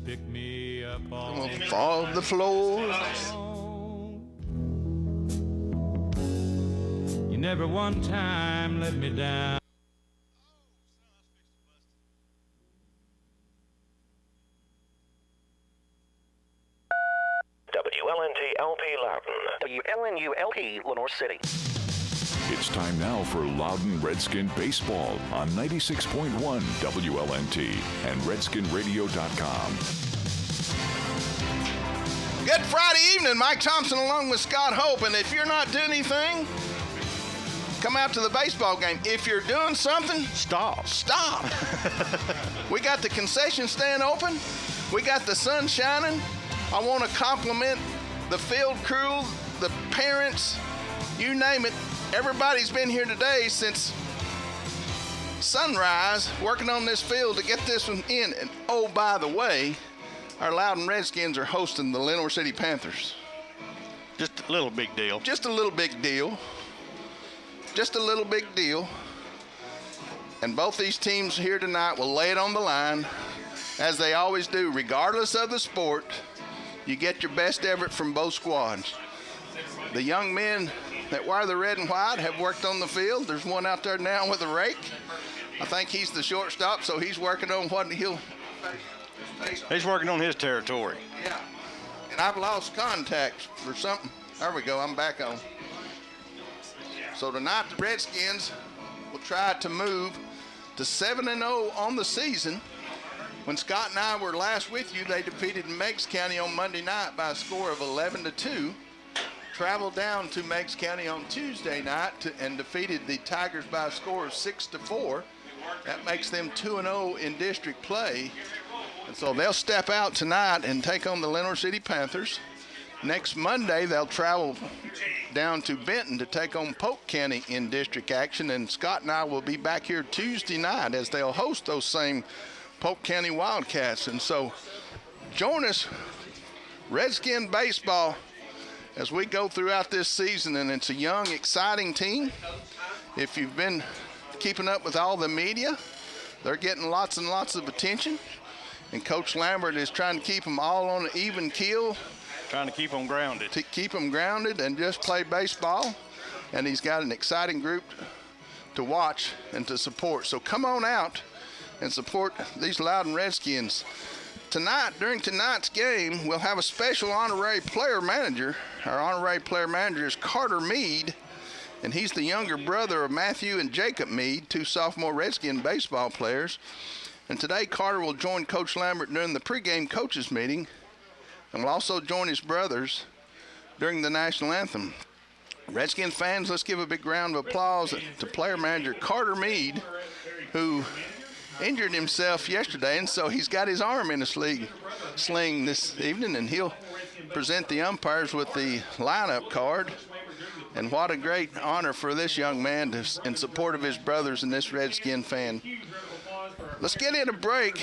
pick me up off the floor. You never one time let me down. WLNT LP Loudon. WLNU-LP Lenore City. It's time now for Loudon Redskin Baseball on 96.1 WLNT and RedskinRadio.com. Good Friday evening. Mike Thompson along with Scott Hope. And if you're not doing anything, come out to the baseball game. If you're doing something, stop. We got the concession stand open. We got the sun shining. I want to compliment the field crew, the parents, you name it. Everybody's been here today since sunrise working on this field to get this one in. And oh, by the way, our Loudon Redskins are hosting the Lenore City Panthers. Just a little big deal. Just a little big deal. Just a little big deal. And both these teams here tonight will lay it on the line, as they always do, regardless of the sport. You get your best effort from both squads. The young men that wear the red and white have worked on the field. There's one out there now with a rake. I think he's the shortstop, so he's working on what he'll... He's working on his territory. Yeah. And I've lost contact for something. There we go. I'm back on. So tonight the Redskins will try to move to 7-0 on the season. When Scott and I were last with you, they defeated Meigs County on Monday night by a score of 11-2. Traveled down to Meigs County on Tuesday night and defeated the Tigers by a score of 6-4. That makes them 2-0 in district play. And so they'll step out tonight and take on the Lenore City Panthers. Next Monday, they'll travel down to Benton to take on Polk County in district action. And Scott and I will be back here Tuesday night as they'll host those same Polk County Wildcats. And so join us, Redskin Baseball, as we go throughout this season. And it's a young, exciting team. If you've been keeping up with all the media, they're getting lots and lots of attention. And Coach Lambert is trying to keep them all on an even keel. Trying to keep them grounded. To keep them grounded and just play baseball. And he's got an exciting group to watch and to support. So come on out and support these Loudon Redskins. Tonight, during tonight's game, we'll have a special honorary player manager. Our honorary player manager is Carter Mead, and he's the younger brother of Matthew and Jacob Mead, two sophomore Redskin baseball players. And today, Carter will join Coach Lambert during the pregame coaches meeting, and will also join his brothers during the national anthem. Redskin fans, let's give a big round of applause to player manager Carter Mead, who injured himself yesterday, and so he's got his arm in a sling this evening, and he'll present the umpires with the lineup card. And what a great honor for this young man in support of his brothers and this Redskin fan. Let's get in a break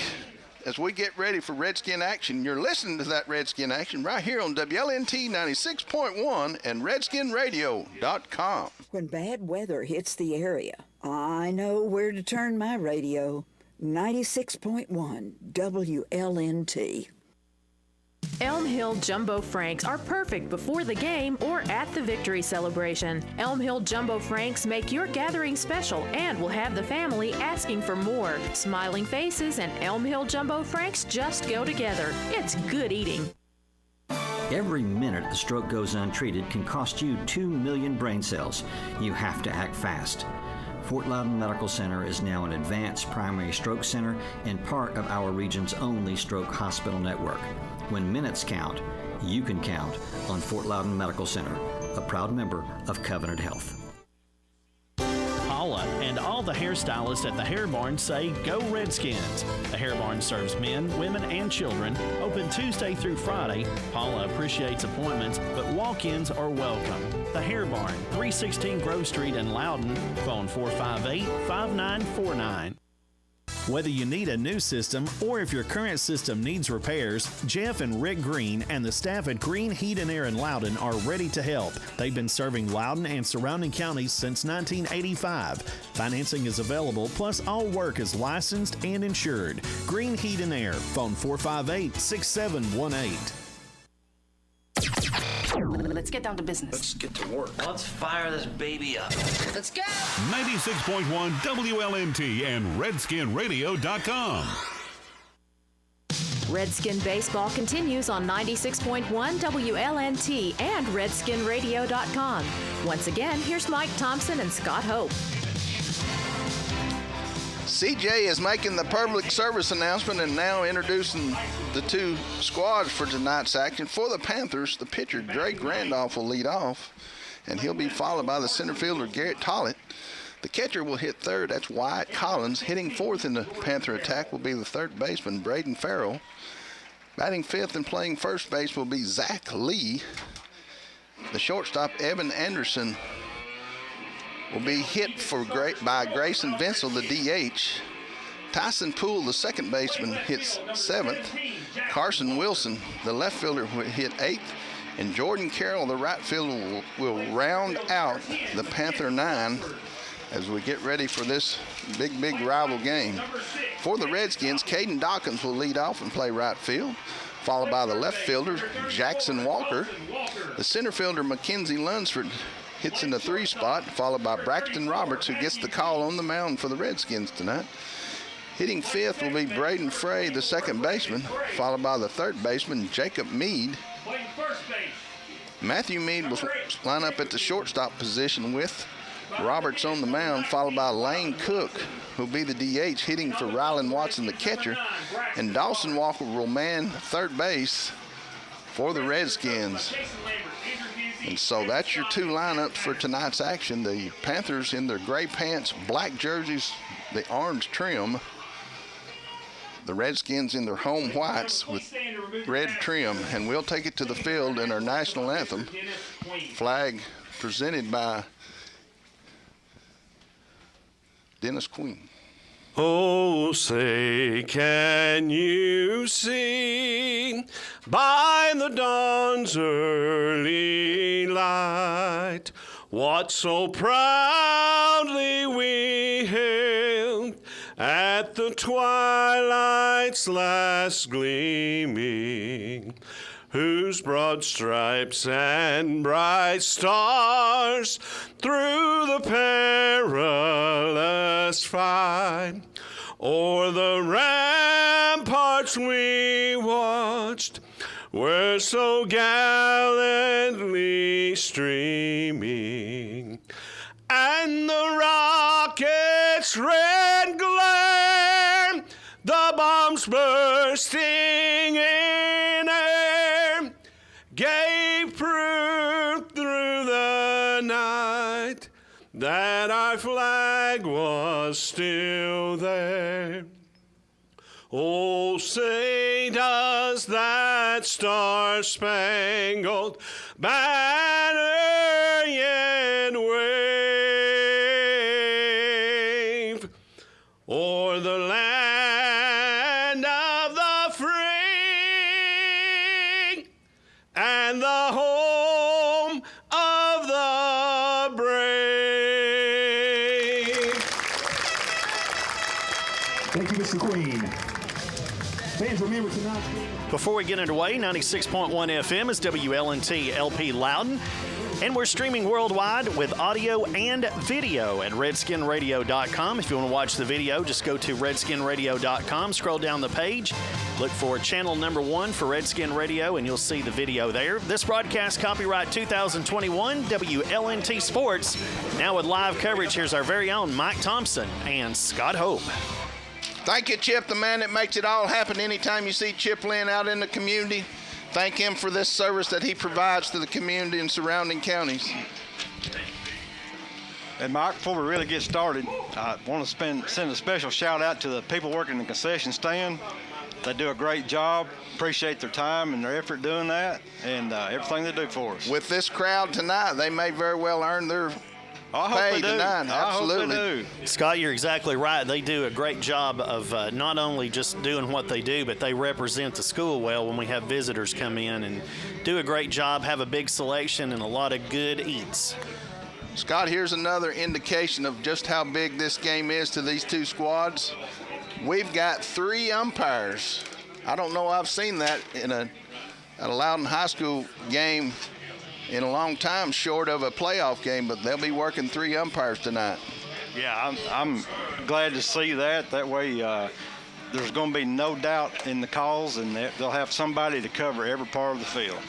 as we get ready for Redskin action. You're listening to that Redskin action right here on WLNT 96.1 and RedskinRadio.com. When bad weather hits the area, I know where to turn my radio. 96.1 WLNT. Elm Hill Jumbo Franks are perfect before the game or at the victory celebration. Elm Hill Jumbo Franks make your gathering special and will have the family asking for more. Smiling faces and Elm Hill Jumbo Franks just go together. It's good eating. Every minute a stroke goes untreated can cost you 2 million brain cells. You have to act fast. Fort Loudon Medical Center is now an advanced primary stroke center and part of our region's only stroke hospital network. When minutes count, you can count on Fort Loudon Medical Center, a proud member of Covenant Health. Paula and all the hairstylists at the Hair Barn say, go Redskins. The Hair Barn serves men, women, and children. Open Tuesday through Friday. Paula appreciates appointments, but walk-ins are welcome. The Hair Barn, 316 Grove Street in Loudon. Phone 458-5949. Whether you need a new system or if your current system needs repairs, Jeff and Rick Green and the staff at Green Heat and Air in Loudon are ready to help. They've been serving Loudon and surrounding counties since 1985. Financing is available, plus all work is licensed and insured. Green Heat and Air, phone 458-6718. Let's get down to business. Let's get to work. Let's fire this baby up. Let's go! 96.1 WLNT and RedskinRadio.com. Redskin Baseball continues on 96.1 WLNT and RedskinRadio.com. Once again, here's Mike Thompson and Scott Hope. CJ is making the public service announcement and now introducing the two squads for tonight's action. For the Panthers, the pitcher Drake Randolph will lead off, and he'll be followed by the center fielder Garrett Tollett. The catcher will hit third. That's Wyatt Collins. Hitting fourth in the Panther attack will be the third baseman Braden Farrell. Batting fifth and playing first base will be Zach Lee. The shortstop Evan Anderson will be hit by Grayson Vincel, the DH. Tyson Poole, the second baseman, hits seventh. Carson Wilson, the left fielder, will hit eighth. And Jordan Carroll, the right fielder, will round out the Panther nine as we get ready for this big rival game. For the Redskins, Caden Dawkins will lead off and play right field, followed by the left fielder, Jackson Walker. The center fielder, Mackenzie Lunsford, hits in the 3 spot, followed by Braxton Roberts, who gets the call on the mound for the Redskins tonight. Hitting fifth will be Braden Frey, the second baseman, followed by the third baseman, Jacob Mead. Matthew Mead will line up at the shortstop position with Roberts on the mound, followed by Lane Cook, who'll be the DH, hitting for Rylan Watson, the catcher. And Dawson Walker will man third base for the Redskins. And so that's your two lineups for tonight's action. The Panthers in their gray pants, black jerseys, the orange trim. The Redskins in their home whites with red trim. And we'll take it to the field in our national anthem. Flag presented by Dennis Queen. Oh, say, can you see by the dawn's early light what so proudly we hailed at the twilight's last gleaming, whose broad stripes and bright stars through the perilous fight o'er the ramparts we watched were so gallantly streaming, and the rocket's red glare, the bombs bursting in air, gave proof through the night that our flag was still there. Oh, say does that star-spangled banner yet wave o'er the land of the free and the home of the brave? Thank you, Mr. Queen. Fans, remember tonight. Before we get underway, 96.1 FM is WLNT LP Loudon, and we're streaming worldwide with audio and video at RedskinRadio.com. If you want to watch the video, just go to RedskinRadio.com, scroll down the page, look for channel number 1 for Redskin Radio, and you'll see the video there. This broadcast copyright 2021 WLNT Sports. Now with live coverage, here's our very own Mike Thompson and Scott Hope. Thank you, Chip, the man that makes it all happen. Anytime you see Chip Lynn out in the community, thank him for this service that he provides to the community and surrounding counties. And Mike, before we really get started, I want to send a special shout out to the people working in the concession stand. They do a great job. Appreciate their time and their effort doing that, and everything they do for us. With this crowd tonight, they may very well earn their I hope pay they do. tonight. Absolutely. I hope they do. Scott, you're exactly right. They do a great job of not only just doing what they do, but they represent the school well when we have visitors come in and do a great job, have a big selection and a lot of good eats. Scott, here's another indication of just how big this game is to these two squads. We've got 3 umpires. I don't know I've seen that in a Loudon High School game in a long time, short of a playoff game, but they'll be working 3 umpires tonight. Yeah, I'm glad to see that. That way there's going to be no doubt in the calls, and they'll have somebody to cover every part of the field.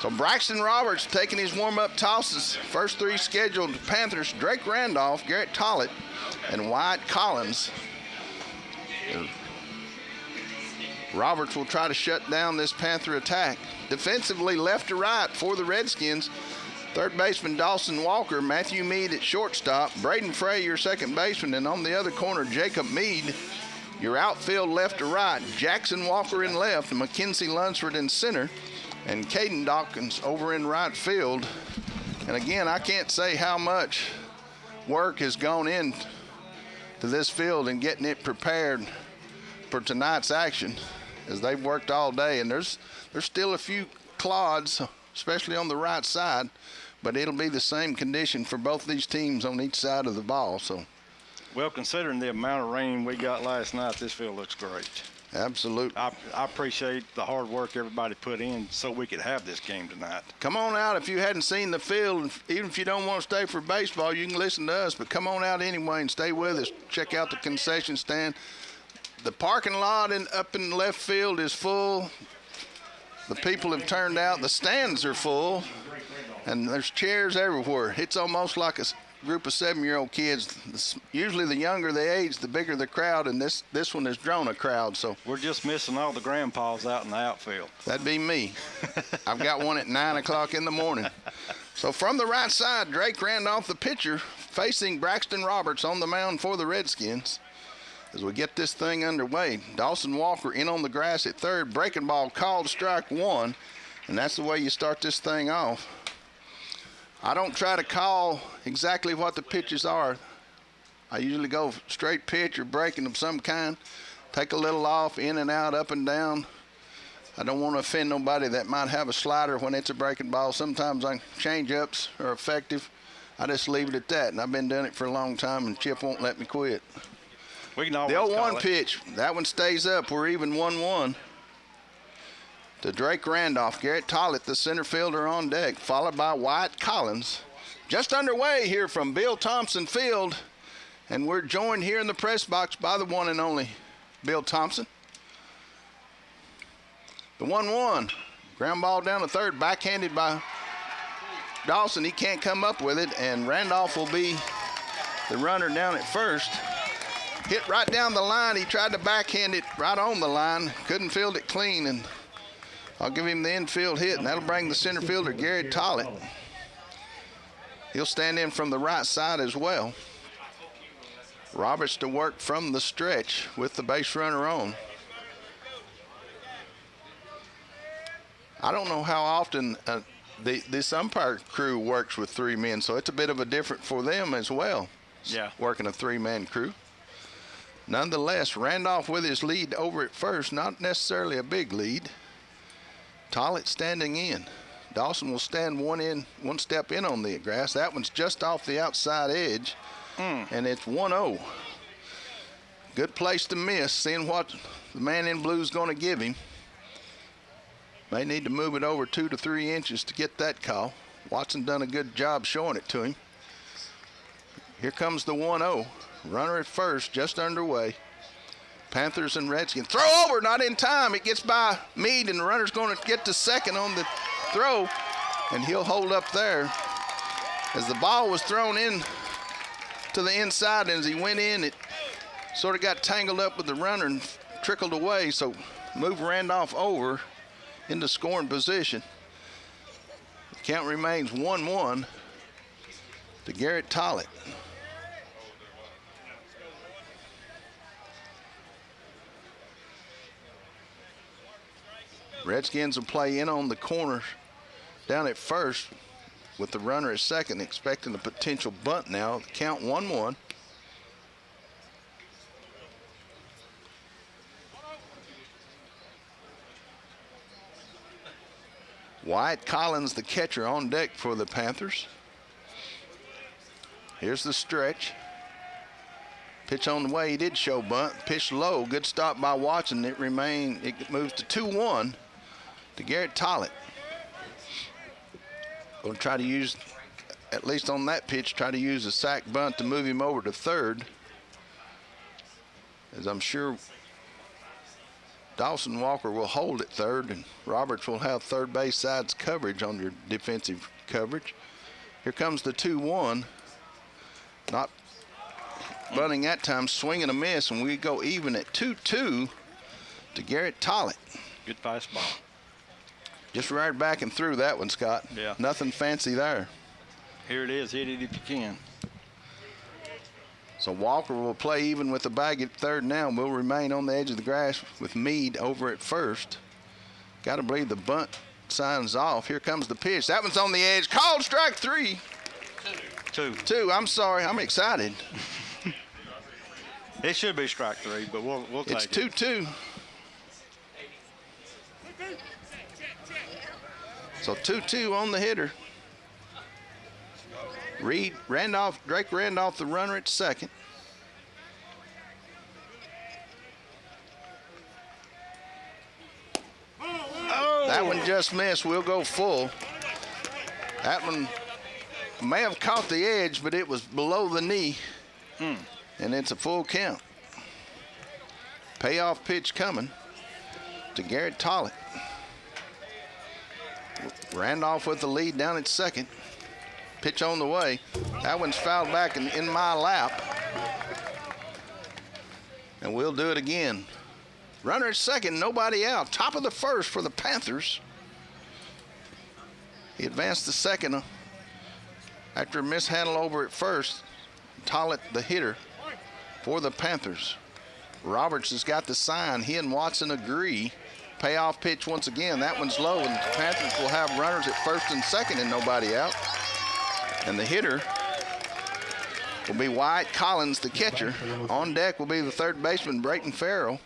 So Braxton Roberts taking his warm-up tosses. First 3 scheduled Panthers, Drake Randolph, Garrett Tollett, and Wyatt Collins. Roberts will try to shut down this Panther attack. Defensively, left to right for the Redskins. Third baseman Dawson Walker, Matthew Mead at shortstop, Braden Frey, your second baseman, and on the other corner, Jacob Mead. Your outfield left to right, Jackson Walker in left, Mackenzie Lunsford in center, and Caden Dawkins over in right field. And again, I can't say how much work has gone in to this field and getting it prepared for tonight's action, as they've worked all day. And there's still a few clods, especially on the right side, but it'll be the same condition for both these teams on each side of the ball. So, well, considering the amount of rain we got last night, this field looks great. Absolutely. I appreciate the hard work everybody put in so we could have this game tonight. Come on out if you hadn't seen the field. Even if you don't want to stay for baseball, you can listen to us, but come on out anyway and stay with us. Check out the concession stand. The parking lot up in left field is full. The people have turned out. The stands are full, and there's chairs everywhere. It's almost like a group of 7-year-old kids. Usually the younger the age, the bigger the crowd, and this one has drawn a crowd. So we're just missing all the grandpas out in the outfield. That'd be me. I've got one at 9 o'clock in the morning. So from the right side, Drake Randolph, the pitcher, facing Braxton Roberts on the mound for the Redskins. As we get this thing underway, Dawson Walker in on the grass at third. Breaking ball called strike 1, and that's the way you start this thing off. I don't try to call exactly what the pitches are. I usually go straight pitch or breaking of some kind. Take a little off, in and out, up and down. I don't want to offend nobody that might have a slider when it's a breaking ball. Sometimes change-ups are effective. I just leave it at that, and I've been doing it for a long time, and Chip won't let me quit. We can always the 0-1 it. pitch, that one stays up. We're even 1-1. To Drake Randolph, Garrett Tollett, the center fielder on deck, followed by Wyatt Collins. Just underway here from Bill Thompson Field, and we're joined here in the press box by the one and only Bill Thompson. The 1-1, ground ball down to third, backhanded by Dawson. He can't come up with it, and Randolph will be the runner down at first. Hit right down the line. He tried to backhand it right on the line. Couldn't field it clean, and I'll give him the infield hit, and that'll bring the center fielder, Garrett Tollett. He'll stand in from the right side as well. Roberts to work from the stretch with the base runner on. I don't know how often this umpire crew works with 3 men, so it's a bit of a different for them as well. Yeah. Working a 3-man crew. Nonetheless, Randolph with his lead over at first, not necessarily a big lead. Tollett standing in. Dawson will stand one step in on the grass. That one's just off the outside edge, and it's 1-0. Good place to miss, seeing what the man in blue is going to give him. May need to move it over 2 to 3 inches to get that call. Watson done a good job showing it to him. Here comes the 1-0. Runner at first, just underway. Panthers and Redskins. Throw over, not in time. It gets by Mead, and the runner's going to get to second on the throw, and he'll hold up there. As the ball was thrown in to the inside, and as he went in, it sort of got tangled up with the runner and trickled away, so move Randolph over into scoring position. The count remains 1-1 to Garrett Tollett. Redskins will play in on the corner down at first. with the runner at second, expecting a potential bunt now. Count 1-1. Wyatt Collins, the catcher, on deck for the Panthers. Here's the stretch. Pitch on the way. He did show bunt. Pitch low. Good stop by Watson. It moves to 2-1 to Garrett Tollett. Going to try to use, at least on that pitch, try to use a sack bunt to move him over to third. As I'm sure Dawson Walker will hold at third, and Roberts will have third base side's coverage on your defensive coverage. Here comes the 2-1. Not bunting that time, swing and a miss, and we go even at 2-2 to Garrett Tollett. Good fastball. Just right back and through that one, Scott. Yeah. Nothing fancy there. Here it is. Hit it if you can. So Walker will play even with the bag at third now, and will remain on the edge of the grass with Meade over at first. Got to believe the bunt sign's off. Here comes the pitch. That one's on the edge. Called strike 3. Two. I'm sorry. I'm excited. It should be strike 3, but we'll take it. It's 2-2. So 2-2 on the hitter. Drake Randolph, the runner at second. Oh. That one just missed. We'll go full. That one may have caught the edge, but it was below the knee. And it's a full count. Payoff pitch coming to Garrett Tollett. Randolph with the lead down at second. Pitch on the way. That one's fouled back and in my lap. And we'll do it again. Runner at second, nobody out. Top of the first for the Panthers. He advanced to second after a mishandle over at first. Tollett, the hitter for the Panthers. Roberts has got the sign. He and Watson agree. Payoff pitch once again. That one's low, and the Panthers will have runners at first and second and nobody out. And the hitter will be Wyatt Collins, the catcher. On deck will be the third baseman, Brayton Farrell.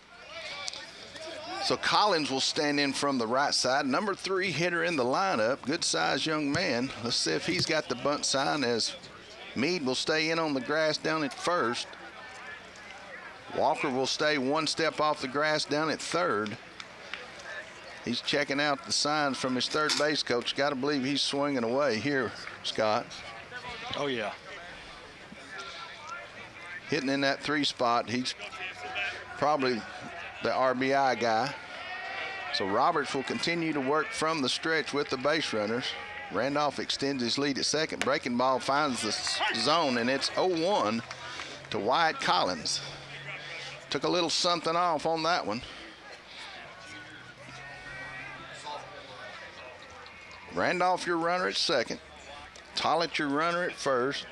So Collins will stand in from the right side. Number 3 hitter in the lineup. Good-sized young man. Let's see if he's got the bunt sign, as Meade will stay in on the grass down at first. Walker will stay one step off the grass down at third. He's checking out the signs from his third base coach. Got to believe he's swinging away here, Scott. Oh, yeah. Hitting in that 3 spot. He's probably the RBI guy. So Roberts will continue to work from the stretch with the base runners. Randolph extends his lead at second. Breaking ball finds the zone, and it's 0-1 to Wyatt Collins. Took a little something off on that one. Randolph, your runner at second. Tollett, your runner at first.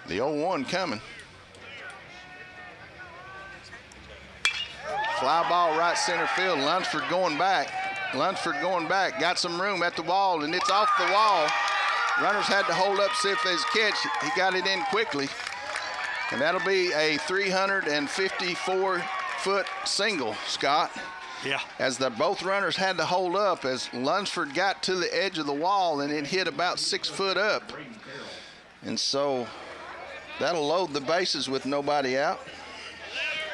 The 0-1 coming. Fly ball right center field. Lunsford going back. Got some room at the wall, and it's off the wall. Runners had to hold up, see if there's a catch. He got it in quickly. And that'll be a 354-foot single, Scott. Yeah. As both runners had to hold up, as Lunsford got to the edge of the wall, and it hit about 6 foot up. And so that'll load the bases with nobody out.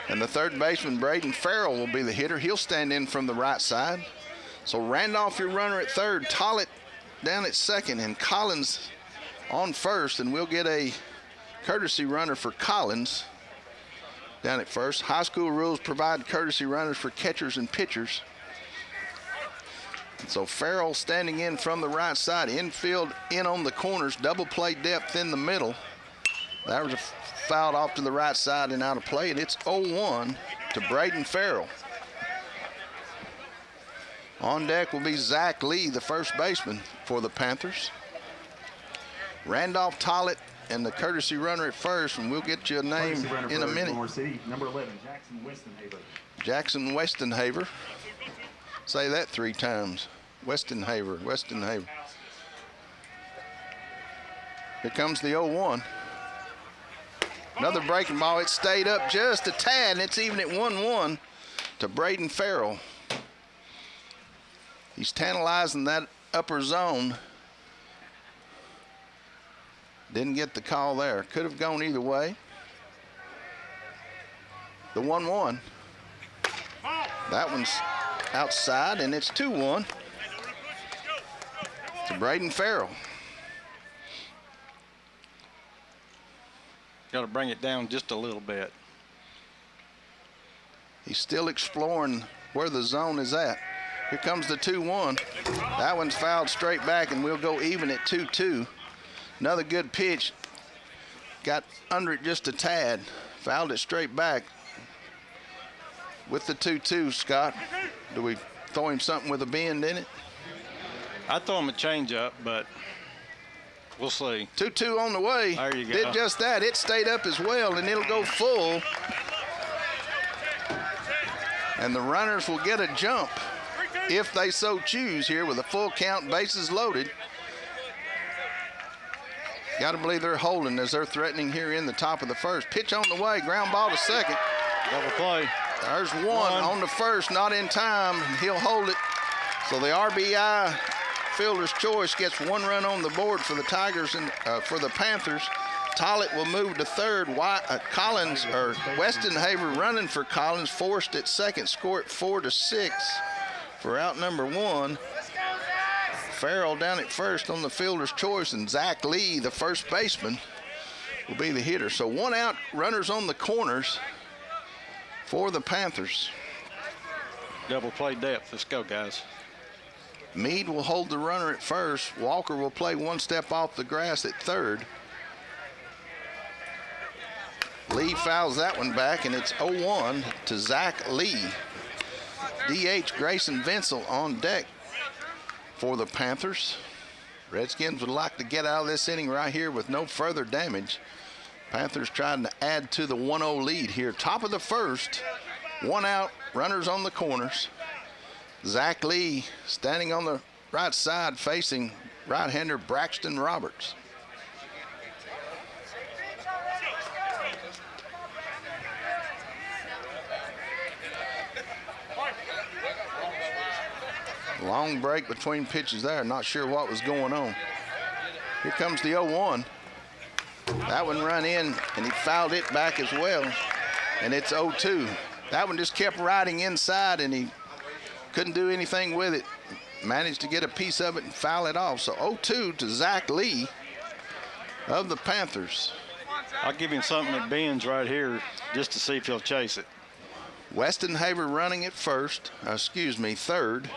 And the third baseman, Brayton Farrell, will be the hitter. He'll stand in from the right side. So Randolph, your runner at third. Tollett down at second, and Collins on first. And we'll get a courtesy runner for Collins down at first. High school rules provide courtesy runners for catchers and pitchers. And so Farrell standing in from the right side. Infield in on the corners. Double play depth in the middle. That was fouled off to the right side and out of play, and it's 0-1 to Brayton Farrell. On deck will be Zach Lee, the first baseman for the Panthers. Randolph, Tollett, and the courtesy runner at first, and we'll get you a name in a minute. Baltimore City, number 11, Jackson Westenhaver. Jackson Westenhaver. Say that 3 times. Weston Haver. Here comes the 0-1. Another breaking ball. It stayed up just a tad, and it's even at 1-1 to Braden Farrell. He's tantalizing that upper zone. Didn't get the call there. Could have gone either way. The 1-1. That one's outside, and it's 2-1 to Braden Farrell. Got to bring it down just a little bit. He's still exploring where the zone is at. Here comes the 2-1. That one's fouled straight back, and we'll go even at 2-2. Another good pitch. Got under it just a tad. Fouled it straight back. With the 2-2, Scott, do we throw him something with a bend in it? I'd throw him a changeup, but we'll see. 2-2 on the way. There you go. Did just that. It stayed up as well, and it'll go full. And the runners will get a jump if they so choose here with a full count, bases loaded. Got to believe they're holding as they're threatening here in the top of the first. Pitch on the way, ground ball to second. Double play. There's one on the first, not in time. He'll hold it. So the RBI fielder's choice gets 1 run on the board for the Tigers and for the Panthers. Tollett will move to third. Collins or Weston Haver running for Collins, forced at second. Score it 4-6 for out number 1. Farrell down at first on the fielder's choice, and Zach Lee, the first baseman, will be the hitter. So 1 out, runners on the corners for the Panthers. Double play depth. Let's go, guys. Meade will hold the runner at first. Walker will play 1 step off the grass at third. Lee fouls that one back, and it's 0-1 to Zach Lee. DH Grayson Vincel on deck for the Panthers. Redskins would like to get out of this inning right here with no further damage. Panthers trying to add to the 1-0 lead here. Top of the first, 1 out, runners on the corners. Zach Lee standing on the right side facing right-hander Braxton Roberts. Long break between pitches there. Not sure what was going on. Here comes the 0-1. That one run in, and he fouled it back as well. And it's 0-2. That one just kept riding inside, and he couldn't do anything with it. Managed to get a piece of it and foul it off. So 0-2 to Zach Lee of the Panthers. I'll give him something that bends right here just to see if he'll chase it. Weston Haver running at first. Third.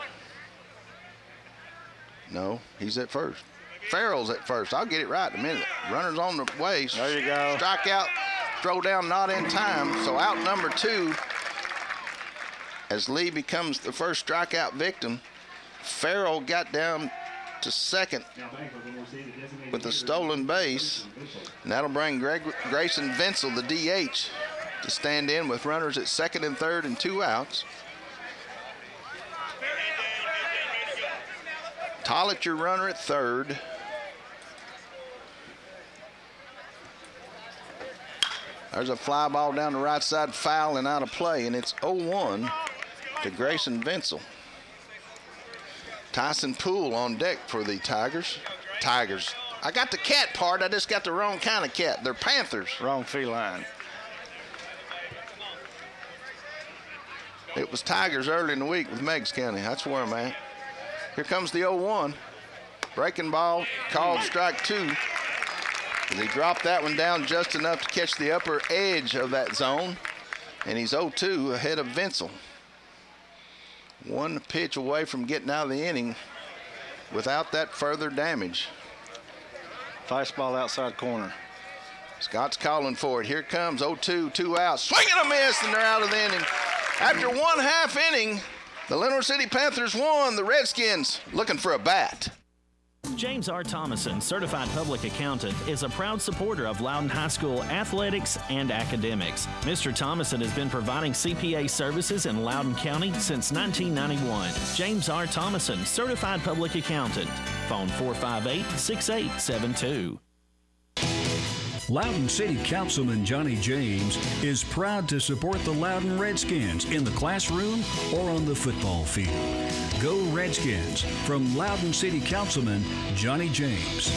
No, he's at first. Farrell's at first. I'll get it right in a minute. Runner's on the way. There you go. Strikeout, throw down, not in time. So out number 2 as Lee becomes the first strikeout victim. Farrell got down to second with a stolen base. And that'll bring Grayson Vincel, the DH, to stand in with runners at second and third and 2 outs. Tollett, your runner at third. There's a fly ball down the right side, foul and out of play, and it's 0-1 to Grayson Vincel. Tyson Poole on deck for the Tigers. I got the cat part, I just got the wrong kind of cat. They're Panthers. Wrong feline. It was Tigers early in the week with Meigs County. That's where I'm at. Here comes the 0-1. Breaking ball, called strike 2. He dropped that one down just enough to catch the upper edge of that zone. And he's 0-2 ahead of Vincel. 1 pitch away from getting out of the inning without that further damage. Fastball outside corner. Scott's calling for it. Here it comes, 0-2, 2 outs. Swing and a miss, and they're out of the inning. After 1/2 inning, the Lenoir City Panthers won. The Redskins looking for a bat. James R. Thomason, Certified Public Accountant, is a proud supporter of Loudon High School athletics and academics. Mr. Thomason has been providing CPA services in Loudon County since 1991. James R. Thomason, Certified Public Accountant. Phone 458-6872. Loudon City Councilman Johnny James is proud to support the Loudon Redskins in the classroom or on the football field. Go Redskins from Loudon City Councilman Johnny James.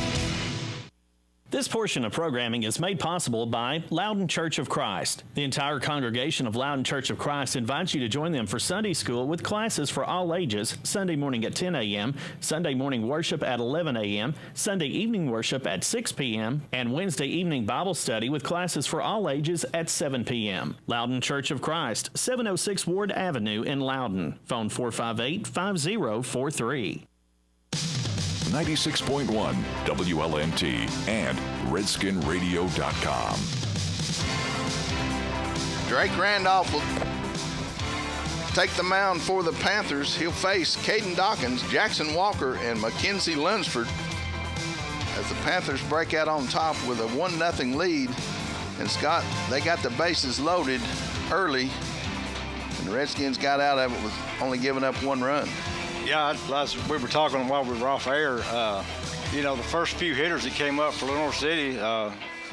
This portion of programming is made possible by Loudon Church of Christ. The entire congregation of Loudon Church of Christ invites you to join them for Sunday school with classes for all ages, Sunday morning at 10 a.m., Sunday morning worship at 11 a.m., Sunday evening worship at 6 p.m., and Wednesday evening Bible study with classes for all ages at 7 p.m. Loudon Church of Christ, 706 Ward Avenue in Loudon. Phone 458-5043. 96.1 WLNT and RedskinRadio.com. Drake Randolph will take the mound for the Panthers. He'll face Caden Dawkins, Jackson Walker, and Mackenzie Lunsford as the Panthers break out on top with a 1-0 lead. And Scott, they got the bases loaded early, and the Redskins got out of it with only giving up 1 run. Yeah, we were talking while we were off air. The first few hitters that came up for Lenore City,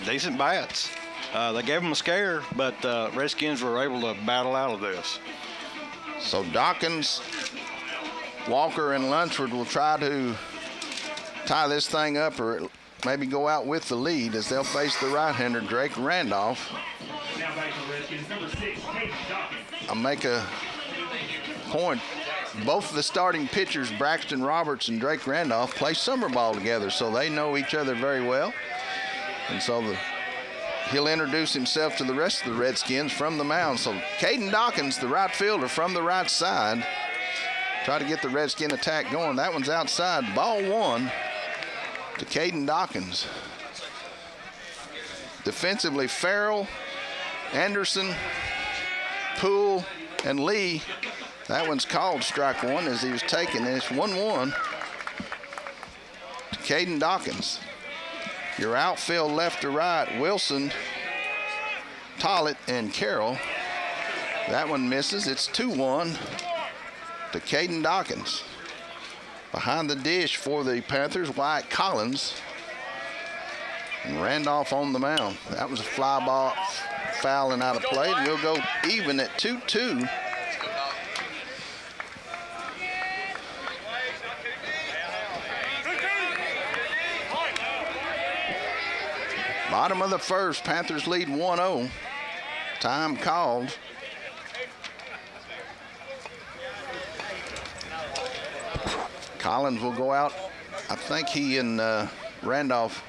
decent bats. They gave them a scare, but Redskins were able to battle out of this. So Dawkins, Walker, and Lunsford will try to tie this thing up or maybe go out with the lead as they'll face the right-hander, Drake Randolph. I'll make a point. Both of the starting pitchers, Braxton Roberts and Drake Randolph, play summer ball together, so they know each other very well. And so he'll introduce himself to the rest of the Redskins from the mound. So Caden Dawkins, the right fielder from the right side, try to get the Redskin attack going. That one's outside. Ball 1 to Caden Dawkins. Defensively, Farrell, Anderson, Poole, and Lee. That one's called strike 1 as he was taken, and it's 1-1 to Caden Dawkins. Your outfield left to right, Wilson, Tollett, and Carroll. That one misses. It's 2-1 to Caden Dawkins. Behind the dish for the Panthers, Wyatt Collins. And Randolph on the mound. That was a fly ball, fouling out of play, and we'll go even at 2-2. Bottom of the first, Panthers lead 1-0. Time called. Collins will go out. I think he and Randolph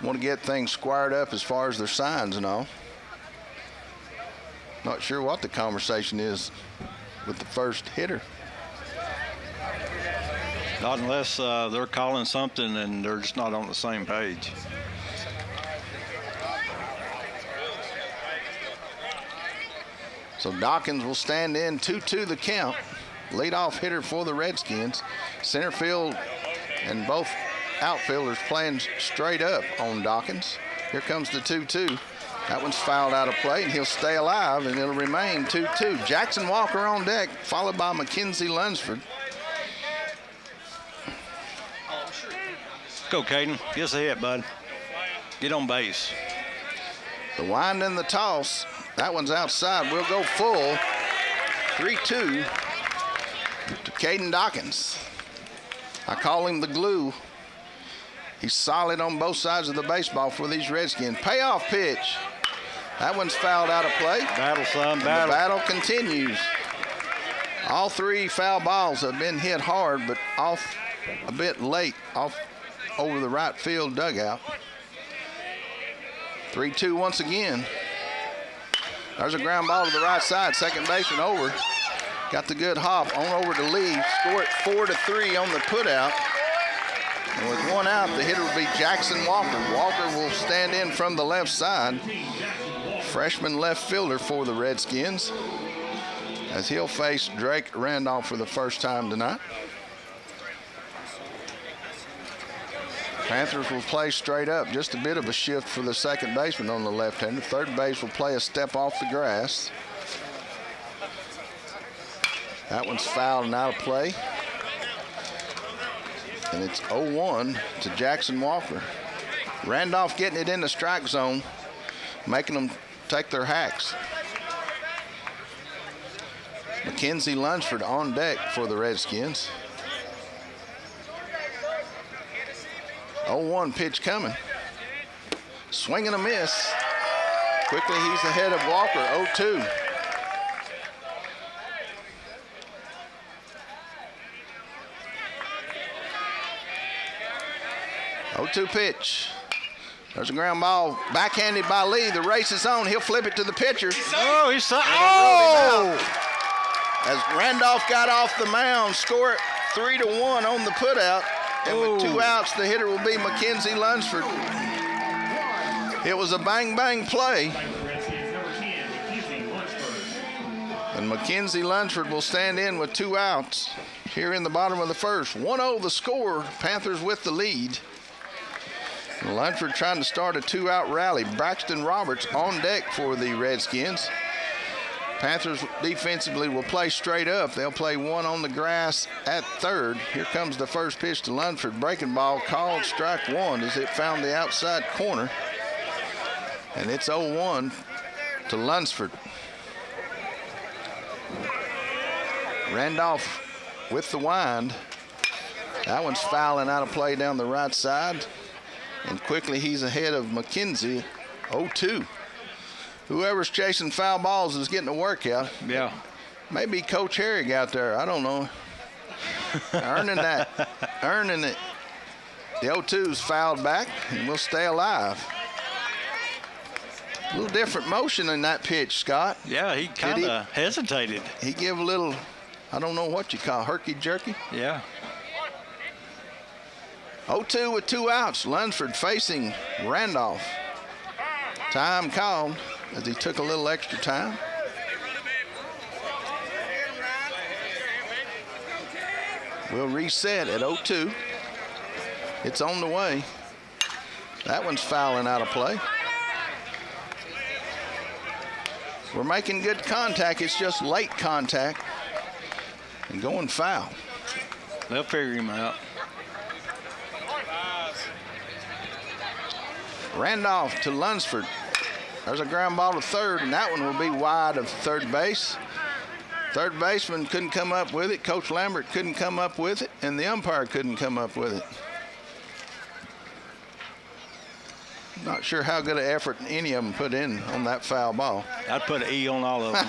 want to get things squared up as far as their signs and all. Not sure what the conversation is with the first hitter. Not unless they're calling something and they're just not on the same page. So Dawkins will stand in 2-2 the count. Leadoff hitter for the Redskins. Center field and both outfielders playing straight up on Dawkins. Here comes the 2-2. That one's fouled out of play, and he'll stay alive, and it'll remain 2-2. Jackson Walker on deck, followed by Mackenzie Lunsford. Go, Caden. Give us a hit, bud. Get on base. The wind and the toss. That one's outside. We'll go full. 3-2 to Caden Dawkins. I call him the glue. He's solid on both sides of the baseball for these Redskins. Payoff pitch. That one's fouled out of play. Battle, son, battle. The battle continues. All 3 foul balls have been hit hard, but off a bit late, off over the right field dugout. 3-2 once again. There's a ground ball to the right side. Second baseman over. Got the good hop on over to Lee. Score it 4-3 on the putout. And with 1 out, the hitter will be Jackson Walker. Walker will stand in from the left side. Freshman left fielder for the Redskins, as he'll face Drake Randolph for the first time tonight. Panthers will play straight up. Just a bit of a shift for the second baseman on the left-hander. Third base will play a step off the grass. That one's fouled and out of play. And it's 0-1 to Jackson Walker. Randolph getting it in the strike zone, making them take their hacks. Mackenzie Lunsford on deck for the Redskins. 0-1 pitch coming. Swing and a miss. Quickly he's ahead of Walker, 0-2. Pitch. There's a ground ball backhanded by Lee. The race is on. He'll flip it to the pitcher. Oh, he's As Randolph got off the mound, score it 3-1 on the putout. And with 2 outs, the hitter will be Mackenzie Lunsford. It was a bang-bang play. And Mackenzie Lunsford will stand in with 2 outs here in the bottom of the first. 1-0 the score. Panthers with the lead. Lunsford trying to start a 2-out rally. Braxton Roberts on deck for the Redskins. Panthers defensively will play straight up. They'll play 1 on the grass at third. Here comes the first pitch to Lunsford. Breaking ball called strike 1 as it found the outside corner. And it's 0-1 to Lunsford. Randolph with the wind. That one's fouling out of play down the right side. And quickly he's ahead of McKenzie, 0-2. Whoever's chasing foul balls is getting a workout. Yeah. Maybe Coach Herrig out there, I don't know. Earning it. The 0-2's fouled back and will stay alive. A little different motion in that pitch, Scott. Yeah, he kind of hesitated. He gave a little, I don't know what you call herky-jerky. Yeah. 0-2 with 2 outs. Lunsford facing Randolph. Time called as he took a little extra time. We'll reset at 0-2. It's on the way. That one's fouling out of play. We're making good contact. It's just late contact and going foul. They'll figure him out. Randolph to Lunsford. There's a ground ball to third, and that one will be wide of third base. Third baseman couldn't come up with it. Coach Lambert couldn't come up with it, and the umpire couldn't come up with it. Not sure how good an effort any of them put in on that foul ball. I'd put an E on all of them.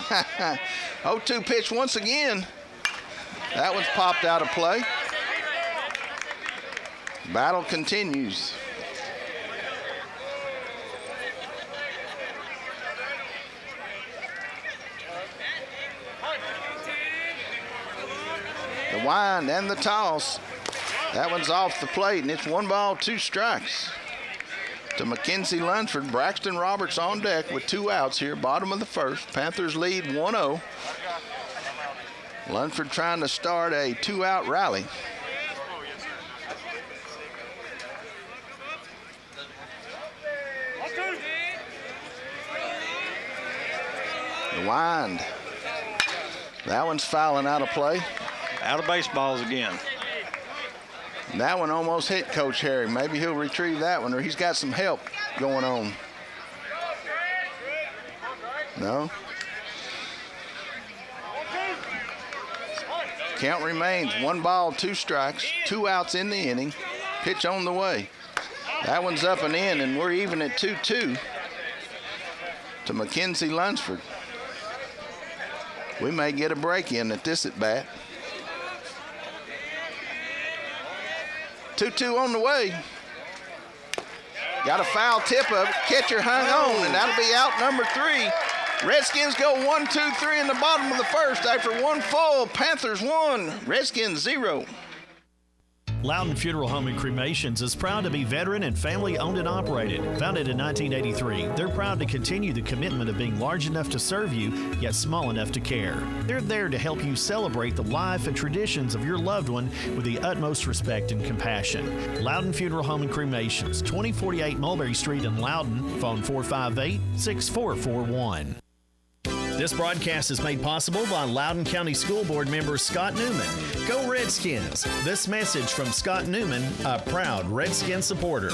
0-2 pitch once again. That one's popped out of play. Battle continues. The wind and the toss. That one's off the plate, and it's 1 ball, 2 strikes. To Mackenzie Lunsford. Braxton Roberts on deck with 2 outs here, bottom of the first. Panthers lead 1-0. Lunsford trying to start a 2-out rally. The wind. That one's fouling out of play. Out of baseballs again. That one almost hit Coach Herring. Maybe he'll retrieve that one, or he's got some help going on. No. Count remains 1 ball, 2 strikes, 2 outs in the inning. Pitch on the way. That one's up and in, and we're even at 2-2 to Mackenzie Lunsford. We may get a break in at this at bat. 2-2 on the way. Got a foul tip of it. Catcher hung on, and that'll be out number 3. Redskins go 1-2-3 in the bottom of the first after 1 full. Panthers 1, Redskins 0. Loudon Funeral Home and Cremations is proud to be veteran and family owned and operated. Founded in 1983, they're proud to continue the commitment of being large enough to serve you, yet small enough to care. They're there to help you celebrate the life and traditions of your loved one with the utmost respect and compassion. Loudon Funeral Home and Cremations, 2048 Mulberry Street in Loudon. Phone 458-6441. This broadcast is made possible by Loudon County School Board member Scott Newman. Go Redskins! This message from Scott Newman, a proud Redskin supporter.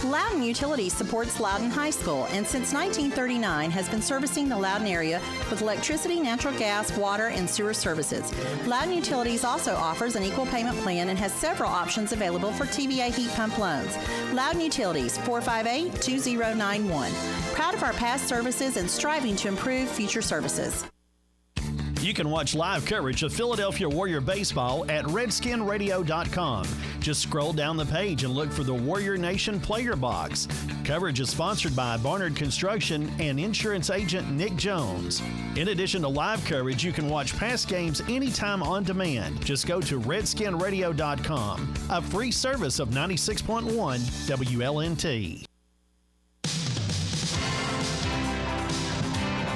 Loudon Utilities supports Loudon High School and since 1939 has been servicing the Loudon area with electricity, natural gas, water, and sewer services. Loudon Utilities also offers an equal payment plan and has several options available for TVA heat pump loans. Loudon Utilities, 458-2091. Proud of our past services and striving to improve future services. You can watch live coverage of Philadelphia Warrior baseball at redskinradio.com. Just scroll down the page and look for the Warrior Nation player box. Coverage is sponsored by Barnard Construction and insurance agent Nick Jones. In addition to live coverage, you can watch past games anytime on demand. Just go to redskinradio.com, a free service of 96.1 WLNT.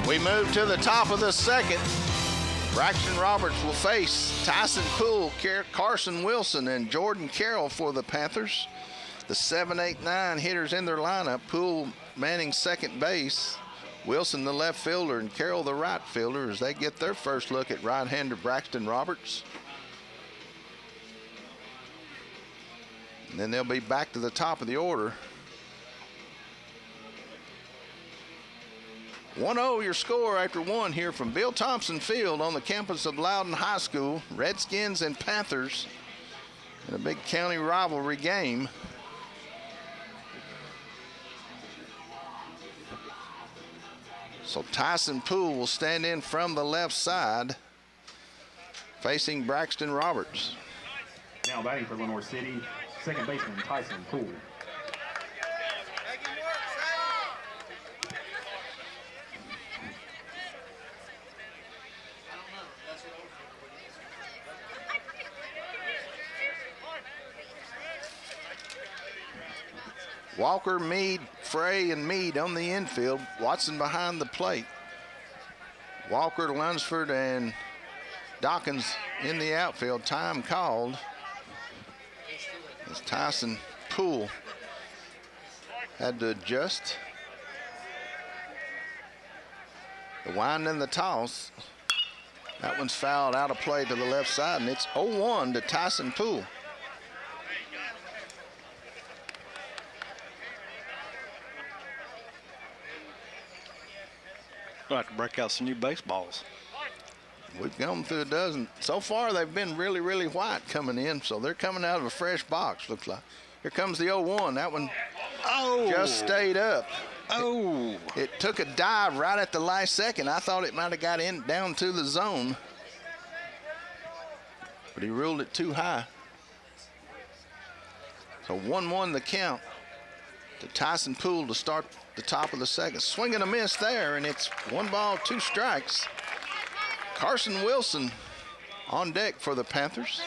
We move to the top of the second. Braxton Roberts will face Tyson Poole, Carson Wilson, and Jordan Carroll for the Panthers. The 7, 8, 9 hitters in their lineup. Poole manning second base, Wilson the left fielder, and Carroll the right fielder as they get their first look at right-hander Braxton Roberts. And then they'll be back to the top of the order. 1-0 your score after one here from Bill Thompson Field on the campus of Loudon High School. Redskins and Panthers in a big county rivalry game. So Tyson Poole will stand in from the left side facing Braxton Roberts. Now batting for Lenore City, second baseman Tyson Poole. Walker, Meade, Frey, and Meade on the infield. Watson behind the plate. Walker, Lunsford, and Dawkins in the outfield. Time called as Tyson Poole had to adjust. The wind and the toss. That one's fouled out of play to the left side, and it's 0-1 to Tyson Poole. We'll have to break out some new baseballs. We've gone through a dozen. So far, they've been really, really white coming in, so they're coming out of a fresh box, looks like. Here comes the 0-1. That one just stayed up. It took a dive right at the last second. I thought it might have got in down to the zone, but he ruled it too high. So 1-1 the count to Tyson Poole to start the top of the second. Swing and a miss there, and it's 1 ball, 2 strikes. Carson Wilson on deck for the Panthers.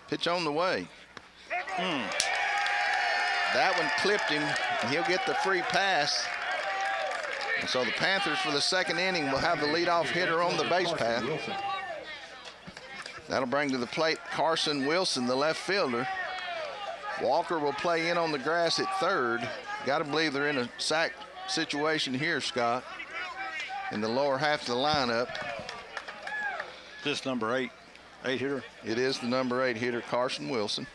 Pitch on the way. That one clipped him, and he'll get the free pass. And so the Panthers for the second inning will have the leadoff hitter on the base path. That'll bring to the plate Carson Wilson, the left fielder. Walker will play in on the grass at third. Got to believe they're in a sack situation here, Scott, in the lower half of the lineup. This number 8 hitter? It is the number 8 hitter, Carson Wilson.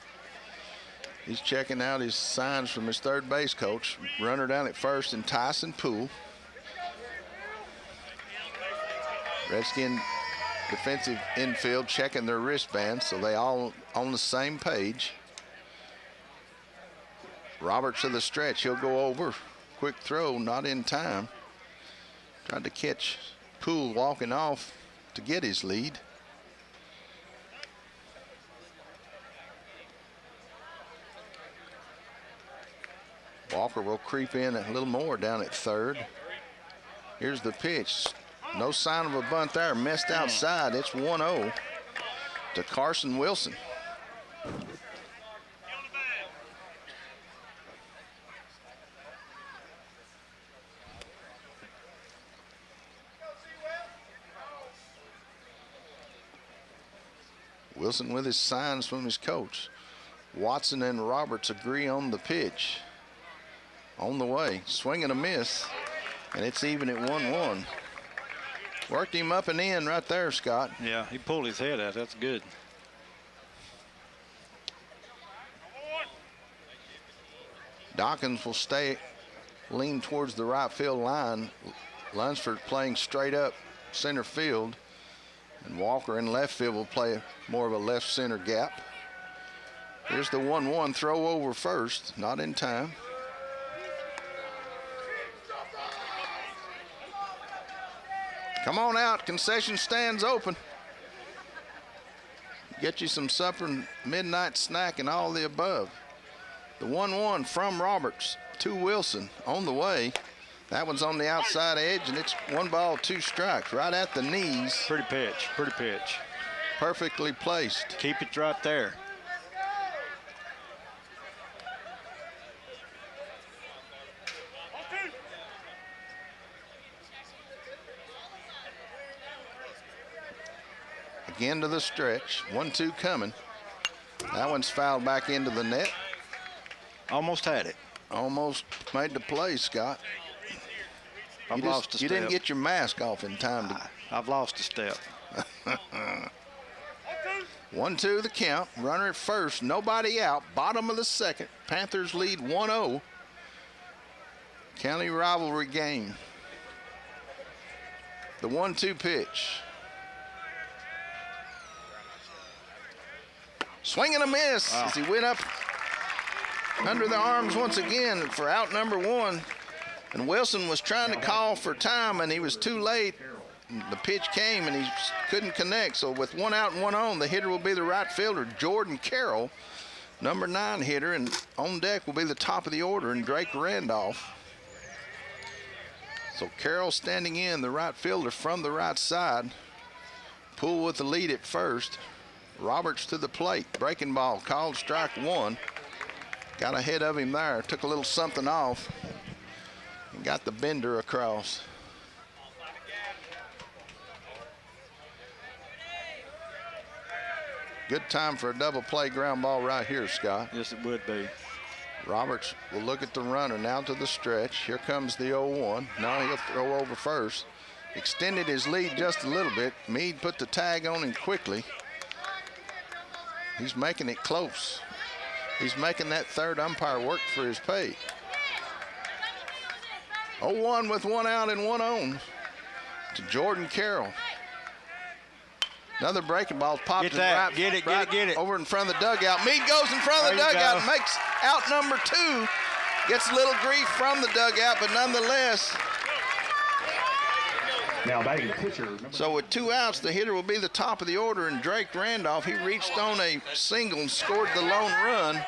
He's checking out his signs from his third base coach. Runner down at first and Tyson Poole. Redskin defensive infield checking their wristbands, so they all on the same page. Roberts to the stretch. He'll go over. Quick throw, not in time. Tried to catch Poole walking off to get his lead. Walker will creep in a little more down at third. Here's the pitch. No sign of a bunt there. Missed outside. It's 1-0 to Carson Wilson. Wilson with his signs from his coach. Watson and Roberts agree on the pitch. On the way, swing and a miss, and it's even at 1-1. Worked him up and in right there, Scott. Yeah, he pulled his head out. That's good. Dawkins will lean towards the right field line. Lunsford playing straight up center field, and Walker in left field will play more of a left center gap. Here's the 1-1 throw over first, not in time. Come on out, concession stands open. Get you some supper and midnight snack and all the above. The 1-1 from Roberts to Wilson on the way. That one's on the outside edge, and it's 1 ball, 2 strikes, right at the knees. Pretty pitch, pretty pitch. Perfectly placed. Keep it right there. Again to the stretch. 1-2 coming. That one's fouled back into the net. Almost had it. Almost made the play, Scott. I've lost a step. You didn't get your mask off in time. I've lost a step. 1-2 the count. Runner at first. Nobody out. Bottom of the second. Panthers lead 1-0. County rivalry game. The 1-2 pitch. Swing and a miss as he went up under the arms once again for out number 1. And Wilson was trying to call for time, and he was too late. The pitch came, and he couldn't connect. So with 1 out and 1 on, the hitter will be the right fielder, Jordan Carroll, number 9 hitter. And on deck will be the top of the order, and Drake Randolph. So Carroll standing in, the right fielder from the right side. Poole with the lead at first. Roberts to the plate. Breaking ball called strike 1. Got ahead of him there. Took a little something off. And got the bender across. Good time for a double play ground ball right here, Scott. Yes, it would be. Roberts will look at the runner now to the stretch. Here comes the 0-1. Now he'll throw over first. Extended his lead just a little bit. Meade put the tag on him quickly. He's making it close. He's making that third umpire work for his pay. 0-1 with 1 out and 1 on to Jordan Carroll. Another breaking ball popped get that. Get it. Over in front of the dugout. Meade goes in front of the dugout and makes out number 2. Gets a little grief from the dugout, but nonetheless. Now batting pitcher. So with 2 outs, the hitter will be the top of the order, and Drake Randolph, he reached on a single and scored the lone run.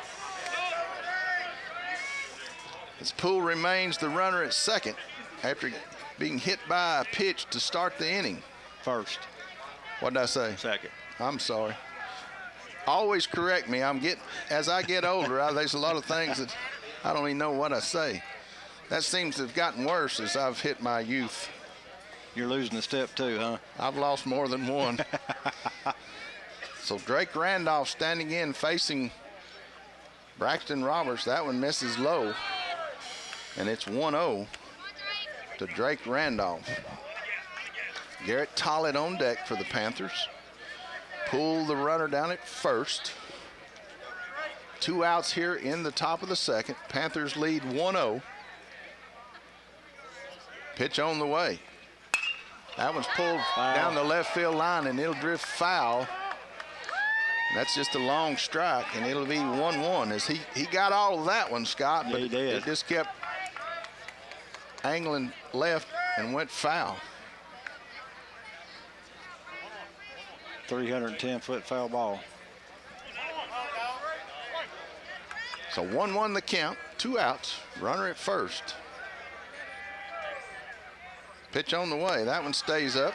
As Poole remains the runner at second after being hit by a pitch to start the inning. First. What did I say? Second. I'm sorry. Always correct me. As I get older, there's a lot of things that I don't even know what I say. That seems to have gotten worse as I've hit my youth. You're losing a step too, huh? I've lost more than one. So Drake Randolph standing in facing Braxton Roberts. That one misses low. And it's 1-0 to Drake Randolph. Garrett Tollett on deck for the Panthers. Poole the runner down at first. 2 outs here in the top of the second. Panthers lead 1-0. Pitch on the way. That one's pulled down the left field line, and it'll drift foul. That's just a long strike, and it'll be 1-1. As he got all of that one, Scott, but he did. It just kept angling left and went foul. 310-foot foul ball. So 1-1 the count, 2 outs, runner at first. Pitch on the way. That one stays up.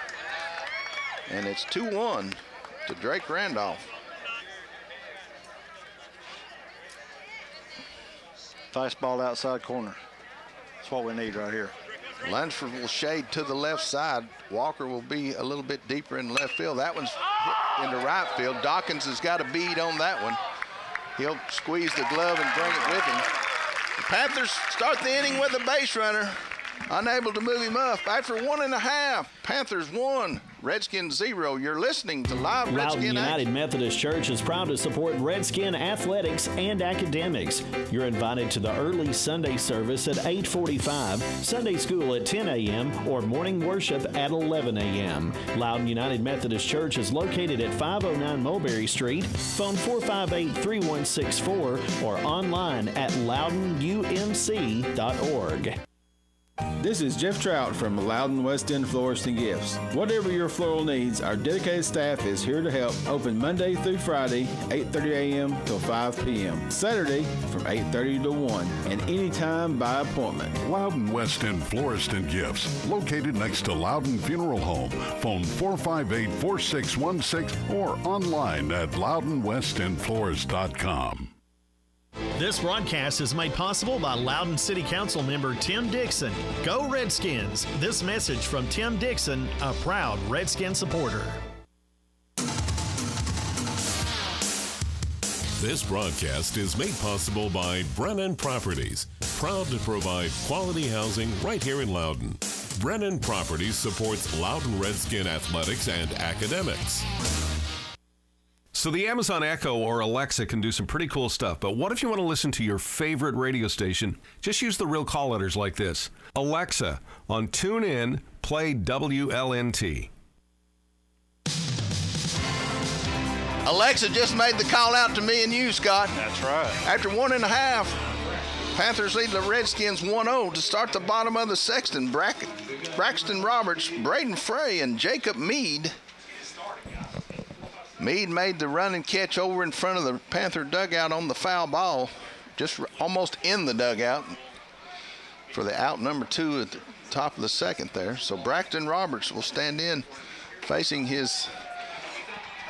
And it's 2-1 to Drake Randolph. Fastball outside corner. That's what we need right here. Lunsford will shade to the left side. Walker will be a little bit deeper in left field. That one's hit into right field. Dawkins has got a bead on that one. He'll squeeze the glove and bring it with him. The Panthers start the inning with a base runner. Unable to move him up. After 1.5, Panthers 1, Redskins 0. You're listening to Live Loudon Redskin United Action. Methodist Church is proud to support Redskin athletics and academics. You're invited to the early Sunday service at 8:45, Sunday school at 10 a.m., or morning worship at 11 a.m. Loudon United Methodist Church is located at 509 Mulberry Street. Phone 458-3164 or online at loudonumc.org. This is Jeff Trout from Loudon West End Florist and Gifts. Whatever your floral needs, our dedicated staff is here to help. Open Monday through Friday, 8:30 a.m. till 5 p.m. Saturday from 8:30 to 1, and anytime by appointment. Loudon West End Florist and Gifts, located next to Loudon Funeral Home. Phone 458-4616 or online at loudonwestendflorist.com. This broadcast is made possible by Loudon City Council member Tim Dixon. Go Redskins! This message from Tim Dixon, a proud Redskin supporter. This broadcast is made possible by Brennan Properties, proud to provide quality housing right here in Loudon. Brennan Properties supports Loudon Redskin athletics and academics. So the Amazon Echo or Alexa can do some pretty cool stuff, but what if you want to listen to your favorite radio station? Just use the real call letters like this. Alexa, on TuneIn, play WLNT. Alexa just made the call out to me and you, Scott. That's right. After 1.5, Panthers lead the Redskins 1-0 to start the bottom of the sexton. Braxton Roberts, Braden Frey, and Jacob Mead. Mead made the run and catch over in front of the Panther dugout on the foul ball, just almost in the dugout for the out number 2 at the top of the second there. So Braxton Roberts will stand in facing his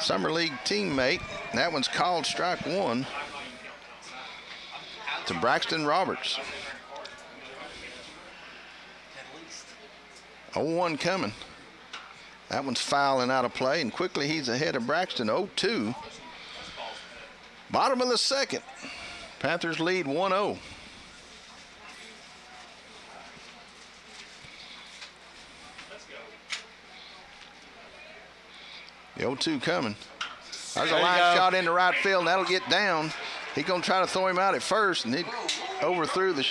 Summer League teammate. That one's called strike 1 to Braxton Roberts. 0-1 coming. That one's foul and out of play, and quickly he's ahead of Braxton, 0-2. Bottom of the second. Panthers lead 1-0. The 0-2 coming. There's a line shot into right field, and that'll get down. He's going to try to throw him out at first, and he overthrew the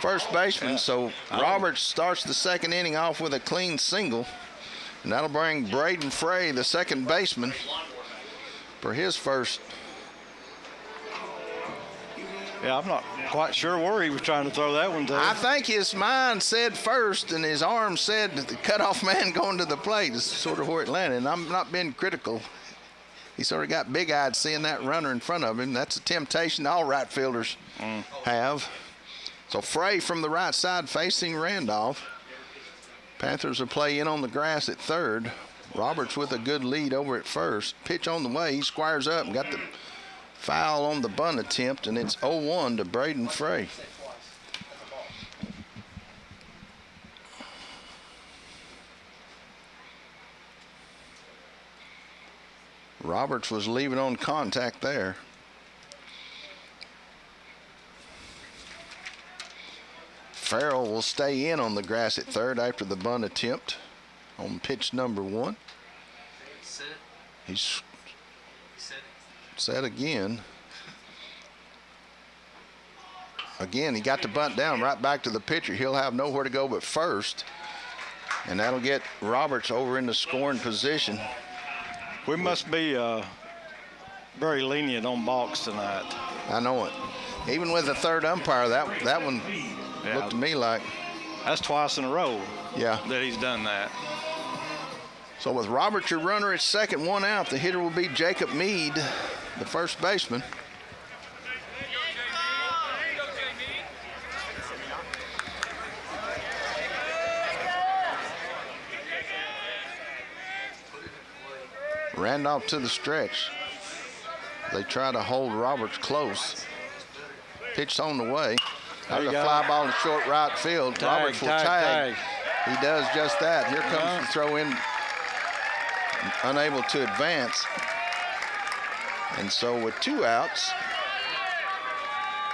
first baseman. So Roberts starts the second inning off with a clean single. And that'll bring Braden Frey, the second baseman, for his first. Yeah, I'm not quite sure where he was trying to throw that one to. I think his mind said first and his arm said the cutoff man going to the plate is sort of where it landed. And I'm not being critical. He sort of got big-eyed seeing that runner in front of him. That's a temptation all right fielders have. So Frey from the right side facing Randolph. Panthers will play in on the grass at third. Roberts with a good lead over at first. Pitch on the way. He squares up and got the foul on the bunt attempt, and it's 0-1 to Braden Frey. Roberts was leaving on contact there. Farrell will stay in on the grass at third after the bunt attempt on pitch number 1. He's set again. Again, he got the bunt down right back to the pitcher. He'll have nowhere to go but first. And that'll get Roberts over in the scoring position. We must be very lenient on balks tonight. I know it. Even with the third umpire, that one looked to me like. That's twice in a row that he's done that. So with Roberts, your runner at second, 1 out, the hitter will be Jacob Mead, the first baseman. Randolph to the stretch. They try to hold Roberts close. Pitch on the way. There's a fly ball to short right field. Roberts will tag. He does just that. Here comes the throw in. Unable to advance. And so with 2 outs,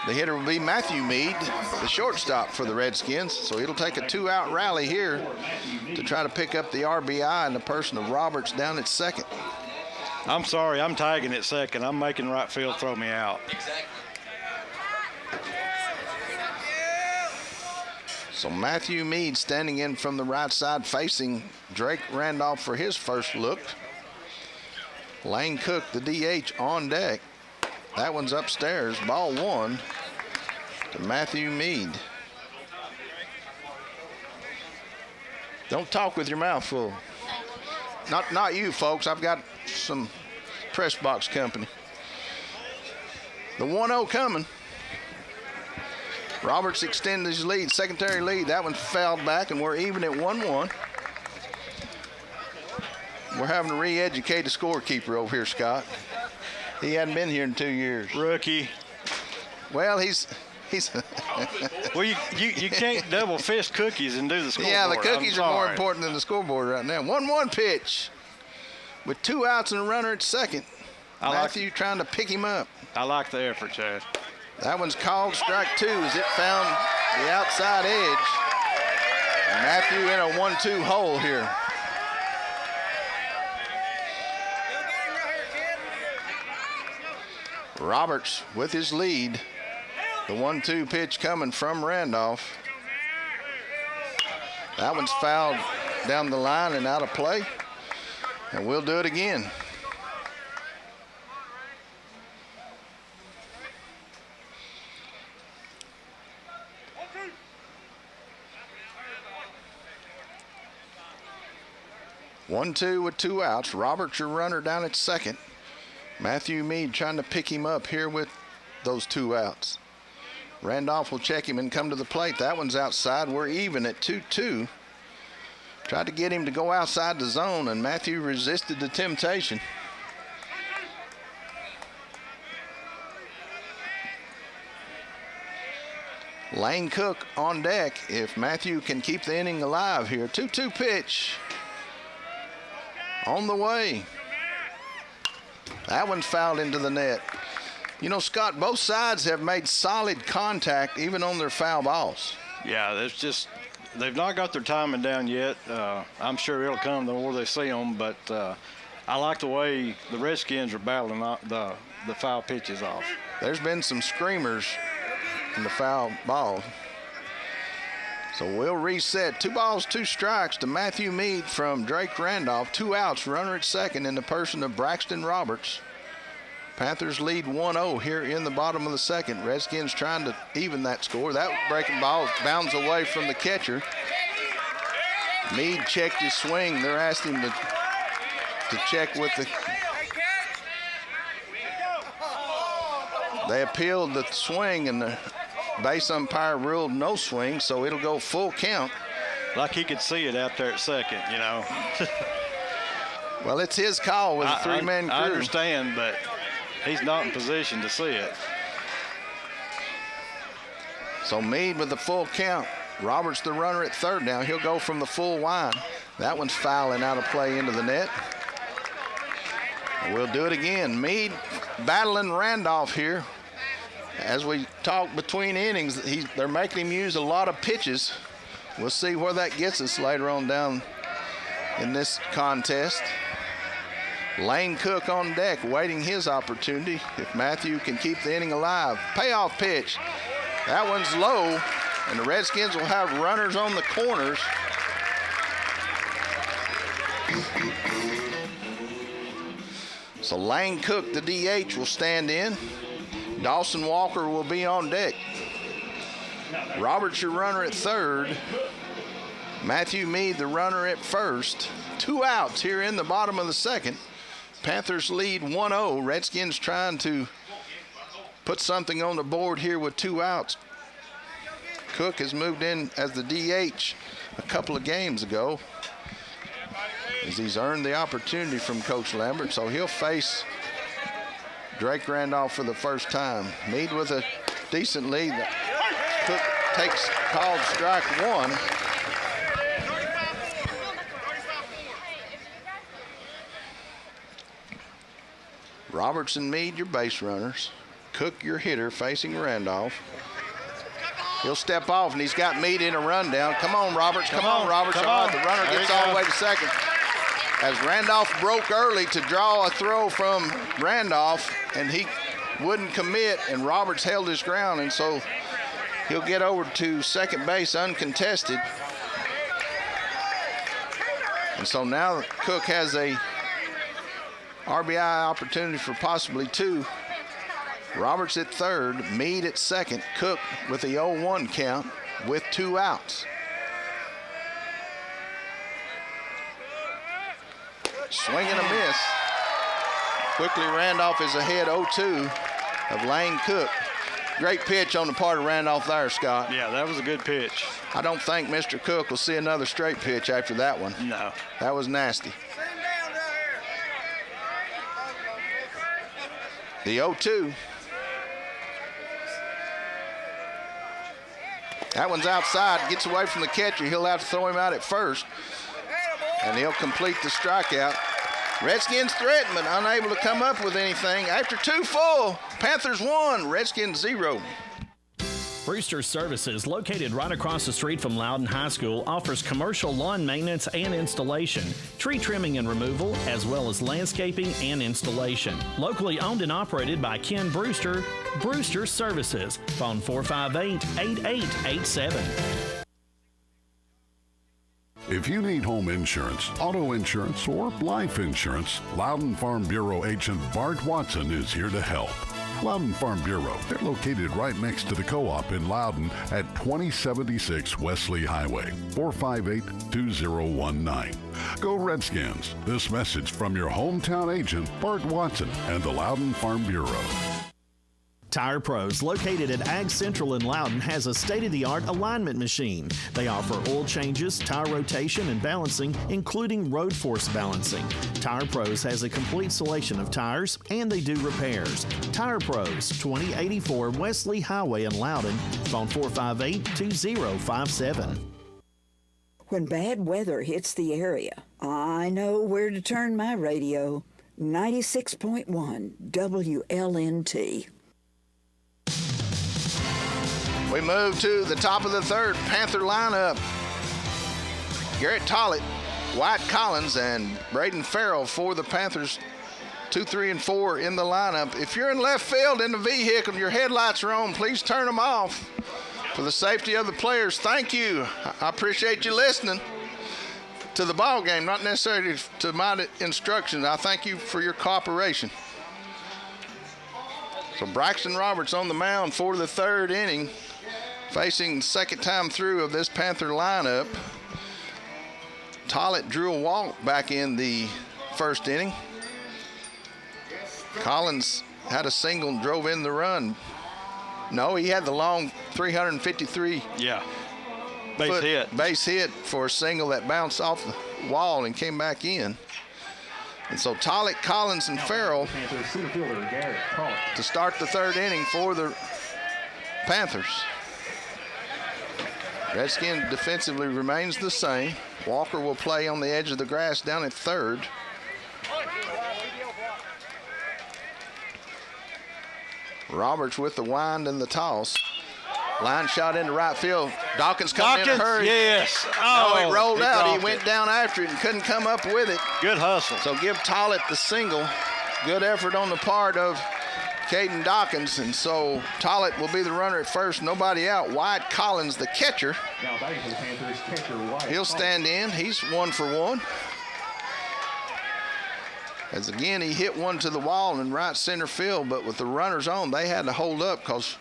the hitter will be Matthew Mead, the shortstop for the Redskins. So it'll take a 2-out rally here to try to pick up the RBI in the person of Roberts down at second. I'm sorry, I'm tagging at second. I'm making right field throw me out. So Matthew Mead standing in from the right side facing Drake Randolph for his first look. Lane Cook, the DH, on deck. That one's upstairs. Ball 1 to Matthew Mead. Don't talk with your mouth full. Not you, folks. I've got some press box company. The 1-0 coming. Roberts extended his lead, secondary lead. That one fouled back, and we're even at 1-1. We're having to re-educate the scorekeeper over here, Scott. He hadn't been here in 2 years. Rookie. Well, he's well, you can't double fist cookies and do the scoreboard. Yeah, the cookies are more important than the scoreboard right now. 1-1 pitch with 2 outs and a runner at second. Matthew trying to pick him up. I like the effort, Chad. That one's called strike 2 as it found the outside edge. And Matthew in a 1-2 hole here. Roberts with his lead. The 1-2 pitch coming from Randolph. That one's fouled down the line and out of play. And we'll do it again. One-two with 2 outs. Roberts, your runner down at second. Matthew Mead trying to pick him up here with those 2 outs. Randolph will check him and come to the plate. That one's outside. We're even at 2-2. Tried to get him to go outside the zone, and Matthew resisted the temptation. Lane Cook on deck if Matthew can keep the inning alive here. 2-2 pitch. On the way. That one's fouled into the net. You know, Scott, both sides have made solid contact even on their foul balls. Yeah, it's just they've not got their timing down yet. I'm sure it'll come the more they see them, but I like the way the Redskins are battling the foul pitches off. There's been some screamers in the foul ball. So we'll reset. 2 balls, 2 strikes to Matthew Mead from Drake Randolph. 2 outs, runner at second in the person of Braxton Roberts. Panthers lead 1-0 here in the bottom of the second. Redskins trying to even that score. That breaking ball bounds away from the catcher. Mead checked his swing. They're asking him to check with the... They appealed the swing, and the base umpire ruled no swing, so it'll go full count. Like he could see it out there at second, you know. Well, it's his call with a 3-man crew. I understand, but he's not in position to see it. So Mead with the full count. Roberts the runner at third now. He'll go from the full line. That one's fouling out of play into the net. We'll do it again. Mead battling Randolph here. As we talk between innings, they're making him use a lot of pitches. We'll see where that gets us later on down in this contest. Lane Cook on deck, waiting his opportunity if Matthew can keep the inning alive. Payoff pitch. That one's low, and the Redskins will have runners on the corners. So Lane Cook, the DH, will stand in. Dawson Walker will be on deck. Roberts, your runner at third. Matthew Mead, the runner at first. 2 outs here in the bottom of the second. Panthers lead 1-0. Redskins trying to put something on the board here with 2 outs. Cook has moved in as the DH a couple of games ago. as he's earned the opportunity from Coach Lambert, so he'll face Drake Randolph for the first time. Meade with a decent lead. Cook takes called strike one. Roberts and Meade, your base runners. Cook, your hitter, facing Randolph. He'll step off, and he's got Meade in a rundown. Come on, Roberts. Come on, Roberts. All right, the runner gets all the way to second. As Randolph broke early to draw a throw from Randolph, and he wouldn't commit, and Roberts held his ground, and so he'll get over to second base uncontested. And so now Cook has a RBI opportunity for possibly two. Roberts at third, Meade at second, Cook with the 0-1 count with 2 outs. Swing and a miss. Quickly Randolph is ahead 0-2 of Lane Cook. Great pitch on the part of Randolph there, Scott. Yeah, that was a good pitch. I don't think Mr. Cook will see another straight pitch after that one. No. That was nasty. The 0-2. That one's outside, gets away from the catcher. He'll have to throw him out at first, and he'll complete the strikeout. Redskins threaten, but unable to come up with anything. After 2 full, Panthers 1, Redskins 0. Brewster Services, located right across the street from Loudon High School, offers commercial lawn maintenance and installation, tree trimming and removal, as well as landscaping and installation. Locally owned and operated by Ken Brewster, Brewster Services. Phone 458-8887. If you need home insurance, auto insurance, or life insurance, Loudon Farm Bureau agent Bart Watson is here to help. Loudon Farm Bureau, they're located right next to the co-op in Loudon at 2076 Wesley Highway, 458-2019. Go Redskins. This message from your hometown agent, Bart Watson, and the Loudon Farm Bureau. Tire Pros, located at Ag Central in Loudon, has a state-of-the-art alignment machine. They offer oil changes, tire rotation, and balancing, including road force balancing. Tire Pros has a complete selection of tires, and they do repairs. Tire Pros, 2084 Wesley Highway in Loudon. Phone 458-2057. When bad weather hits the area, I know where to turn my radio. 96.1 WLNT. We move to the top of the third. Panther lineup. Garrett Tollett, Wyatt Collins, and Braden Farrell for the Panthers. 2, 3, and 4 in the lineup. If you're in left field in the vehicle and your headlights are on, please turn them off for the safety of the players. Thank you. I appreciate you listening to the ball game, not necessarily to my instructions. I thank you for your cooperation. So Braxton Roberts on the mound for the third inning, facing the second time through of this Panther lineup. Tollett drew a walk back in the first inning. Collins had a single and drove in the run. No, he had the long 353 base hit for a single that bounced off the wall and came back in. And so Tollett, Collins, and Farrell to start the third inning for the Panthers. Redskin defensively remains the same. Walker will play on the edge of the grass down at third. Roberts with the wind and the toss. Line shot into right field. Dawkins coming in a hurry. Yes. Oh, it rolled out. He went down after it and couldn't come up with it. Good hustle. So give Tollett the single. Good effort on the part of Caden Dawkins. And so Tollett will be the runner at first. Nobody out. Wyatt Collins, the catcher. Now batting for the Panthers, catcher Wyatt. He'll stand in. He's 1 for 1. As again, he hit one to the wall in right center field, but with the runners on, they had to hold up because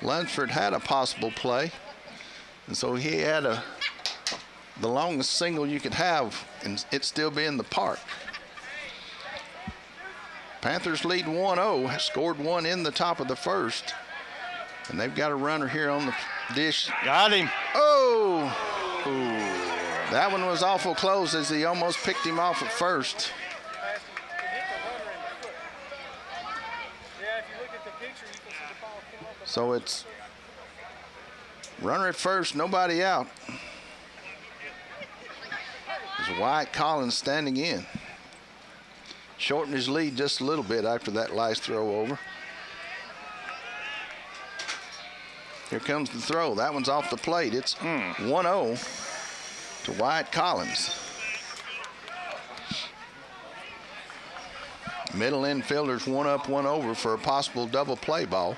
Lunsford had a possible play. And so he had the longest single you could have, and it still be in the park. Panthers lead 1-0, scored 1 in the top of the first. And they've got a runner here on the dish. Got him. Oh! That one was awful close as he almost picked him off at first. So it's runner at first, nobody out. There's Wyatt Collins standing in. Shortened his lead just a little bit after that last throw over. Here comes the throw. That one's off the plate. It's 1-0 to Wyatt Collins. Middle infielders one up, one over for a possible double play ball.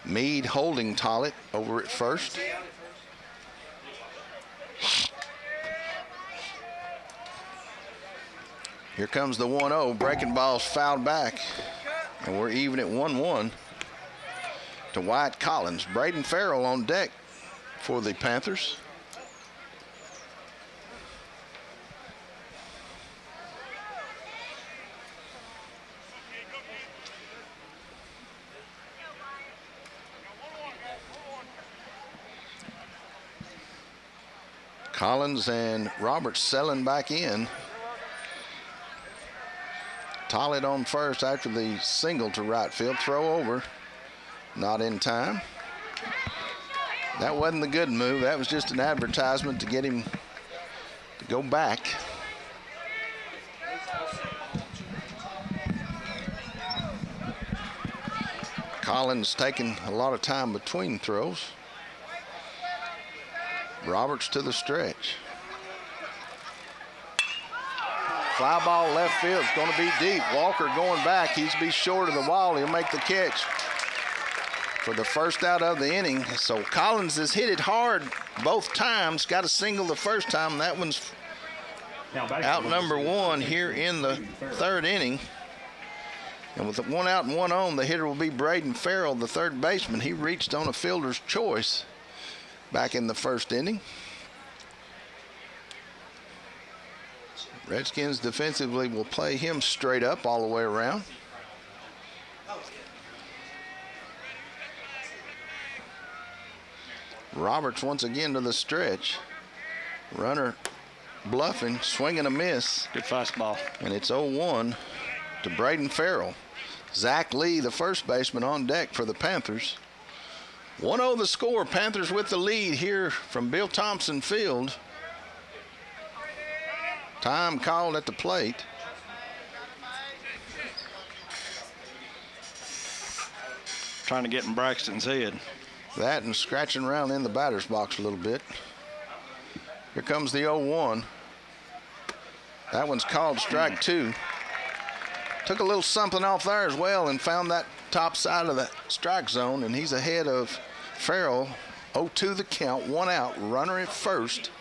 Meade holding Tollett over at first. Here comes the 1-0. Breaking ball's fouled back. And we're even at 1-1 to Wyatt Collins. Braden Farrell on deck for the Panthers. Collins and Roberts selling back in. Tollett on first after the single to right field. Throw over. Not in time. That wasn't the good move. That was just an advertisement to get him to go back. Collins taking a lot of time between throws. Roberts to the stretch. Fly ball left field. It's going to be deep. Walker going back. He's be short of the wall. He'll make the catch for the first out of the inning. So Collins has hit it hard both times. Got a single the first time. That one's out number one here in the third inning. And with one out and one on, the hitter will be Braden Farrell, the third baseman. He reached on a fielder's choice back in the first inning. Redskins defensively will play him straight up all the way around. Roberts once again to the stretch. Runner bluffing, swinging a miss. Good fastball. And it's 0-1 to Braden Farrell. Zach Lee, the first baseman, on deck for the Panthers. 1-0 the score. Panthers with the lead here from Bill Thompson Field. Time called at the plate. Trying to get in Braxton's head. That and scratching around in the batter's box a little bit. Here comes the 0-1. That one's called strike two. Took a little something off there as well and found that top side of the strike zone, and he's ahead of Farrell. 0-2 the count, one out, runner at first.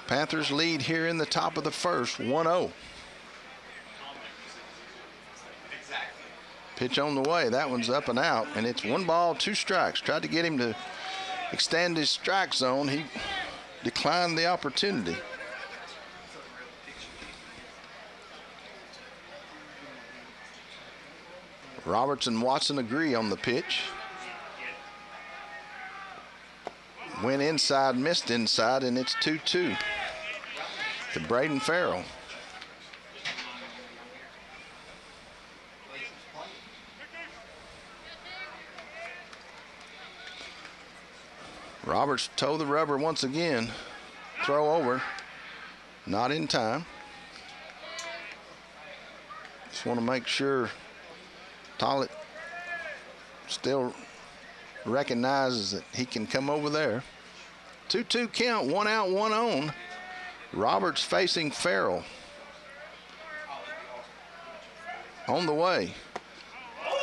Panthers lead here in the top of the first, 1-0. Pitch on the way. That one's up and out, and it's 1 ball, 2 strikes. Tried to get him to extend his strike zone. He declined the opportunity. Roberts and Watson agree on the pitch. Went inside, missed inside, and it's 2-2 to Braden Farrell. Roberts toe the rubber once again. Throw over. Not in time. Just want to make sure Tollett still recognizes that he can come over there. 2-2 count, 1 out, 1 on. Roberts facing Farrell. On the way.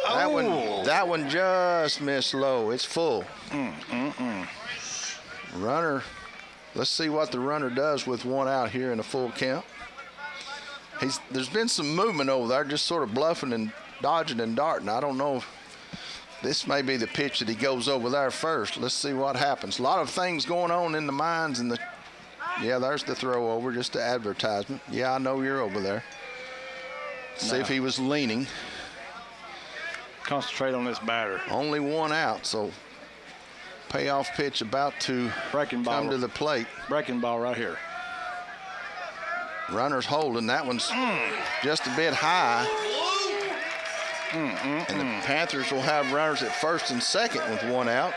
That one just missed low. It's full. Runner, let's see what the runner does with 1 out here in a full count. There's been some movement over there, just sort of bluffing and dodging and darting. I don't know if this may be the pitch that he goes over there first. Let's see what happens. A lot of things going on in the minds and yeah, there's the throw over, just the advertisement. Yeah, I know you're over there. See if he was leaning. Concentrate on this batter. Only 1 out, so Payoff pitch about to come to the plate. Breaking ball right here. Runner's holding. That one's just a bit high. And the Panthers will have runners at first and second with one out.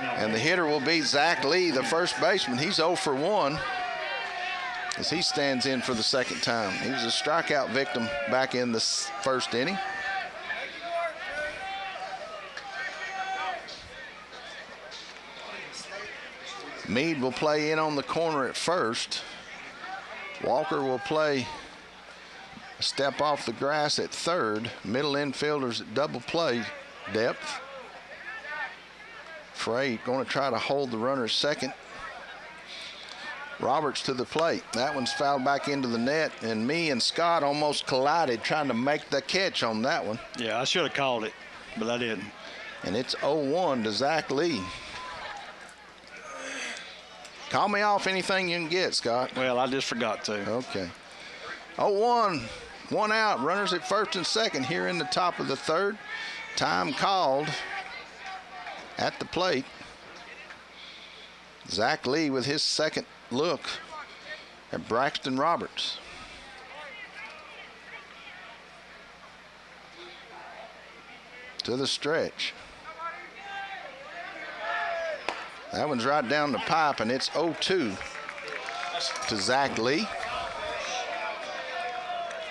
And the hitter will be Zach Lee, the first baseman. He's 0 for 1 as he stands in for the second time. He was a strikeout victim back in the first inning. Meade will play in on the corner at first. Walker will play a step off the grass at third. Middle infielders at double play depth. Frey going to try to hold the runner second. Roberts to the plate. That one's fouled back into the net, and me and Scott almost collided trying to make the catch on that one. Yeah, I should have called it, but I didn't. And it's 0-1 to Zach Lee. Call me off anything you can get, Scott. Well, I just forgot to. Okay. 0-1, one out. Runners at first and second here in the top of the third. Time called at the plate. Zach Lee with his second look at Braxton Roberts. To the stretch. That one's right down the pipe, and it's 0-2 to Zach Lee.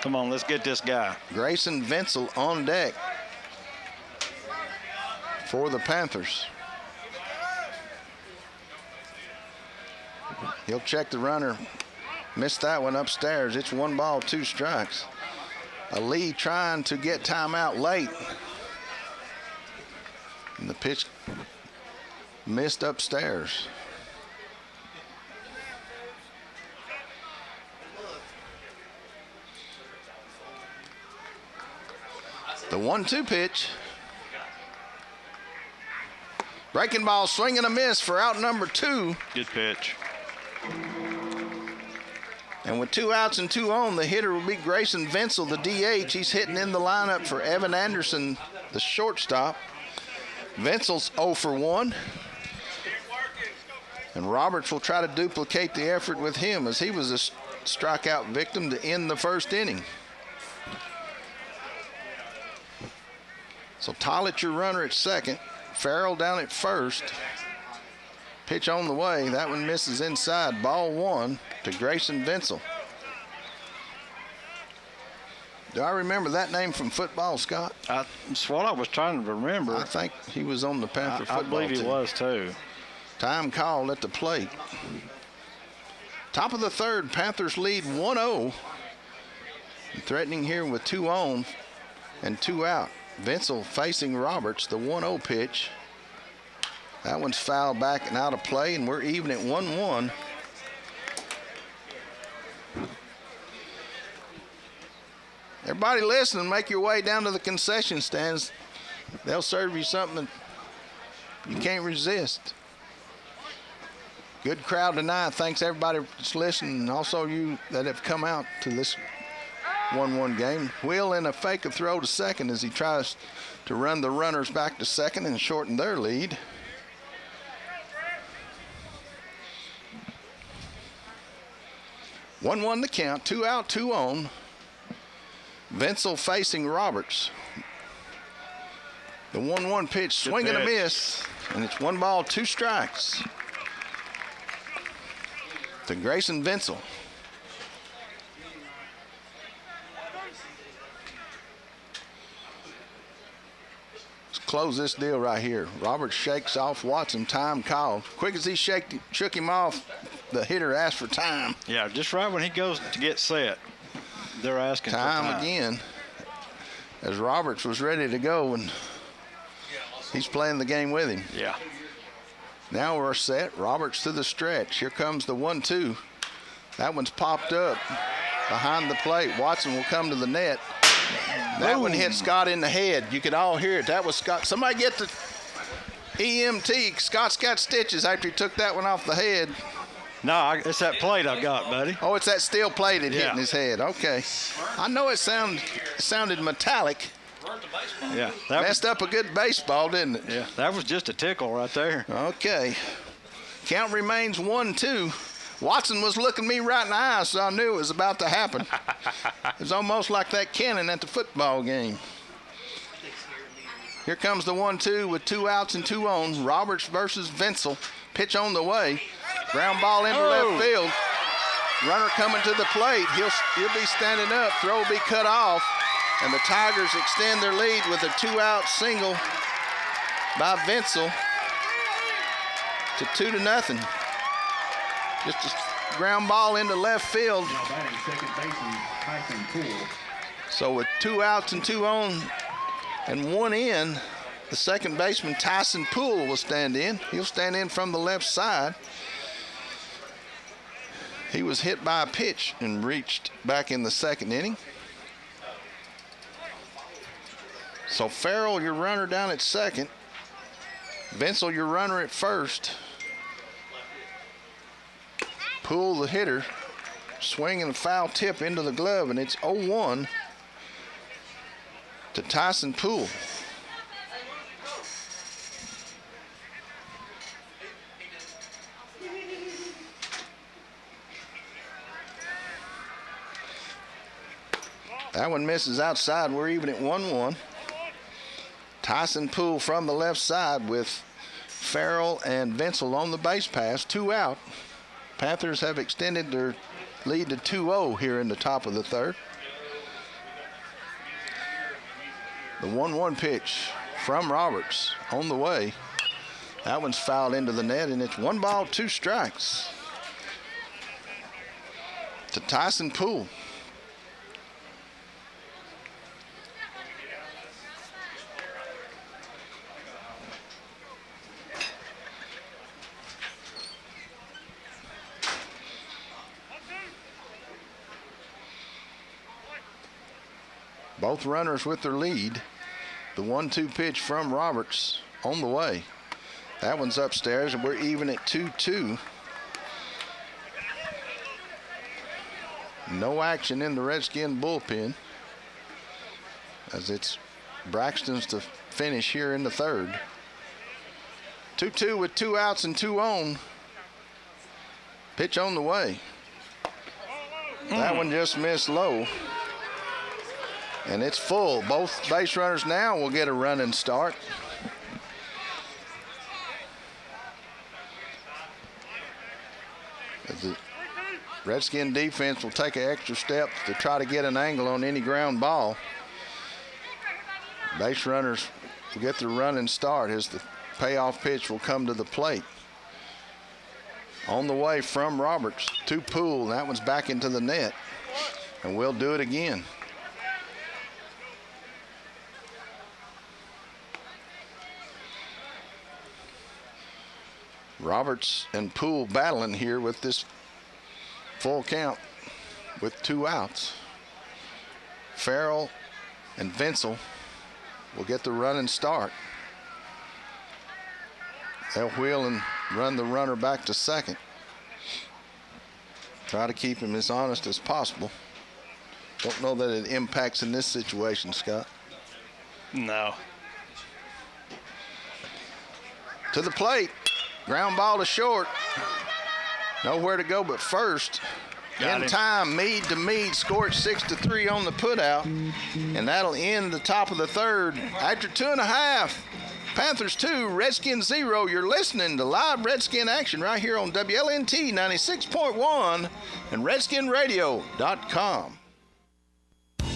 Come on, let's get this guy. Grayson Venzel on deck for the Panthers. He'll check the runner. Missed that one upstairs. It's 1 ball, 2 strikes. Lee trying to get timeout late. And the pitch missed upstairs. The 1-2 pitch. Breaking ball, swing and a miss for out number 2. Good pitch. And with 2 outs and 2 on, the hitter will be Grayson Venzel, the DH. He's hitting in the lineup for Evan Anderson, the shortstop. Venzel's 0 for 1. And Roberts will try to duplicate the effort with him as he was a strikeout victim to end the first inning. So Tollett, your runner at second. Farrell down at first. Pitch on the way. That one misses inside. Ball 1 to Grayson Venzel. Do I remember that name from football, Scott? That's what I was trying to remember. I think he was on the Panther football team. I believe he was too. Time called at the plate. Top of the third, Panthers lead 1-0. Threatening here with 2 on and 2 out. Venzel facing Roberts, the 1-0 pitch. That one's fouled back and out of play, and we're even at 1-1. Everybody listening, make your way down to the concession stands. They'll serve you something you can't resist. Good crowd tonight. Thanks everybody that's listening, and also you that have come out to this 1-1 game. Will in a fake a throw to second as he tries to run the runners back to second and shorten their lead. One the count, 2 out, 2 on. Venzel facing Roberts. The 1-1 pitch, swing and a miss, and it's 1 ball, 2 strikes to Grayson Venzel. Let's close this deal right here. Roberts shakes off Watson, time called. Quick as he shook him off, the hitter asked for time. Yeah, just right when he goes to get set, they're asking time for time. Again, as Roberts was ready to go, and he's playing the game with him. Yeah. Now we're set. Roberts to the stretch. Here comes the 1-2. That one's popped up behind the plate. Watson will come to the net. That one hit Scott in the head. You could all hear it. That was Scott. Somebody get the EMT. Scott's got stitches after he took that one off the head. No, it's that plate I got, buddy. Oh, it's that steel plate hitting his head. Okay. I know it sounded metallic. Yeah, messed up a good baseball, didn't it? Yeah, that was just a tickle right there. Okay. Count remains 1-2. Watson was looking me right in the eye, so I knew it was about to happen. It was almost like that cannon at the football game. Here comes the 1-2 with 2 outs and 2 on. Roberts versus Vincel. Pitch on the way. Ground ball into left field. Runner coming to the plate. He'll be standing up. Throw will be cut off. And the Tigers extend their lead with a 2-out single by Vincel to 2-0. Just a ground ball into left field. Now batting second baseman Tyson Poole. So with 2 outs and 2 on and 1 in, the second baseman Tyson Poole will stand in. He'll stand in from the left side. He was hit by a pitch and reached back in the second inning. So Farrell, your runner down at second. Vincel, your runner at first. Poole, the hitter, swinging a foul tip into the glove, and it's 0-1 to Tyson Poole. That one misses outside. We're even at 1-1. Tyson Poole from the left side with Farrell and Vincel on the base pass. 2 out. Panthers have extended their lead to 2-0 here in the top of the third. The 1-1 pitch from Roberts on the way. That one's fouled into the net, and it's 1 ball, 2 strikes to Tyson Poole. Both runners with their lead. The 1-2 pitch from Roberts on the way. That one's upstairs, and we're even at 2-2. No action in the Redskin bullpen, as it's Braxton's to finish here in the third. 2-2 with 2 outs and 2 on. Pitch on the way. That one just missed low. And it's full. Both base runners now will get a running start. The Redskin defense will take an extra step to try to get an angle on any ground ball. Base runners will get the running start as the payoff pitch will come to the plate. On the way from Roberts to Poole. That one's back into the net. And we'll do it again. Roberts and Poole battling here with this full count with 2 outs. Farrell and Vincel will get the running start. They'll wheel and run the runner back to second. Try to keep him as honest as possible. Don't know that it impacts in this situation, Scott. No. To the plate. Ground ball to short. Nowhere to go but first. In time, Meade to Meade scored 6-3 on the putout. And that'll end the top of the third. After 2.5, Panthers 2, Redskins 0. You're listening to live Redskin action right here on WLNT 96.1 and RedskinRadio.com.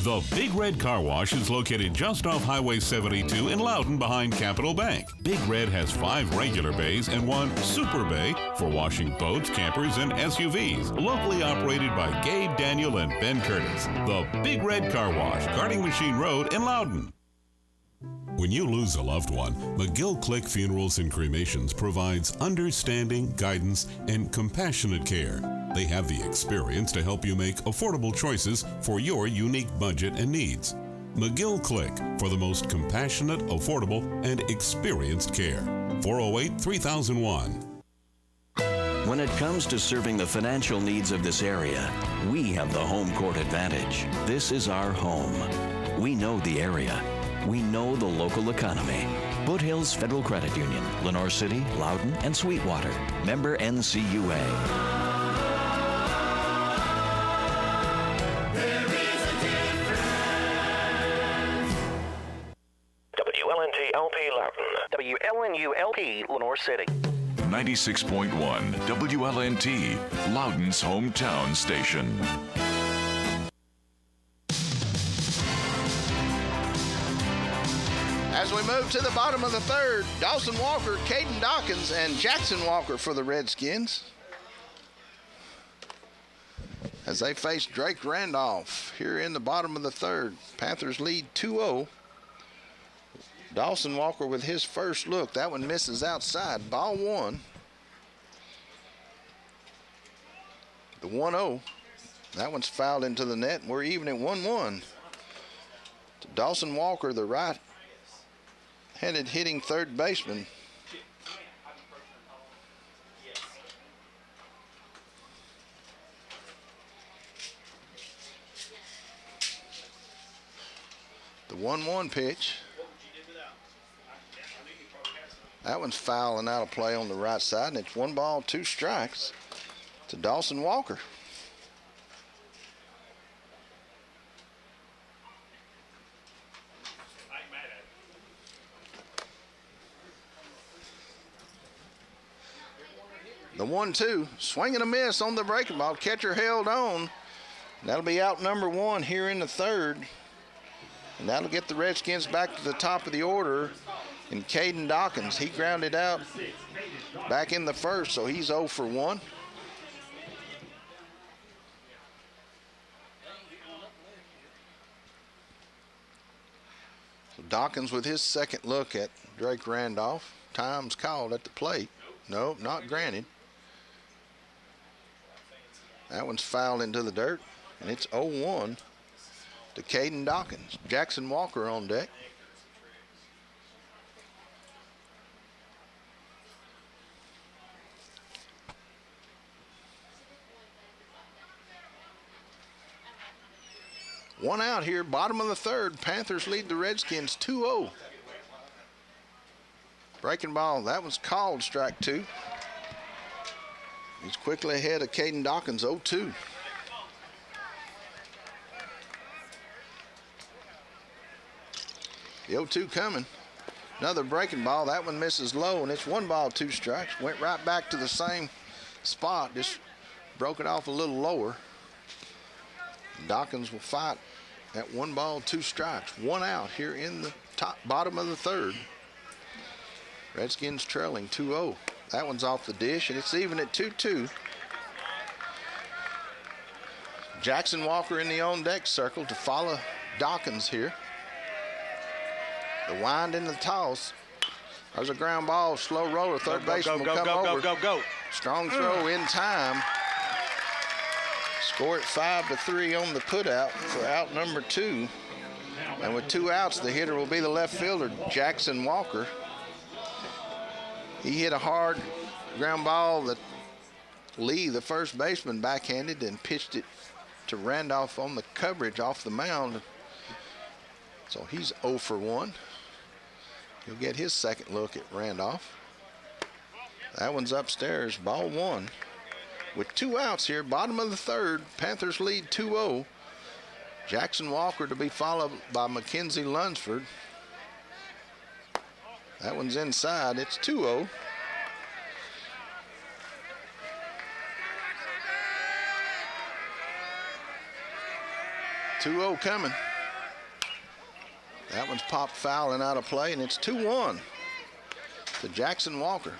The Big Red Car Wash is located just off Highway 72 in Loudon behind Capital Bank. Big Red has 5 regular bays and 1 super bay for washing boats, campers, and SUVs. Locally operated by Gabe, Daniel, and Ben Curtis. The Big Red Car Wash, Guarding Machine Road in Loudon. When you lose a loved one, McGill Click Funerals and Cremations provides understanding, guidance, and compassionate care. They have the experience to help you make affordable choices for your unique budget and needs. McGill Click for the most compassionate, affordable, and experienced care. 408-3001. When it comes to serving the financial needs of this area, we have the home court advantage. This is our home. We know the area. We know the local economy. Foothills Federal Credit Union, Lenore City, Loudon, and Sweetwater. Member NCUA. WLNT LP Loudon. WLNU-LP Lenore City. 96.1 WLNT, Loudon's hometown station. As we move to the bottom of the third, Dawson Walker, Caden Dawkins, and Jackson Walker for the Redskins as they face Drake Randolph here in the bottom of the third. Panthers lead 2-0. Dawson Walker with his first look. That one misses outside. Ball one. The 1-0. That one's fouled into the net. We're even at 1-1. Dawson Walker, the right-handed hitting third baseman. The 1-1 pitch. That one's foul and out of play on the right side, and it's 1 ball, 2 strikes to Dawson Walker. The 1-2, swing and a miss on the breaking ball. Catcher held on. That'll be out number 1 here in the third. And that'll get the Redskins back to the top of the order. And Caden Dawkins, he grounded out back in the first, so he's 0 for 1. So Dawkins with his second look at Drake Randolph. Time's called at the plate. No, not granted. That one's fouled into the dirt, and it's 0-1 to Caden Dawkins. Jackson Walker on deck. One out here, bottom of the third. Panthers lead the Redskins 2-0. Breaking ball, that was called strike 2. He's quickly ahead of Caden Dawkins, 0-2. The 0-2 coming. Another breaking ball. That one misses low, and it's 1 ball, 2 strikes. Went right back to the same spot, just broke it off a little lower. Dawkins will fight at 1 ball, 2 strikes. 1 out here in the bottom of the third. Redskins trailing 2-0. That one's off the dish, and it's even at 2-2. Jackson Walker in the on-deck circle to follow Dawkins here. The wind in the toss. There's a ground ball, slow roller. Third baseman will come over. Go. Strong throw in time. Score it 5-3 on the putout for out number 2. And with 2 outs, the hitter will be the left fielder, Jackson Walker. He hit a hard ground ball that Lee, the first baseman, backhanded and pitched it to Randolph on the coverage off the mound. So he's 0 for 1. He'll get his second look at Randolph. That one's upstairs, ball 1. With 2 outs here, bottom of the third, Panthers lead 2-0. Jackson Walker to be followed by Mackenzie Lunsford. That one's inside. It's 2-0. Coming. That one's popped foul and out of play, and it's 2-1 to Jackson Walker.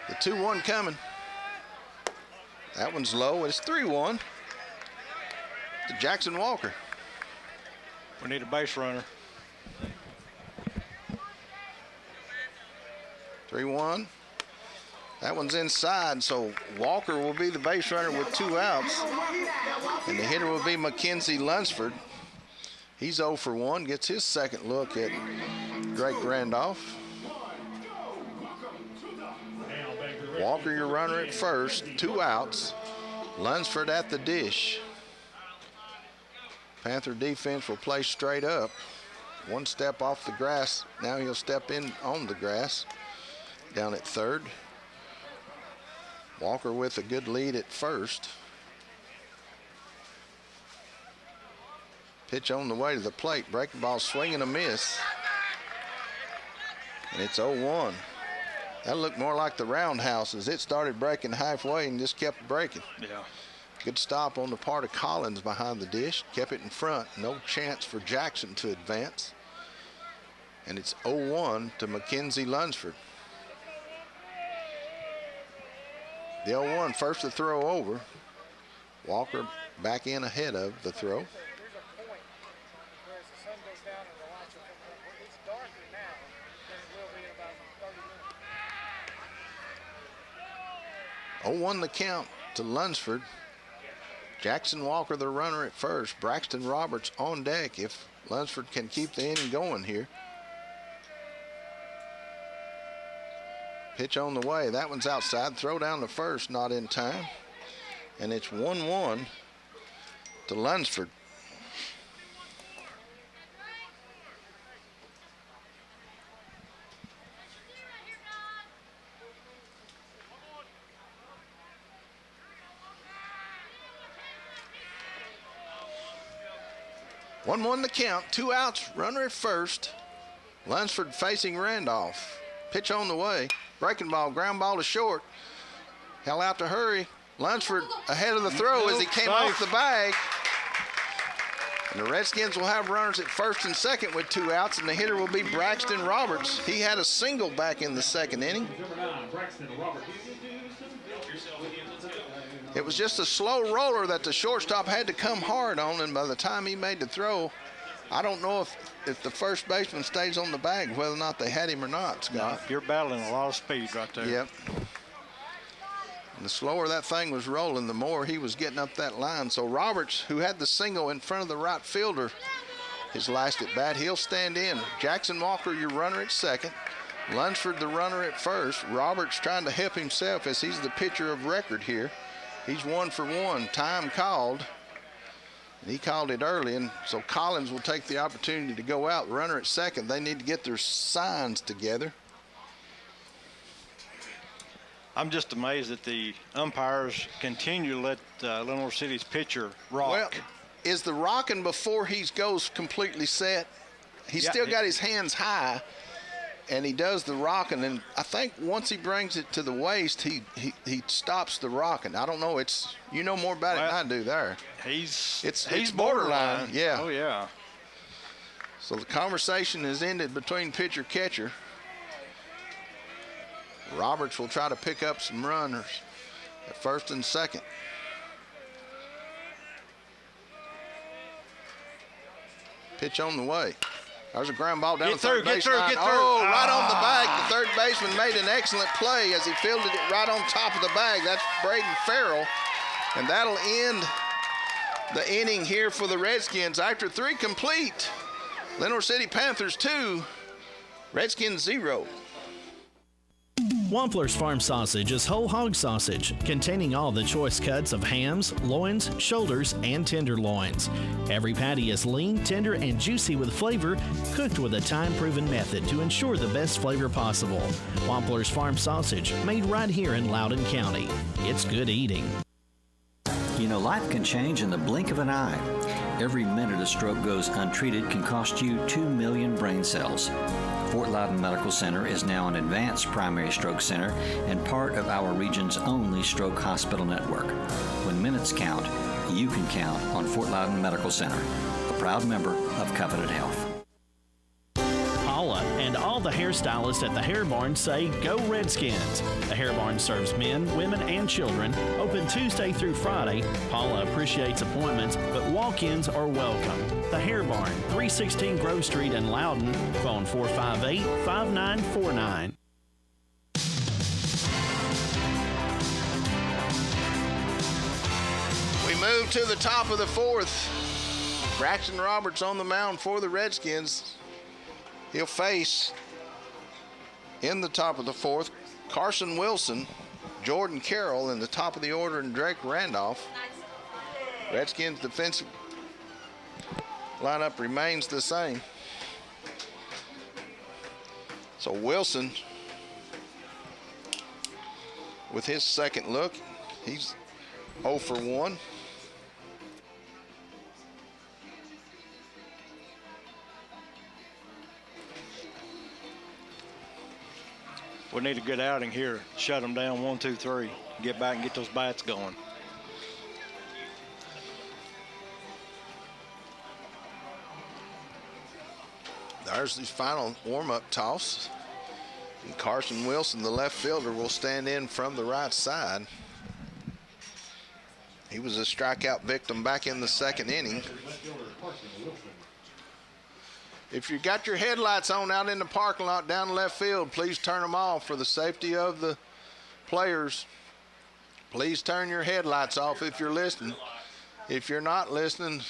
The 2-1 coming. That one's low. It's 3-1 to Jackson Walker. We need a base runner. 3-1. That one's inside, so Walker will be the base runner with 2 outs. And the hitter will be Mackenzie Lunsford. He's 0 for 1, gets his second look at Drake Randolph. Walker, your runner at first. 2 outs. Lunsford at the dish. Panther defense will play straight up. 1 step off the grass. Now he'll step in on the grass. Down at third. Walker with a good lead at first. Pitch on the way to the plate. Breaking ball, swing and a miss. And it's 0-1. That looked more like the roundhouse as it started breaking halfway and just kept breaking. Yeah. Good stop on the part of Collins behind the dish. Kept it in front. No chance for Jackson to advance. And it's 0-1 to Mackenzie Lunsford. The 0-1, first to throw over. Walker back in ahead of the throw. Won the count to Lunsford. Jackson Walker, the runner at first. Braxton Roberts on deck if Lunsford can keep the inning going here. Pitch on the way. That one's outside. Throw down to first, not in time. And it's 1-1 to Lunsford. One the count, 2 outs, runner at first. Lunsford facing Randolph. Pitch on the way. Breaking ball, ground ball to short. Hell out to hurry. Lunsford ahead of the throw as he came off the bag. And the Redskins will have runners at first and second with 2 outs, and the hitter will be Braxton Roberts. He had a single back in the second inning. It was just a slow roller that the shortstop had to come hard on, and by the time he made the throw, I don't know if the first baseman stays on the bag, whether or not they had him or not, Scott. You're battling a lot of speed right there. Yep. And the slower that thing was rolling, the more he was getting up that line. So Roberts, who had the single in front of the right fielder, his last at bat, he'll stand in. Jackson Walker, your runner at second. Lunsford, the runner at first. Roberts trying to help himself as he's the pitcher of record here. He's 1 for 1. Time called. And he called it early, and so Collins will take the opportunity to go out. Runner at second. They need to get their signs together. I'm just amazed that the umpires continue to let Lenore City's pitcher rock. Well, is the rocking before he goes completely set? He's still got his hands high, and he does the rocking. And I think once he brings it to the waist, he stops the rocking. I don't know. You know more about it than I do there. He's borderline. Yeah. Oh, yeah. So the conversation has ended between pitcher-catcher. Roberts will try to pick up some runners at first and second. Pitch on the way. There's a ground ball down the third baseline. Oh, right on the bag. The third baseman made an excellent play as he fielded it right on top of the bag. That's Braden Farrell. And that'll end the inning here for the Redskins. After 3 complete, Lenore City Panthers 2, Redskins 0. Wampler's Farm Sausage is whole hog sausage, containing all the choice cuts of hams, loins, shoulders, and tenderloins. Every patty is lean, tender, and juicy with flavor, cooked with a time-proven method to ensure the best flavor possible. Wampler's Farm Sausage, made right here in Loudon County. It's good eating. You know, life can change in the blink of an eye. Every minute a stroke goes untreated can cost you 2 million brain cells. Fort Loudon Medical Center is now an advanced primary stroke center and part of our region's only stroke hospital network. When minutes count, you can count on Fort Loudon Medical Center, a proud member of Covenant Health. Paula and all the hairstylists at the Hair Barn say, go Redskins. The Hair Barn serves men, women, and children. Open Tuesday through Friday. Paula appreciates appointments, but walk-ins are welcome. The Hair Barn, 316 Grove Street in Loudon. Phone 458-5949. We move to the top of the 4th. Braxton Roberts on the mound for the Redskins. He'll face, in the top of the 4th, Carson Wilson. Jordan Carroll in the top of the order and Drake Randolph. Redskins defensive lineup remains the same. So Wilson with his second look, he's 0 for 1. We need a good outing here. Shut them down 1, 2, 3. Get back and get those bats going. There's the final warm-up toss. And Carson Wilson, the left fielder, will stand in from the right side. He was a strikeout victim back in the second inning. If you got your headlights on out in the parking lot down left field, please turn them off for the safety of the players. Please turn your headlights off if you're listening. If you're not listening,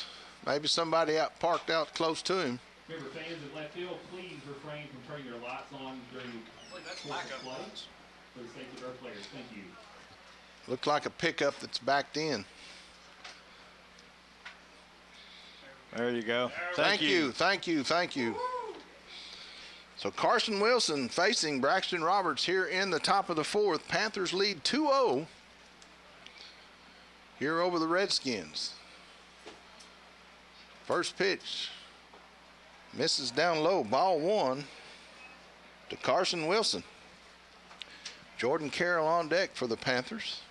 maybe somebody parked out close to him. Remember, fans in left field, please refrain from turning your lights on during the play for the safety of our players. Thank you. Looked like a pickup that's backed in. There you go. Thank you. So Carson Wilson facing Braxton Roberts here in the top of the fourth. Panthers lead 2-0 here over the Redskins. First pitch misses down low, ball 1 to Carson Wilson. Jordan Carroll on deck for the Panthers.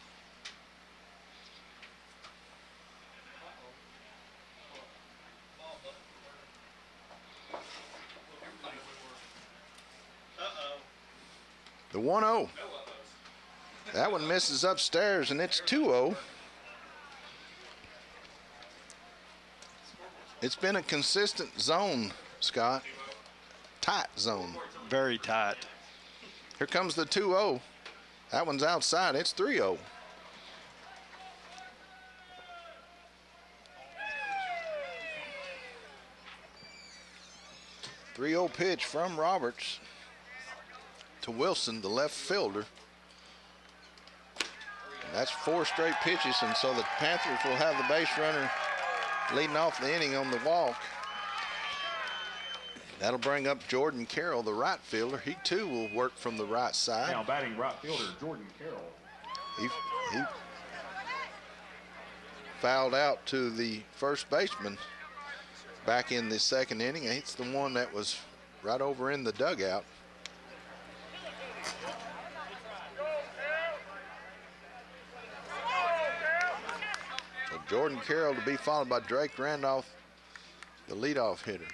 The 1-0. That one misses upstairs, and it's 2-0. It's been a consistent zone, Scott. Tight zone. Very tight. Here comes the 2-0. That one's outside. It's 3-0. .30 pitch from Roberts to Wilson, the left fielder. And that's 4 straight pitches, and so the Panthers will have the base runner leading off the inning on the walk. That'll bring up Jordan Carroll, the right fielder. He too will work from the right side. Now batting right fielder Jordan Carroll. He fouled out to the first baseman back in the second inning. It's the one that was right over in the dugout. So Jordan Carroll to be followed by Drake Randolph, the leadoff hitter.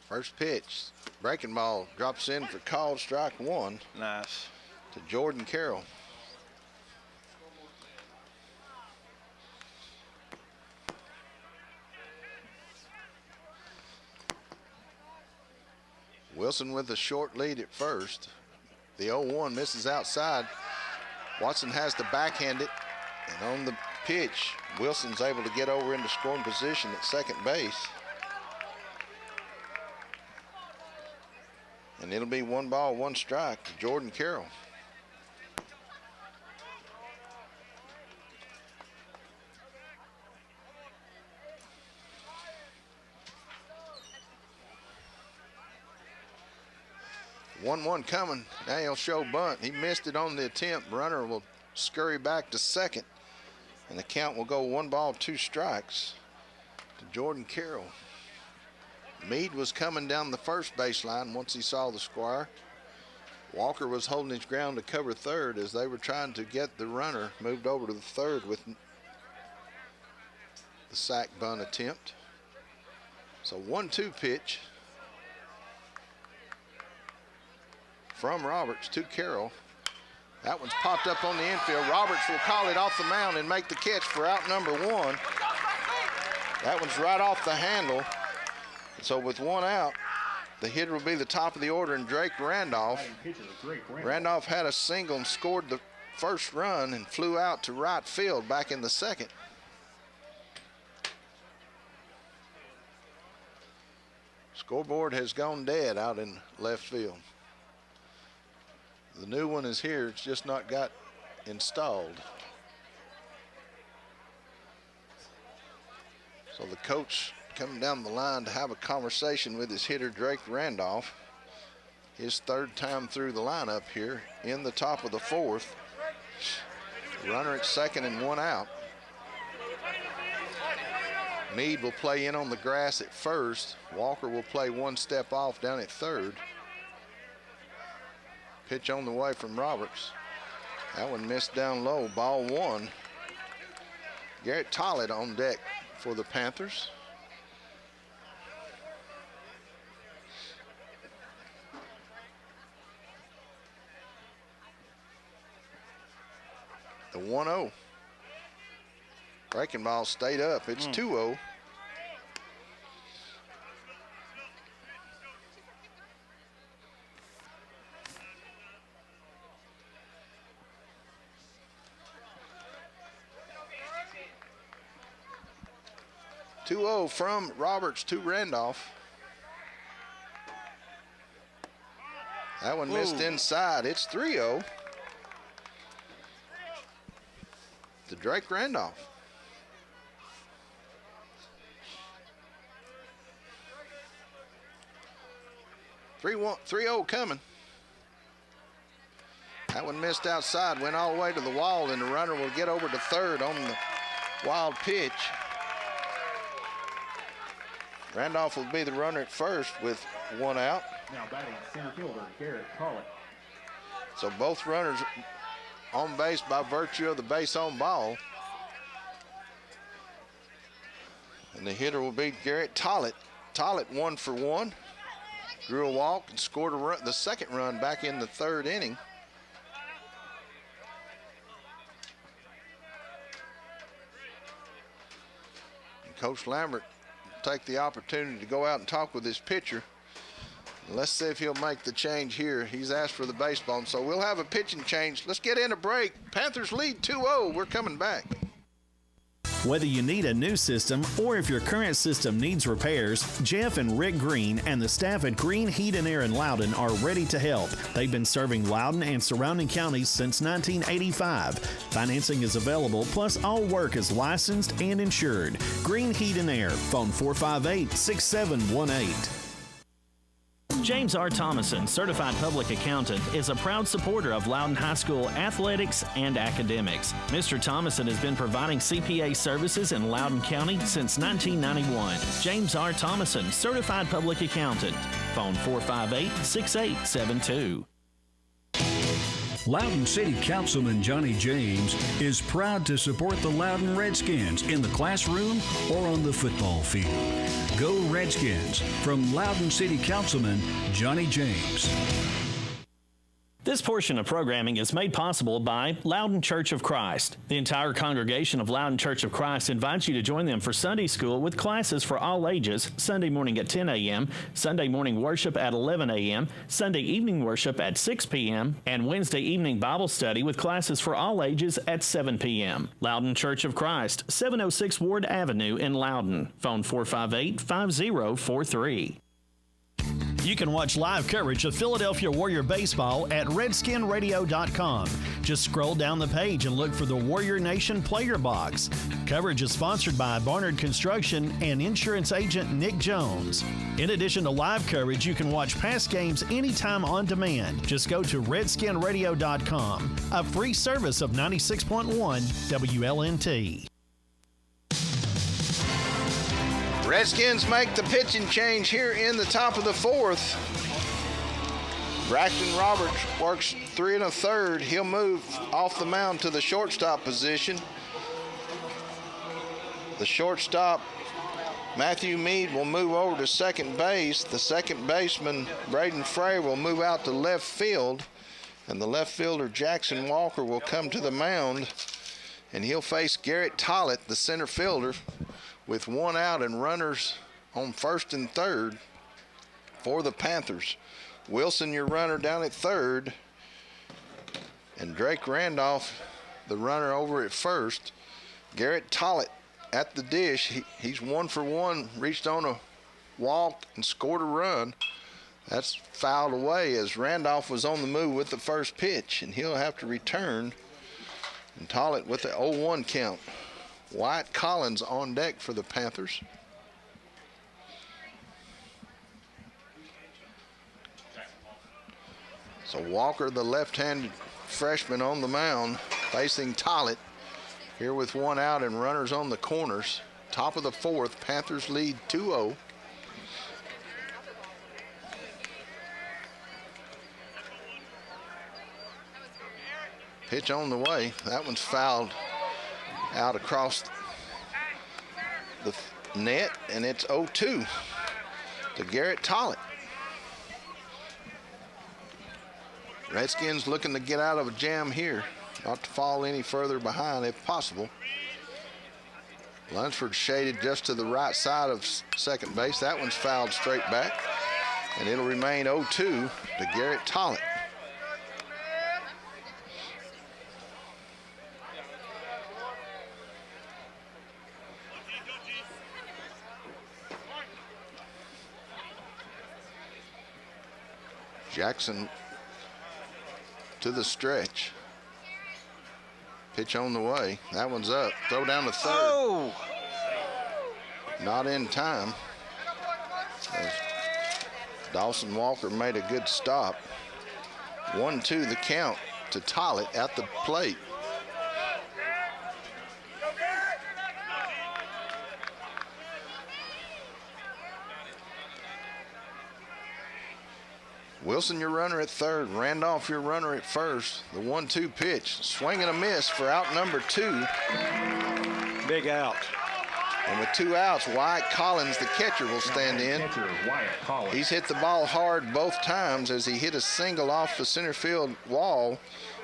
First pitch, breaking ball, drops in for called strike 1. Nice. To Jordan Carroll. Wilson with a short lead at first. The 0-1 misses outside. Watson has to backhand it, and on the pitch, Wilson's able to get over into scoring position at second base. And it'll be 1 ball, 1 strike to Jordan Carroll. One coming. Now he'll show bunt. He missed it on the attempt. Runner will scurry back to second, and the count will go 1 ball, 2 strikes to Jordan Carroll. Meade was coming down the first baseline once he saw the squire. Walker was holding his ground to cover third as they were trying to get the runner moved over to the third with the sack bunt attempt. So 1-2 pitch from Roberts to Carroll. That one's popped up on the infield. Roberts will call it off the mound and make the catch for out number 1. That one's right off the handle. So with 1 out, the hitter will be the top of the order, and Drake Randolph. Randolph had a single and scored the first run and flew out to right field back in the second. Scoreboard has gone dead out in left field. The new one is here. It's just not got installed. So the coach coming down the line to have a conversation with his hitter, Drake Randolph. His third time through the lineup here in the top of the fourth. Runner at second and one out. Meade will play in on the grass at first. Walker will play one step off down at third. Pitch on the way from Roberts. That one missed down low, ball one. Garrett Tollett on deck for the Panthers. The 1-0. Breaking ball stayed up. It's 2-0. From Roberts to Randolph. That one missed inside. It's 3-0 to Drake Randolph. Three 0 coming. That one missed outside, went all the way to the wall, and the runner will get over to third on the wild pitch. Randolph will be the runner at first with one out. Now batting center fielder Garrett Tollett. So both runners on base by virtue of the base on ball. And the hitter will be Garrett Tollett. Tollett 1 for 1. Drew a walk and scored a run, the second run back in the third inning. And Coach Lambert take the opportunity to go out and talk with his pitcher. Let's see if he'll make the change here. He's asked for the baseball, so we'll have a pitching change. Let's get in a break. Panthers lead 2-0. We're coming back. Whether you need a new system or if your current system needs repairs, Jeff and Rick Green and the staff at Green Heat and Air in Loudon are ready to help. They've been serving Loudon and surrounding counties since 1985. Financing is available, plus all work is licensed and insured. Green Heat and Air, phone 458-6718. James R. Thomason, Certified Public Accountant, is a proud supporter of Loudon High School athletics and academics. Mr. Thomason has been providing CPA services in Loudon County since 1991. James R. Thomason, Certified Public Accountant. Phone 458-6872. Loudon City Councilman Johnny James is proud to support the Loudon Redskins in the classroom or on the football field. Go Redskins! From Loudon City Councilman Johnny James. This portion of programming is made possible by Loudon Church of Christ. The entire congregation of Loudon Church of Christ invites you to join them for Sunday school with classes for all ages, Sunday morning at 10 a.m., Sunday morning worship at 11 a.m., Sunday evening worship at 6 p.m., and Wednesday evening Bible study with classes for all ages at 7 p.m. Loudon Church of Christ, 706 Ward Avenue in Loudon. Phone 458-5043. You can watch live coverage of Philadelphia Warrior baseball at redskinradio.com. Just scroll down the page and look for the Warrior Nation player box. Coverage is sponsored by Barnard Construction and insurance agent Nick Jones. In addition to live coverage, you can watch past games anytime on demand. Just go to redskinradio.com, a free service of 96.1 WLNT. Redskins make the pitching change here in the top of the fourth. Braxton Roberts works 3 1/3. He'll move off the mound to the shortstop position. The shortstop, Matthew Meade, will move over to second base. The second baseman, Braden Frey, will move out to left field. And the left fielder, Jackson Walker, will come to the mound. And he'll face Garrett Tollett, the center fielder, with one out and runners on first and third for the Panthers. Wilson, your runner, down at third. And Drake Randolph, the runner, over at first. Garrett Tollett at the dish. He's 1 for 1, reached on a walk and scored a run. That's fouled away as Randolph was on the move with the first pitch, and he'll have to return and tall it with the 0-1 count. Wyatt Collins on deck for the Panthers. So Walker, the left-handed freshman on the mound, facing Tollett. Here with one out and runners on the corners. Top of the fourth, Panthers lead 2-0. Pitch on the way. That one's fouled out across the net, and it's 0-2 to Garrett Tollett. Redskins looking to get out of a jam here, not to fall any further behind if possible. Lunsford shaded just to the right side of second base. That one's fouled straight back, and it'll remain 0-2 to Garrett Tollett. Jackson to the stretch. Pitch on the way. That one's up. Throw down to third. Oh! Not in time. As Dawson Walker made a good stop. 1-2 the count to Tollett at the plate. Wilson, your runner at third. Randolph, your runner at first. The 1-2 pitch. Swing and a miss for out number 2. Big out. And with 2 outs, Wyatt Collins, the catcher, will stand in. He's hit the ball hard both times as he hit a single off the center field wall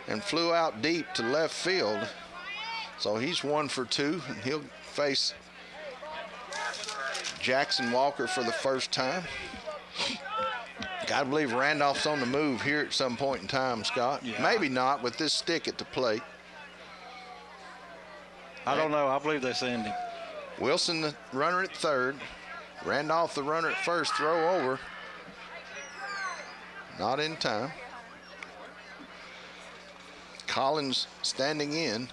and flew out deep to left field. So he's 1 for 2, and he'll face Jackson Walker for the first time. Gotta believe Randolph's on the move here at some point in time, Scott. Yeah. Maybe not with this stick at the plate. I don't know. I believe they send him. Wilson, the runner at third. Randolph, the runner at first. Throw over. Not in time. Collins standing in.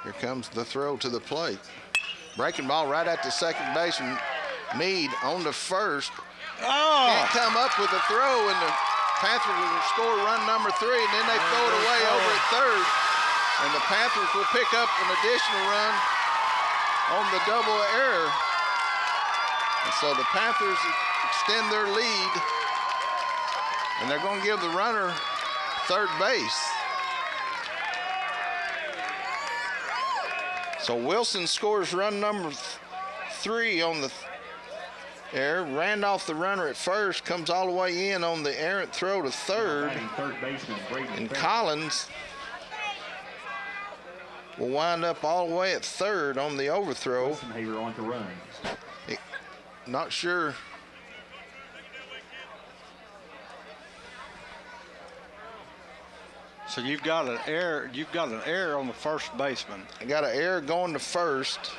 Here comes the throw to the plate. Breaking ball right at the second baseman. Meade on to first. Oh! Can't come up with a throw, and the Panthers will score run number 3, and then they throw it away over at third. And the Panthers will pick up an additional run on the double error. And so the Panthers extend their lead, and they're going to give the runner third base. So Wilson scores run number 3 on the error. Randolph, the runner at first, comes all the way in on the errant throw to third. And Collins will wind up all the way at third on the overthrow. Not sure. So you've got an error. You've got an error on the first baseman. I got an error going to first.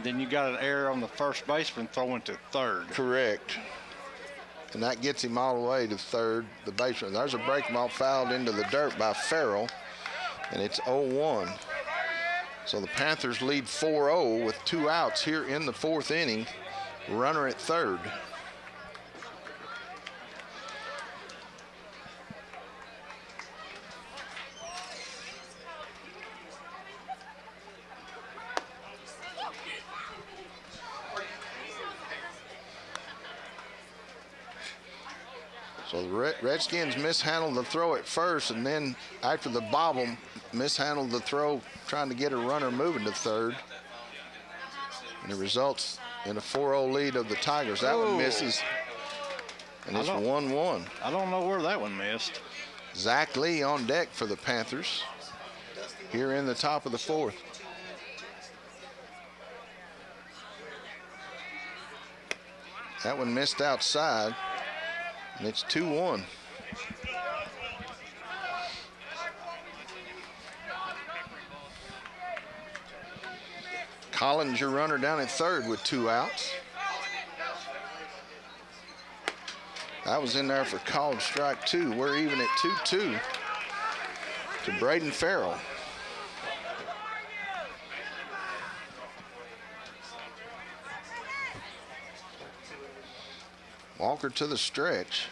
Then you got an error on the first baseman throwing to third. Correct. And that gets him all the way to third, the baseman. There's a breaking ball fouled into the dirt by Farrell, and it's 0-1. So the Panthers lead 4-0 with 2 outs here in the 4th inning. Runner at third. So the Redskins mishandled the throw at first, and then after the bobble, mishandled the throw trying to get a runner moving to third. And it results in a 4-0 lead of the Tigers. That one misses, and it's 1-1. I don't know where that one missed. Zach Lee on deck for the Panthers here in the top of the 4th. That one missed outside. And it's 2-1. Collins, your runner, down at third with 2 outs. That was in there for called strike 2. We're even at 2-2 to Braden Farrell. Walker to the stretch.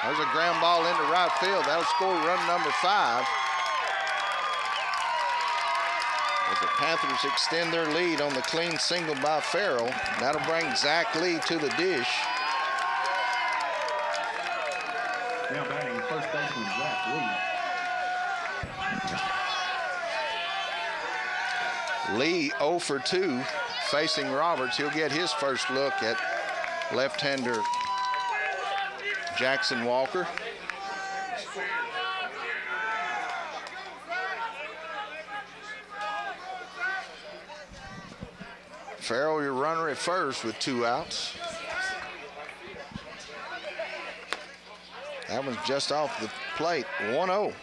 There's a ground ball into right field. That'll score run number 5. As the Panthers extend their lead on the clean single by Farrell. That'll bring Zach Lee to the dish. Now batting first baseman Zach Lee. Lee 0 for 2 facing Roberts. He'll get his first look at left-hander Jackson Walker. Farrell, your runner at first with 2 outs. That one's just off the plate, 1-0.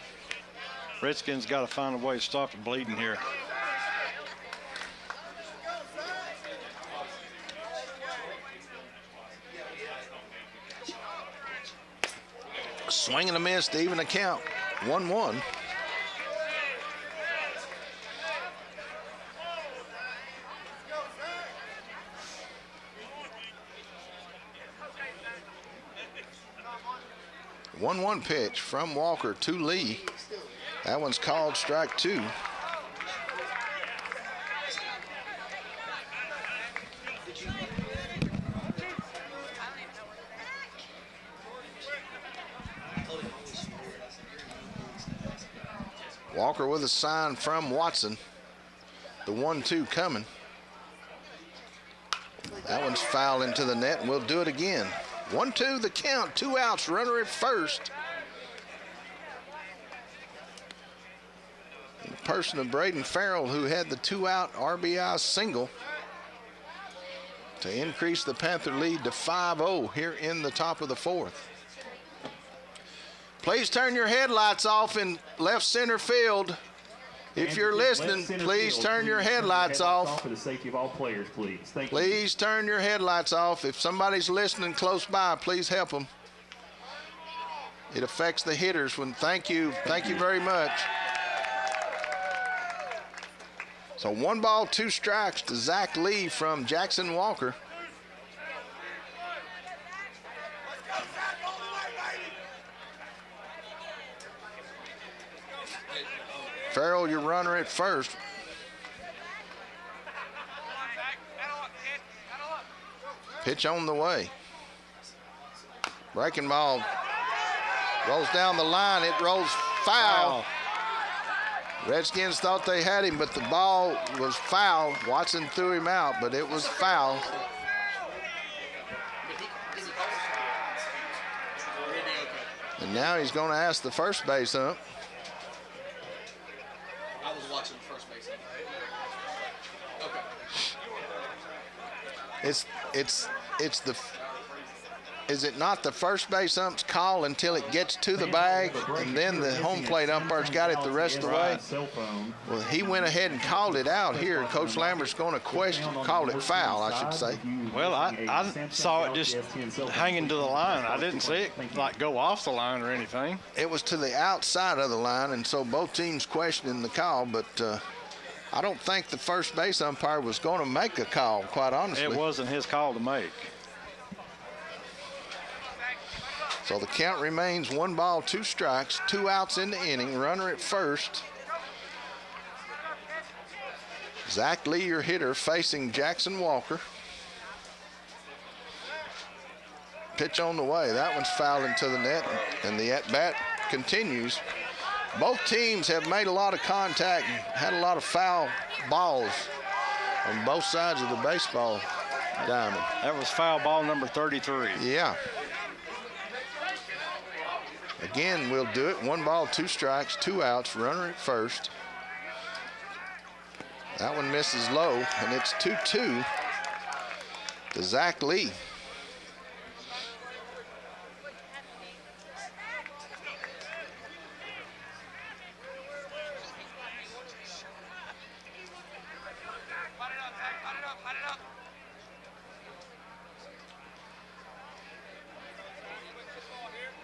Redskins got to find a way to stop the bleeding here. Swing and a miss to even a count, 1-1. One pitch from Walker to Lee. That one's called strike 2. Walker with a sign from Watson. The 1-2 coming. That one's foul into the net, and we'll do it again. 1-2 the count, 2 outs, runner at first. In the person of Braden Farrell, who had the 2-out RBI single to increase the Panther lead to 5-0 here in the top of the 4th. Please turn your headlights off in left center field. If you're listening, please turn your headlights off. For the safety of all players, please. Thank you. Please turn your headlights off. If somebody's listening close by, please help them. It affects the hitters. Thank you very much. So 1 ball, 2 strikes to Zach Lee from Jackson Walker. Farrell, your runner at first. Pitch on the way. Breaking ball rolls down the line. It rolls foul. Redskins thought they had him, but the ball was foul. Watson threw him out, but it was foul. And now he's going to ask the first base ump. I was watching first base. Okay. Is it not the first base ump's call until it gets to the bag, and then the home plate umpire's got it the rest of the way? Well, he went ahead and called it out here. Coach Lambert's going to call it foul, I should say. Well, I saw it just hanging to the line. I didn't see it like go off the line or anything. It was to the outside of the line, and so both teams questioning the call, but I don't think the first base umpire was going to make a call, quite honestly. It wasn't his call to make. So the count remains 1 ball, 2 strikes, 2 outs in the inning, runner at first. Zach Lee, your hitter, facing Jackson Walker. Pitch on the way. That one's fouled into the net, and the at-bat continues. Both teams have made a lot of contact and had a lot of foul balls on both sides of the baseball diamond. That was foul ball number 33. Yeah. Again, we'll do it. 1 ball, 2 strikes, 2 outs, runner at first. That one misses low, and it's 2-2 to Zach Lee.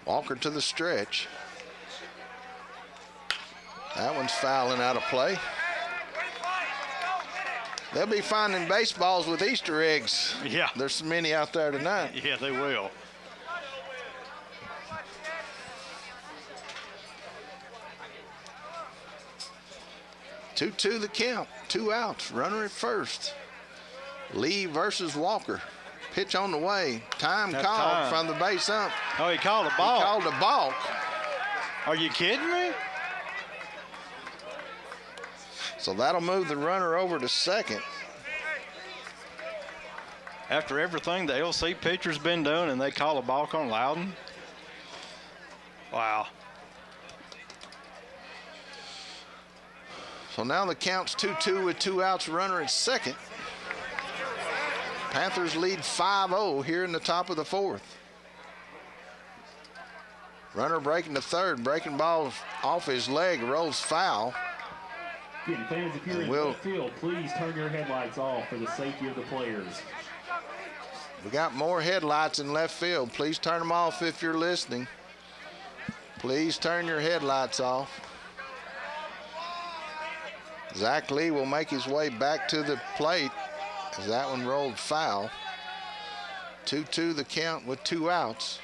Walker to the stretch. That one's fouling out of play. They'll be finding baseballs with Easter eggs. Yeah. There's so many out there tonight. Yeah, they will. Two the count, 2 outs, runner at first. Lee versus Walker. Pitch on the way. Time That's called time. from the base ump. Oh, he called a balk. He called a balk. Are you kidding me? So that'll move the runner over to second. After everything the LC pitcher's been doing and they call a balk on Loudon? Wow. So now the count's 2-2 with 2 outs, runner at second. Panthers lead 5-0 here in the top of the 4th. Runner breaking to third, breaking ball off his leg, rolls foul. Again, fans, if you're in left field, please turn your headlights off for the safety of the players. We got more headlights in left field. Please turn them off if you're listening. Please turn your headlights off. Zach Lee will make his way back to the plate as that one rolled foul. 2-2 the count with 2 outs.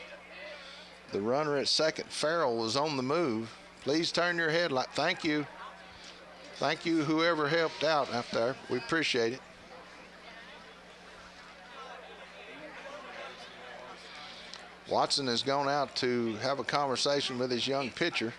The runner at second, Farrell, was on the move. Please turn your headlight. Thank you. Thank you, whoever helped out there. We appreciate it. Watson has gone out to have a conversation with his young pitcher.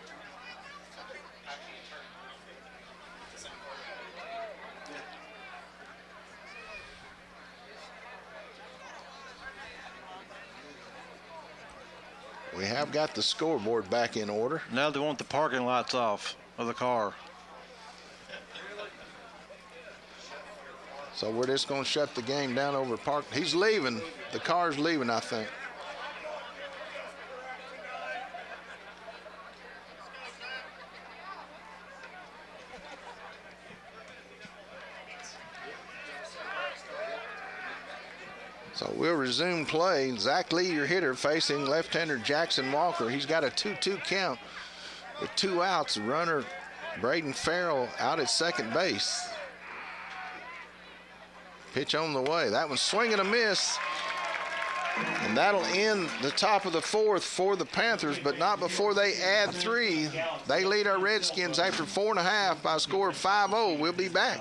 We have got the scoreboard back in order. Now they want the parking lights off of the car. So we're just going to shut the game down over park. He's leaving. The car's leaving, I think. So we'll resume play. Zach Lee, your hitter, facing left-hander Jackson Walker. He's got a 2-2 count with 2 outs. The runner, Braden Farrell, out at second base. Pitch on the way. That one's swing and a miss. And that'll end the top of the 4th for the Panthers, but not before they add 3. They lead our Redskins after 4.5 by a score of 5-0. We'll be back.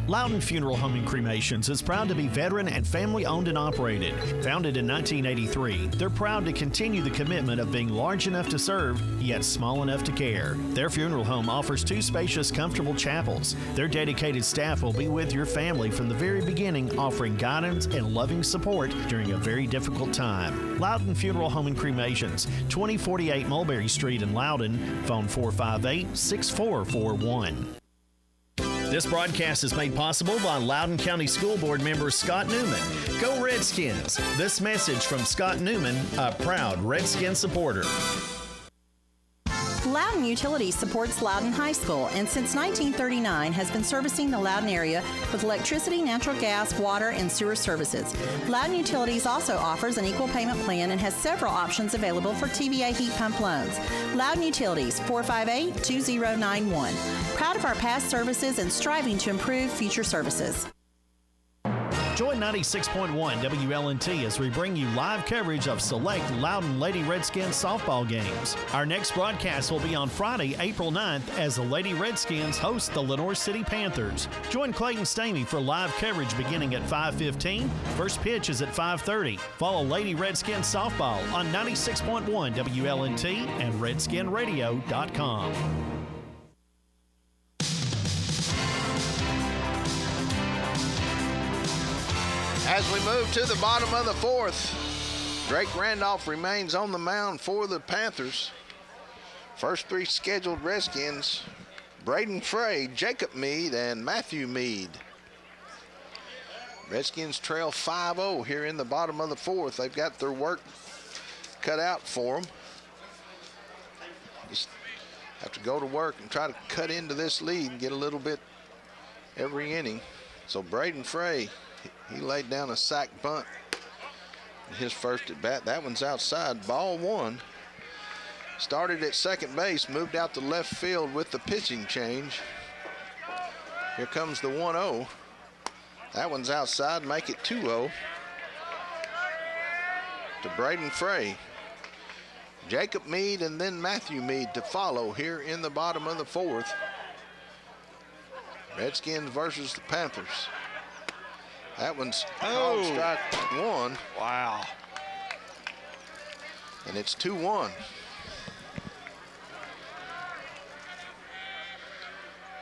Loudon Funeral Home and Cremations is proud to be veteran and family owned and operated. Founded in 1983, they're proud to continue the commitment of being large enough to serve, yet small enough to care. Their funeral home offers 2 spacious, comfortable chapels. Their dedicated staff will be with your family from the very beginning, offering guidance and loving support during a very difficult time. Loudon Funeral Home and Cremations, 2048 Mulberry Street in Loudon, phone 458-6441. This broadcast is made possible by Loudon County School Board member Scott Newman. Go Redskins! This message from Scott Newman, a proud Redskin supporter. Loudon Utilities supports Loudon High School and since 1939 has been servicing the Loudon area with electricity, natural gas, water, and sewer services. Loudon Utilities also offers an equal payment plan and has several options available for TVA heat pump loans. Loudon Utilities, 458-2091. Proud of our past services and striving to improve future services. Join 96.1 WLNT as we bring you live coverage of select Loudon Lady Redskins softball games. Our next broadcast will be on Friday, April 9th, as the Lady Redskins host the Lenoir City Panthers. Join Clayton Stamey for live coverage beginning at 5:15. First pitch is at 5:30. Follow Lady Redskins softball on 96.1 WLNT and RedskinRadio.com. As we move to the bottom of the 4th, Drake Randolph remains on the mound for the Panthers. First 3 scheduled Redskins, Braden Frey, Jacob Meade, and Matthew Meade. Redskins trail 5-0 here in the bottom of the 4th. They've got their work cut out for them. Just have to go to work and try to cut into this lead and get a little bit every inning. So Braden Frey, he laid down a sac bunt His first at bat. That one's outside. Ball one. Started at second base, moved out to left field with the pitching change. Here comes the 1-0. That one's outside, make it 2-0 to Braden Frey. Jacob Meade and then Matthew Meade to follow here in the bottom of the fourth. Redskins versus the Panthers. That one's called strike one. Wow. And it's 2-1.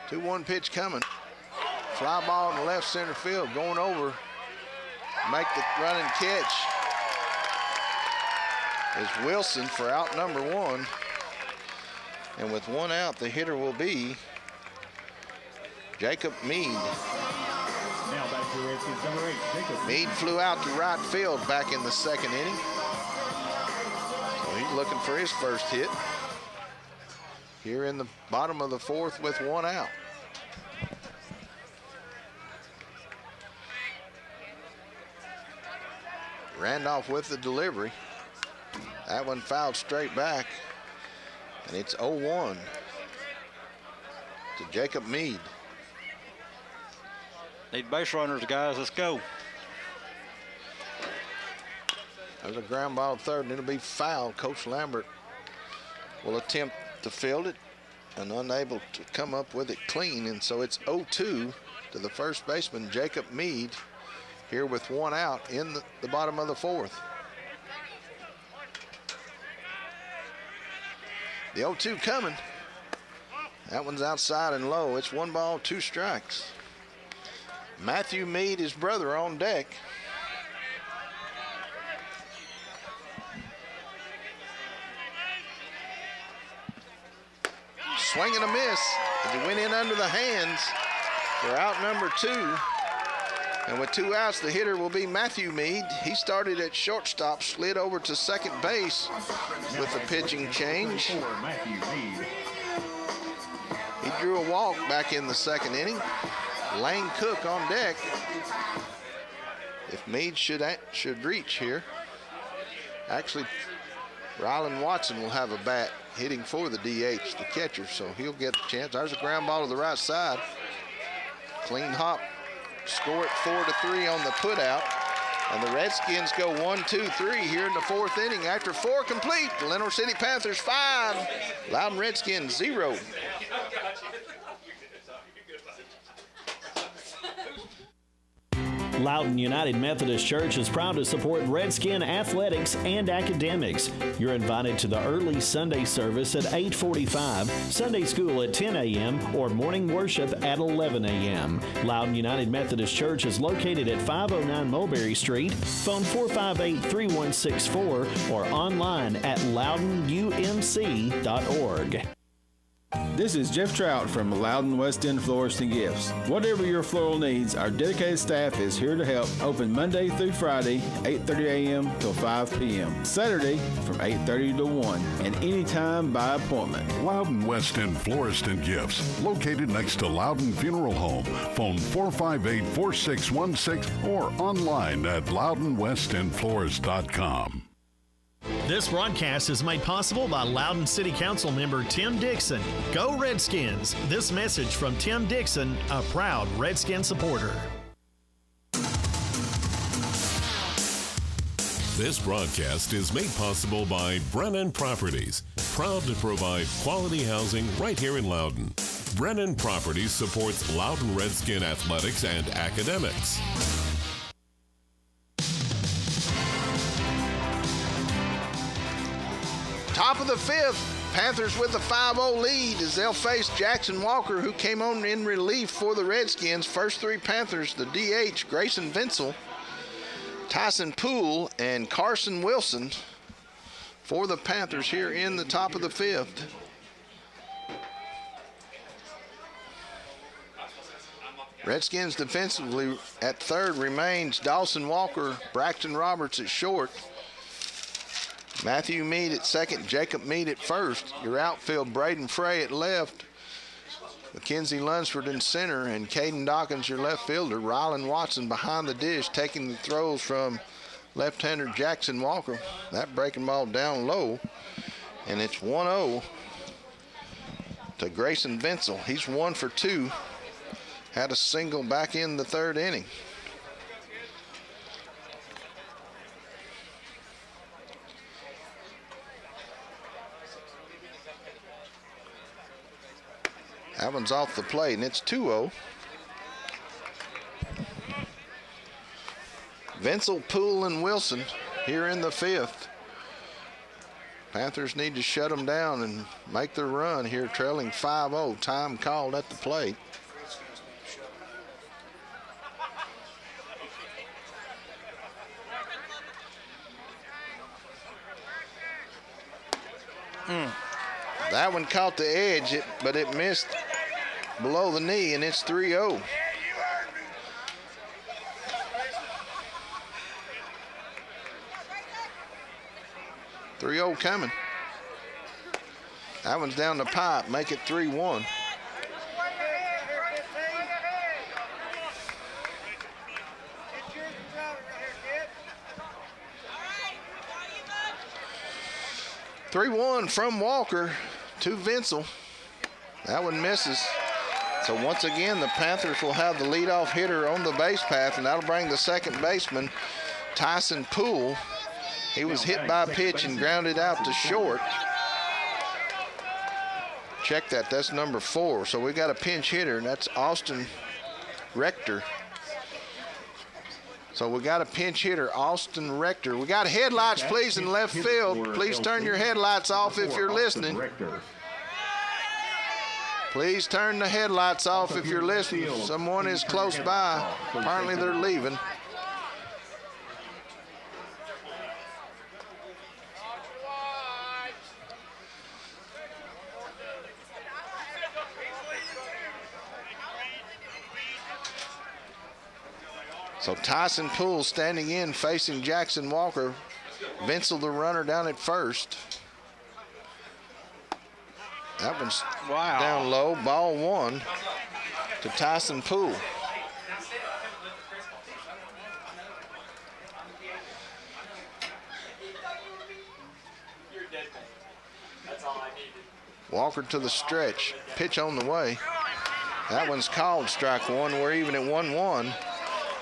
2-1 pitch coming. Fly ball in the left center field, going over. Make the running catch is Wilson for out number one. And with one out, the hitter will be Jacob Meade. Now back to Redskins number 8, Jacob. Meade flew out to right field back in the second inning. So he's looking for his first hit here in the bottom of the fourth with one out. Randolph with the delivery. That one fouled straight back. And it's 0-1 to Jacob Meade. Need base runners, guys. Let's go. There's a ground ball third, and it'll be fouled. Coach Lambert will attempt to field it and unable to come up with it clean. And so it's 0-2 to the first baseman, Jacob Meade, here with one out in the bottom of the fourth. The 0-2 coming. That one's outside and low. It's 1 ball, 2 strikes. Matthew Meade, his brother, on deck. Swing and a miss as he went in under the hands for out number 2. And with 2 outs, the hitter will be Matthew Meade. He started at shortstop, slid over to second base with the pitching change. He drew a walk back in the second inning. Lane Cook on deck. If Meade should reach here. Actually, Rylan Watson will have a bat hitting for the DH, the catcher, so he'll get a chance. There's a ground ball to the right side. Clean hop. Score it 4-3 on the putout. And the Redskins go 1-2-3 here in the fourth inning. After 4 complete, the Lenore City Panthers 5, Loudon Redskins 0. Loudon United Methodist Church is proud to support Redskin athletics and academics. You're invited to the early Sunday service at 8:45, Sunday school at 10 a.m., or morning worship at 11 a.m. Loudon United Methodist Church is located at 509 Mulberry Street. Phone 458-3164 or online at loudonumc.org. This is Jeff Trout from Loudon West End Florist and Gifts. Whatever your floral needs, our dedicated staff is here to help. Open Monday through Friday, 8:30 a.m. till 5 p.m. Saturday from 8:30 to 1, and anytime by appointment. Loudon West End Florist and Gifts, located next to Loudon Funeral Home. Phone 458-4616 or online at loudonwestendflorist.com. This broadcast is made possible by Loudon City Council member Tim Dixon. Go Redskins! This message from Tim Dixon, a proud Redskin supporter. This broadcast is made possible by Brennan Properties, proud to provide quality housing right here in Loudon. Brennan Properties supports Loudon Redskin athletics and academics. Top of the fifth, Panthers with a 5-0 lead as they'll face Jackson Walker, who came on in relief for the Redskins. First 3 Panthers, the DH, Grayson Vinsel, Tyson Poole, and Carson Wilson for the Panthers here in the top of the fifth. Redskins defensively at third remains Dawson Walker, Braxton Roberts at short, Matthew Meade at second, Jacob Meade at first. Your outfield, Braden Frey at left, Mackenzie Lunsford in center, and Caden Dawkins, your left fielder. Rylan Watson behind the dish, taking the throws from left-hander Jackson Walker. That breaking ball down low, and it's 1-0 to Grayson Vincel. He's 1 for 2. Had a single back in the third inning. That one's off the plate, and it's 2-0. Vincel, Poole, and Wilson here in the fifth. Panthers need to shut them down and make their run here, trailing 5-0. Time called at the plate. That one caught the edge, but it missed below the knee, and it's 3-0. Coming. That one's down the pipe, make it 3-1. From Walker to Vincel. That one misses. So once again, the Panthers will have the leadoff hitter on the base path, and that'll bring the second baseman, Tyson Poole. He was hit by a pitch and grounded out to short. Check that, that's number 4. So we got a pinch hitter, and that's Austin Rector. So we got a pinch hitter, Austin Rector. We got headlights, please, in left field. Please turn your headlights off if you're listening. Please turn the headlights off if you're listening. Someone is close by. Apparently they're leaving. So Tyson Poole standing in, facing Jackson Walker. Vincel, the runner, down at first. That one's down low. Ball 1 to Tyson Poole. Walker to the stretch. Pitch on the way. That one's called strike 1. We're even at 1-1.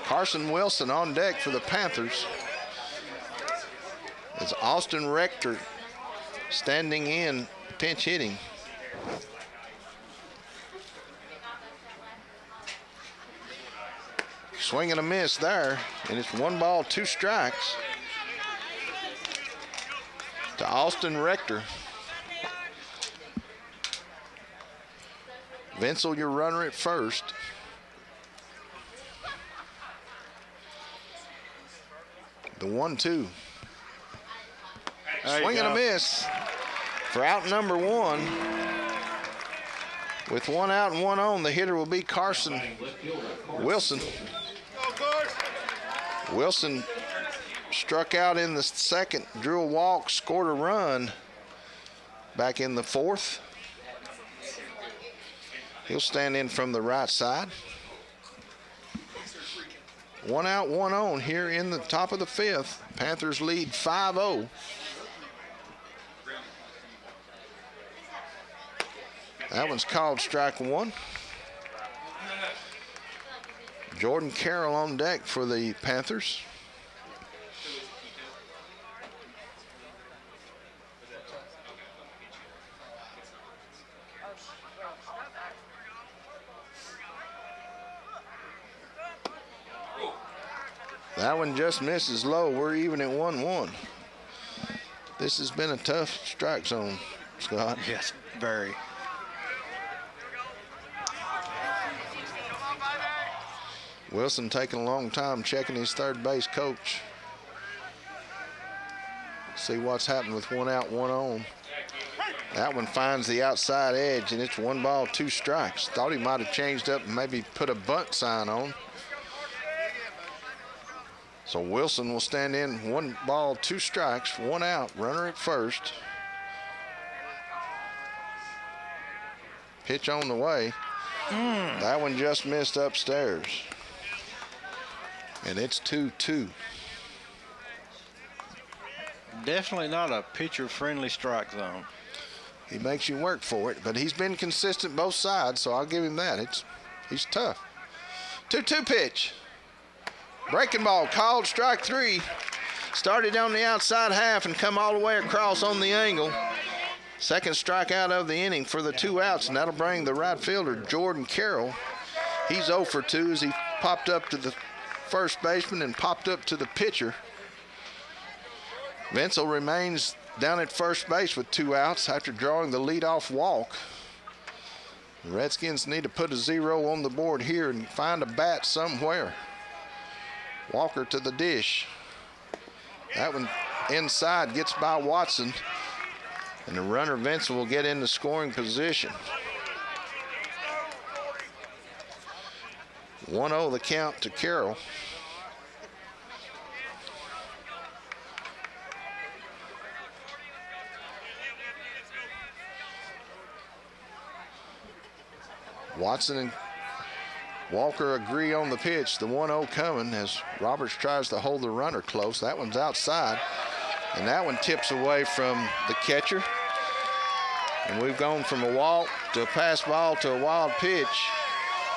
Carson Wilson on deck for the Panthers. It's Austin Rector standing in, pinch hitting. Swing and a miss there, and it's 1 ball, 2 strikes to Austin Rector. Vincel, your runner at first. The 1-2. Swing and a miss for out number 1. With 1 out and 1 on, the hitter will be Carson Wilson. Wilson struck out in the second, drew a walk, scored a run back in the 4th. He'll stand in from the right side. 1 out, 1 on here in the top of the 5th. Panthers lead 5-0. That one's called strike 1. Jordan Carroll on deck for the Panthers. That one just misses low. We're even at 1-1. This has been a tough strike zone, Scott. Yes, very. Wilson taking a long time checking his third base coach. See what's happened with 1 out, 1 on. That one finds the outside edge, and it's 1 ball, 2 strikes. Thought he might have changed up and maybe put a bunt sign on. So Wilson will stand in, 1 ball, 2 strikes, 1 out, runner at first. Pitch on the way. That one just missed upstairs. And it's 2-2. definitely not a pitcher-friendly strike zone. He makes you work for it, but he's been consistent both sides, so I'll give him that. He's tough. 2-2 pitch. Breaking ball, called strike 3. Started on the outside half and come all the way across on the angle. Second strikeout of the inning for the 2 outs, and that'll bring the right fielder, Jordan Carroll. He's 0 for 2 as he popped up to the first baseman and popped up to the pitcher. Vincel remains down at first base with 2 outs after drawing the leadoff walk. The Redskins need to put a 0 on the board here and find a bat somewhere. Walker to the dish. That one inside, gets by Watson. And the runner, Vincel, will get into scoring position. 1-0 the count to Carroll. Watson and Walker agree on the pitch. The 1-0 coming as Roberts tries to hold the runner close. That one's outside. And that one tips away from the catcher. And we've gone from a walk to a pass ball to a wild pitch.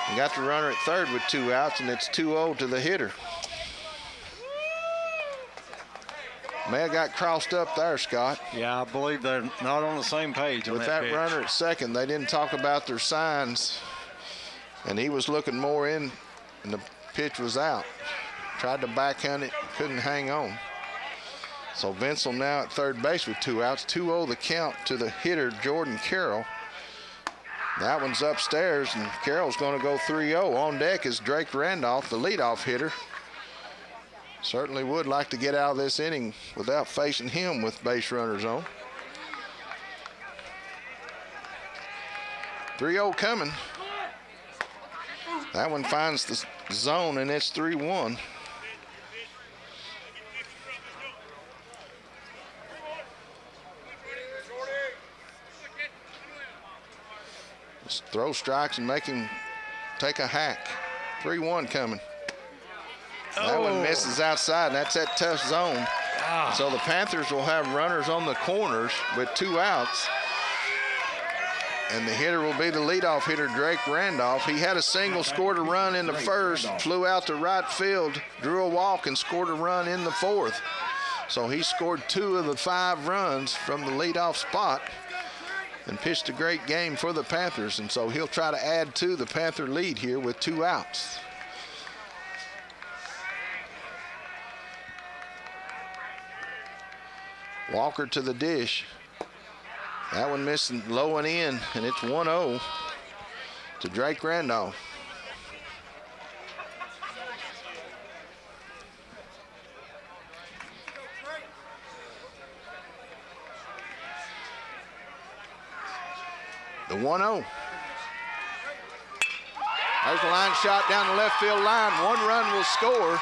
And got the runner at third with 2 outs, and it's 2-0 to the hitter. May have got crossed up there, Scott. Yeah, I believe they're not on the same page. With that runner at second, they didn't talk about their signs. And he was looking more in, and the pitch was out. Tried to backhand it, couldn't hang on. So Vincel now at third base with 2 outs. 2-0 the count to the hitter, Jordan Carroll. That one's upstairs, and Carroll's going to go 3-0. On deck is Drake Randolph, the leadoff hitter. Certainly would like to get out of this inning without facing him with base runners on. 3-0 coming. That one finds the zone, and it's 3-1. Just throw strikes and make him take a hack. 3-1 coming. That one misses outside, and that's that tough zone. So the Panthers will have runners on the corners with 2 outs. And the hitter will be the leadoff hitter, Drake Randolph. He had a single, scored a run in the first, flew out to right field, drew a walk, and scored a run in the fourth. So he scored 2 of the 5 runs from the leadoff spot and pitched a great game for the Panthers. And so he'll try to add to the Panther lead here with 2 outs. Walker to the dish. That one missing low and in, and it's 1-0 to Drake Randolph. The 1-0. There's a line shot down the left field line. 1 run will score.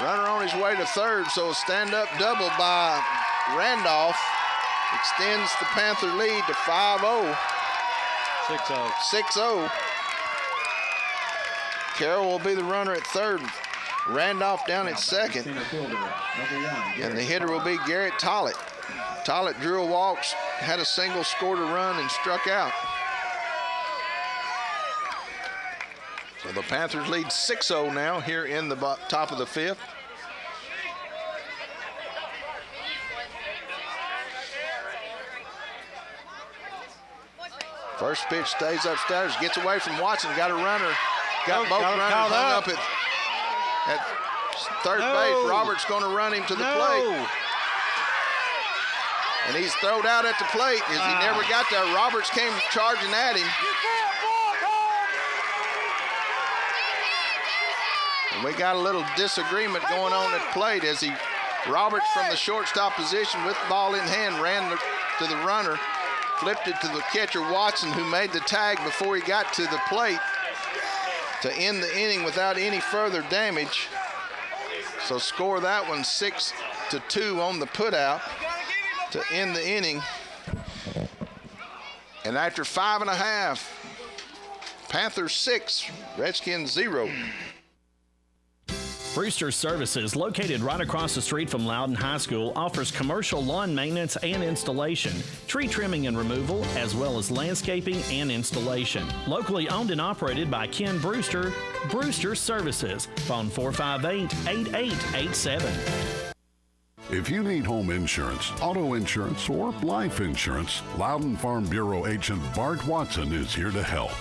Runner on his way to third, so a stand-up double by Randolph extends the Panther lead to 5-0. 6-0. Carroll will be the runner at third. Randolph down at second. And the hitter will be Garrett Tollett. Tollett drew a walk, had a single, scored a run, and struck out. So the Panthers lead 6-0 now here in the top of the 5th. First pitch stays upstairs, gets away from Watson, got a runner, got both runners hung up at third base. Roberts going to run him to the plate. And he's thrown out at the plate as he never got there. Roberts came charging at him. And we got a little disagreement going on at plate as Roberts from the shortstop position with the ball in hand ran to the runner, flipped it to the catcher Watson, who made the tag before he got to the plate to end the inning without any further damage. So score that one 6-2 on the putout to end the inning. And after 5.5, Panthers 6, Redskins 0. Brewster Services, located right across the street from Loudon High School, offers commercial lawn maintenance and installation, tree trimming and removal, as well as landscaping and installation. Locally owned and operated by Ken Brewster, Brewster Services. Phone 458-8887. If you need home insurance, auto insurance, or life insurance, Loudon Farm Bureau agent Bart Watson is here to help.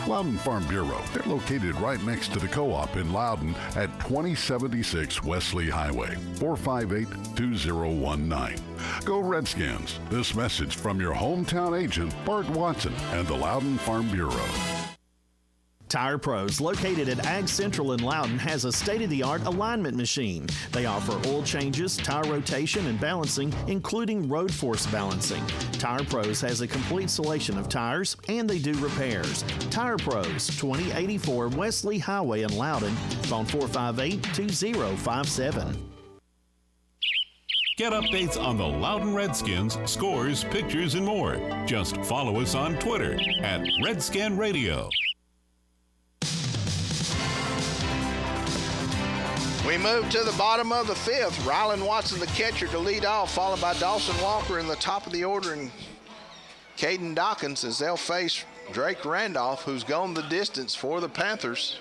Loudon Farm Bureau, they're located right next to the co-op in Loudon at 2076 Wesley Highway, 458-2019. Go Redskins. This message from your hometown agent, Bart Watson, and the Loudon Farm Bureau. Tire Pros, located at Ag Central in Loudon, has a state-of-the-art alignment machine. They offer oil changes, tire rotation, and balancing, including road force balancing. Tire Pros has a complete selection of tires, and they do repairs. Tire Pros, 2084 Wesley Highway in Loudon. Phone 458-2057. Get updates on the Loudon Redskins, scores, pictures, and more. Just follow us on Twitter at Redskin Radio. We move to the bottom of the fifth. Rylan Watson, the catcher, to lead off, followed by Dawson Walker in the top of the order, and Caden Dawkins as they'll face Drake Randolph, who's gone the distance for the Panthers.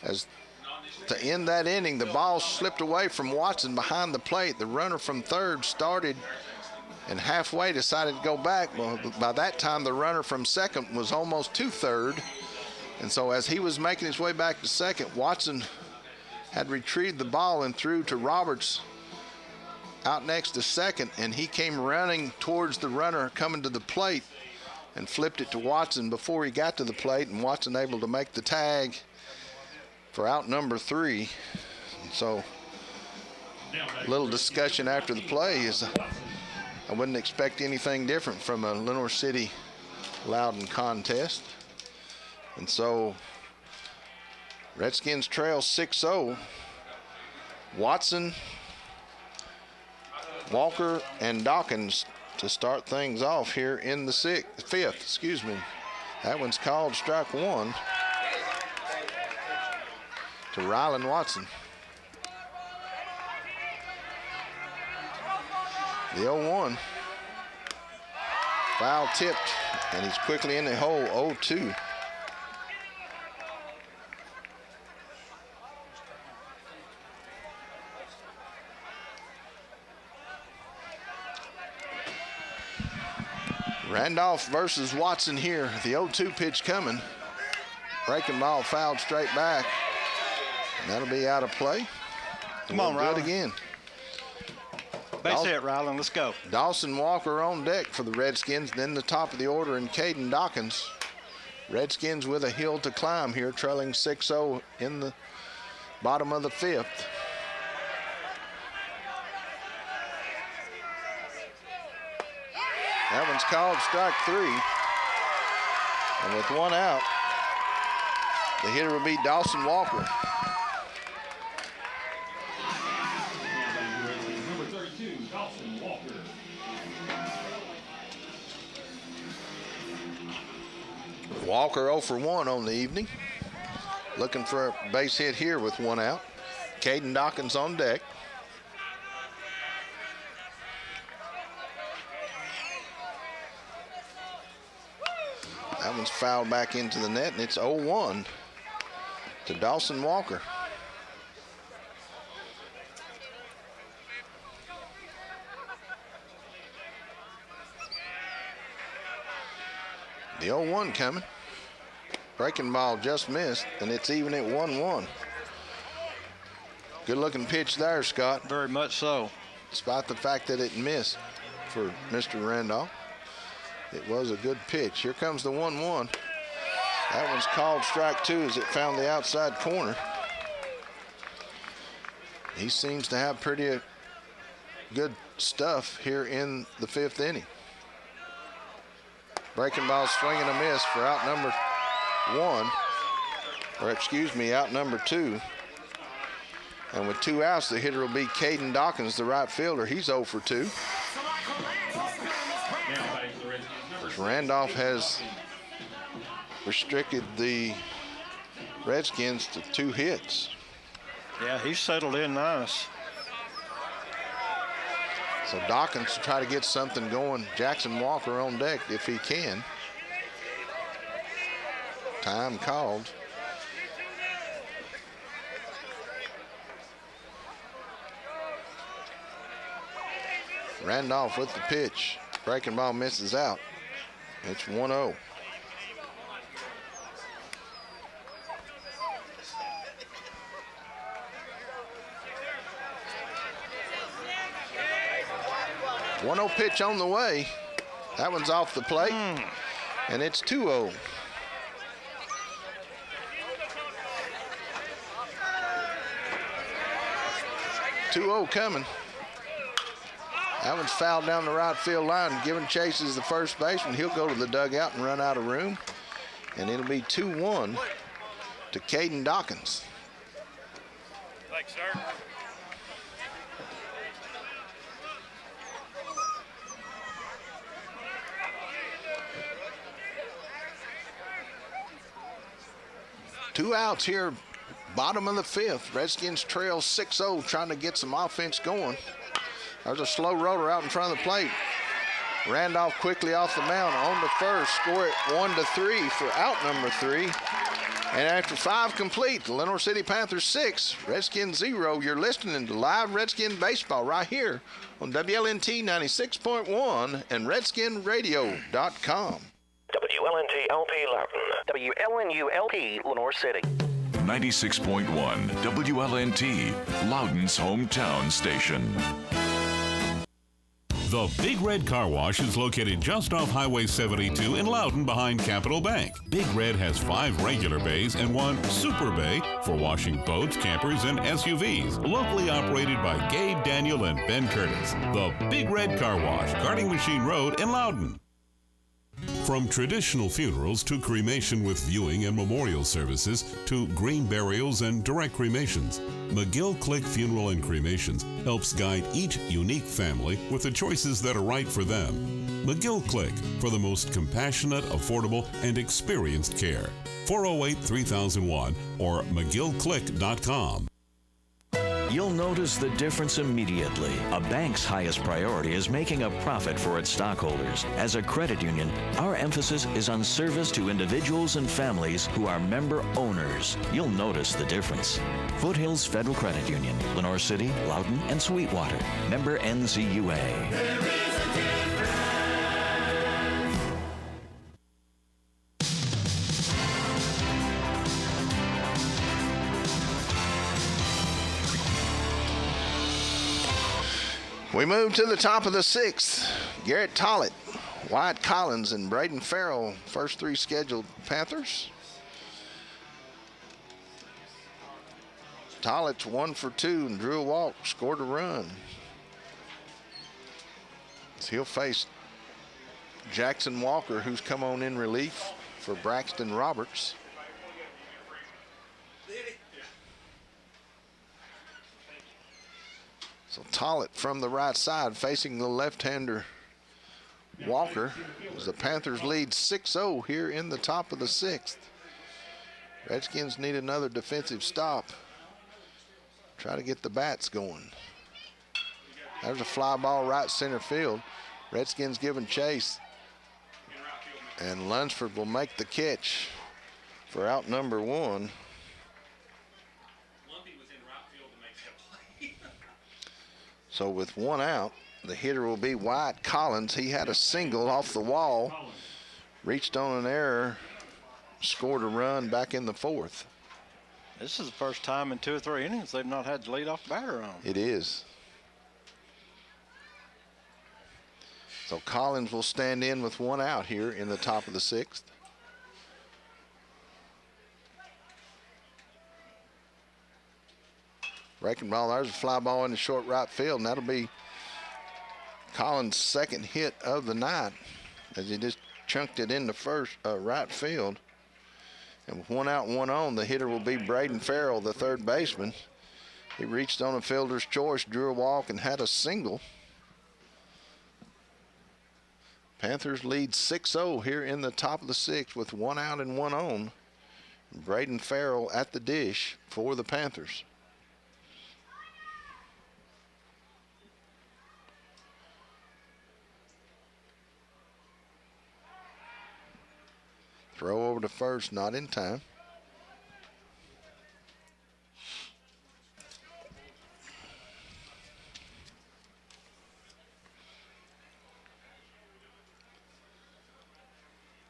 As to end that inning, the ball slipped away from Watson behind the plate. The runner from third started and halfway decided to go back. Well, by that time, the runner from second was almost to third. And so as he was making his way back to second, Watson had retrieved the ball and threw to Roberts out next to second, and he came running towards the runner coming to the plate and flipped it to Watson before he got to the plate, and Watson able to make the tag for out number 3. And so a little discussion after the play is I wouldn't expect anything different from a Lenoir City Loudon contest. And so Redskins trail 6-0. Watson, Walker, and Dawkins to start things off here in the fifth. That one's called strike one to Rylan Watson. The 0-1. Foul tipped, and he's quickly in the hole, 0-2. Randolph versus Watson here. The 0-2 pitch coming. Breaking ball fouled straight back. And that'll be out of play. Come on, Rylan. Good again. Base hit, Rylan. Let's go. Dawson Walker on deck for the Redskins. Then the top of the order, and Caden Dawkins. Redskins with a hill to climb here, trailing 6-0 in the bottom of the fifth. That one's called strike 3. And with one out, the hitter will be Dawson Walker. Number 32, Dawson Walker. Walker 0 for 1 on the evening. Looking for a base hit here with one out. Caden Dawkins on deck. That one's fouled back into the net, and it's 0-1 to Dawson Walker. The 0-1 coming. Breaking ball just missed, and it's even at 1-1. Good looking pitch there, Scott. Very much so. Despite the fact that it missed for Mr. Randolph. It was a good pitch. Here comes the 1-1. That one's called strike 2 as it found the outside corner. He seems to have pretty good stuff here in the fifth inning. Breaking ball swing and a miss for out number 1. Or excuse me, out number 2. And with 2 outs, the hitter will be Caden Dawkins, the right fielder. He's 0 for 2. Randolph has restricted the Redskins to 2 hits. Yeah, he's settled in nice. So Dawkins to try to get something going. Jackson Walker on deck if he can. Time called. Randolph with the pitch. Breaking ball misses out. It's 1-0. One-0 pitch on the way. That one's off the plate. And it's 2-0. Coming. That one's fouled down the right field line. Giving chase is the first baseman. He'll go to the dugout and run out of room. And it'll be 2-1 to Caden Dawkins. Thanks, sir. Two outs here, bottom of the 5th. Redskins trail 6-0, trying to get some offense going. There's a slow roller out in front of the plate. Randolph quickly off the mound on to first. Score it 1-3 for out number 3. And after 5 complete, the Lenoir City Panthers 6, Redskins 0. You're listening to live Redskin baseball right here on WLNT 96.1 and RedskinRadio.com. WLNT LP Loudon. WLNU-LP Lenoir City. 96.1 WLNT, Loudon's hometown station. The Big Red Car Wash is located just off Highway 72 in Loudon behind Capital Bank. Big Red has 5 regular bays and 1 super bay for washing boats, campers, and SUVs. Locally operated by Gabe, Daniel, and Ben Curtis. The Big Red Car Wash, Garting Machine Road in Loudon. From traditional funerals to cremation with viewing and memorial services to green burials and direct cremations, McGill Click Funeral and Cremations helps guide each unique family with the choices that are right for them. McGill Click for the most compassionate, affordable, and experienced care. 408-3001 or McGillClick.com. You'll notice the difference immediately. A bank's highest priority is making a profit for its stockholders. As a credit union, our emphasis is on service to individuals and families who are member owners. You'll notice the difference. Foothills Federal Credit Union, Lenoir City, Loudon, and Sweetwater. Member NCUA. There is a difference. We move to the top of the 6th. Garrett Tollett, Wyatt Collins, and Braden Farrell, first 3 scheduled Panthers. Tollett's 1 for 2 and drew a walk, scored a run. So he'll face Jackson Walker, who's come on in relief for Braxton Roberts. So Tollett from the right side facing the left-hander Walker as the Panthers lead 6-0 here in the top of the 6th. Redskins need another defensive stop. Try to get the bats going. There's a fly ball right center field. Redskins giving chase. And Lunsford will make the catch for out number 1. So with 1 out, the hitter will be Wyatt Collins. He had a single off the wall, reached on an error, scored a run back in the 4th. This is the first time in 2 or 3 innings they've not had the leadoff batter on. It is. So Collins will stand in with 1 out here in the top of the 6th. Breaking ball, there's a fly ball in the short right field, and that'll be Collins' second hit of the night as he just chunked it into first right field. And with 1 out and 1 on, the hitter will be Braden Farrell, the third baseman. He reached on a fielder's choice, drew a walk, and had a single. Panthers lead 6-0 here in the top of the 6th with 1 out and 1 on. Braden Farrell at the dish for the Panthers. Throw over to first, not in time.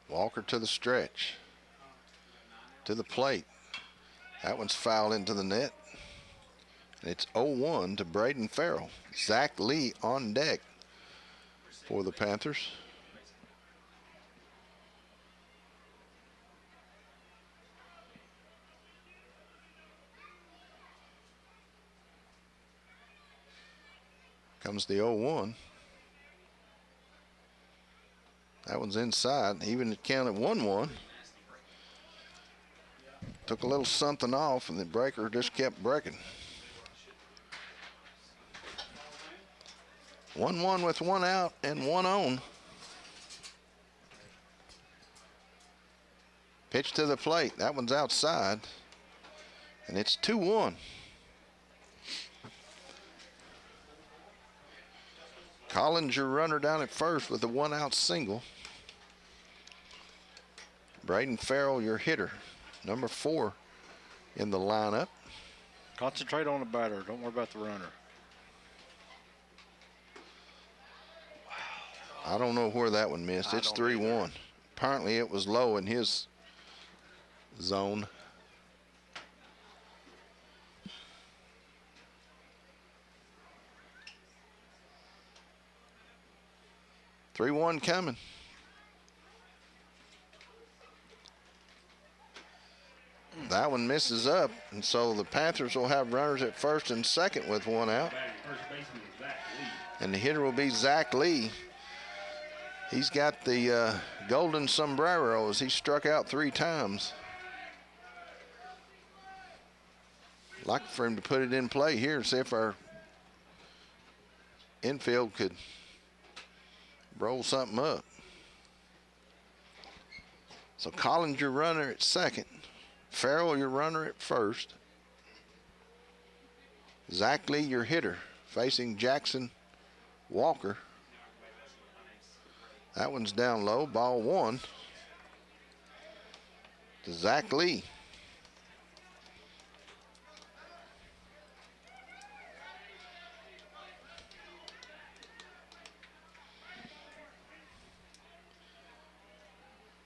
Walker to the stretch. To the plate. That one's fouled into the net. And it's 0-1 to Braden Farrell. Zach Lee on deck for the Panthers. Comes the 0-1. That one's inside. Even it counted 1-1. Took a little something off, and the breaker just kept breaking. 1-1 with one out and one on. Pitch to the plate. That one's outside. And it's 2-1. Collins, your runner down at first with a one-out single. Braden Farrell, your hitter, number 4 in the lineup. Concentrate on the batter. Don't worry about the runner. I don't know where that one missed. It's 3-1. Apparently it was low in his zone. Three-1 coming. That one misses up, and so the Panthers will have runners at first and second with one out. And the hitter will be Zach Lee. He's got the golden sombreros. He struck out 3 times. Like for him to put it in play here and see if our infield could roll something up. So Collins, your runner at second. Farrell, your runner at first. Zach Lee, your hitter, facing Jackson Walker. That one's down low. Ball 1 to Zach Lee.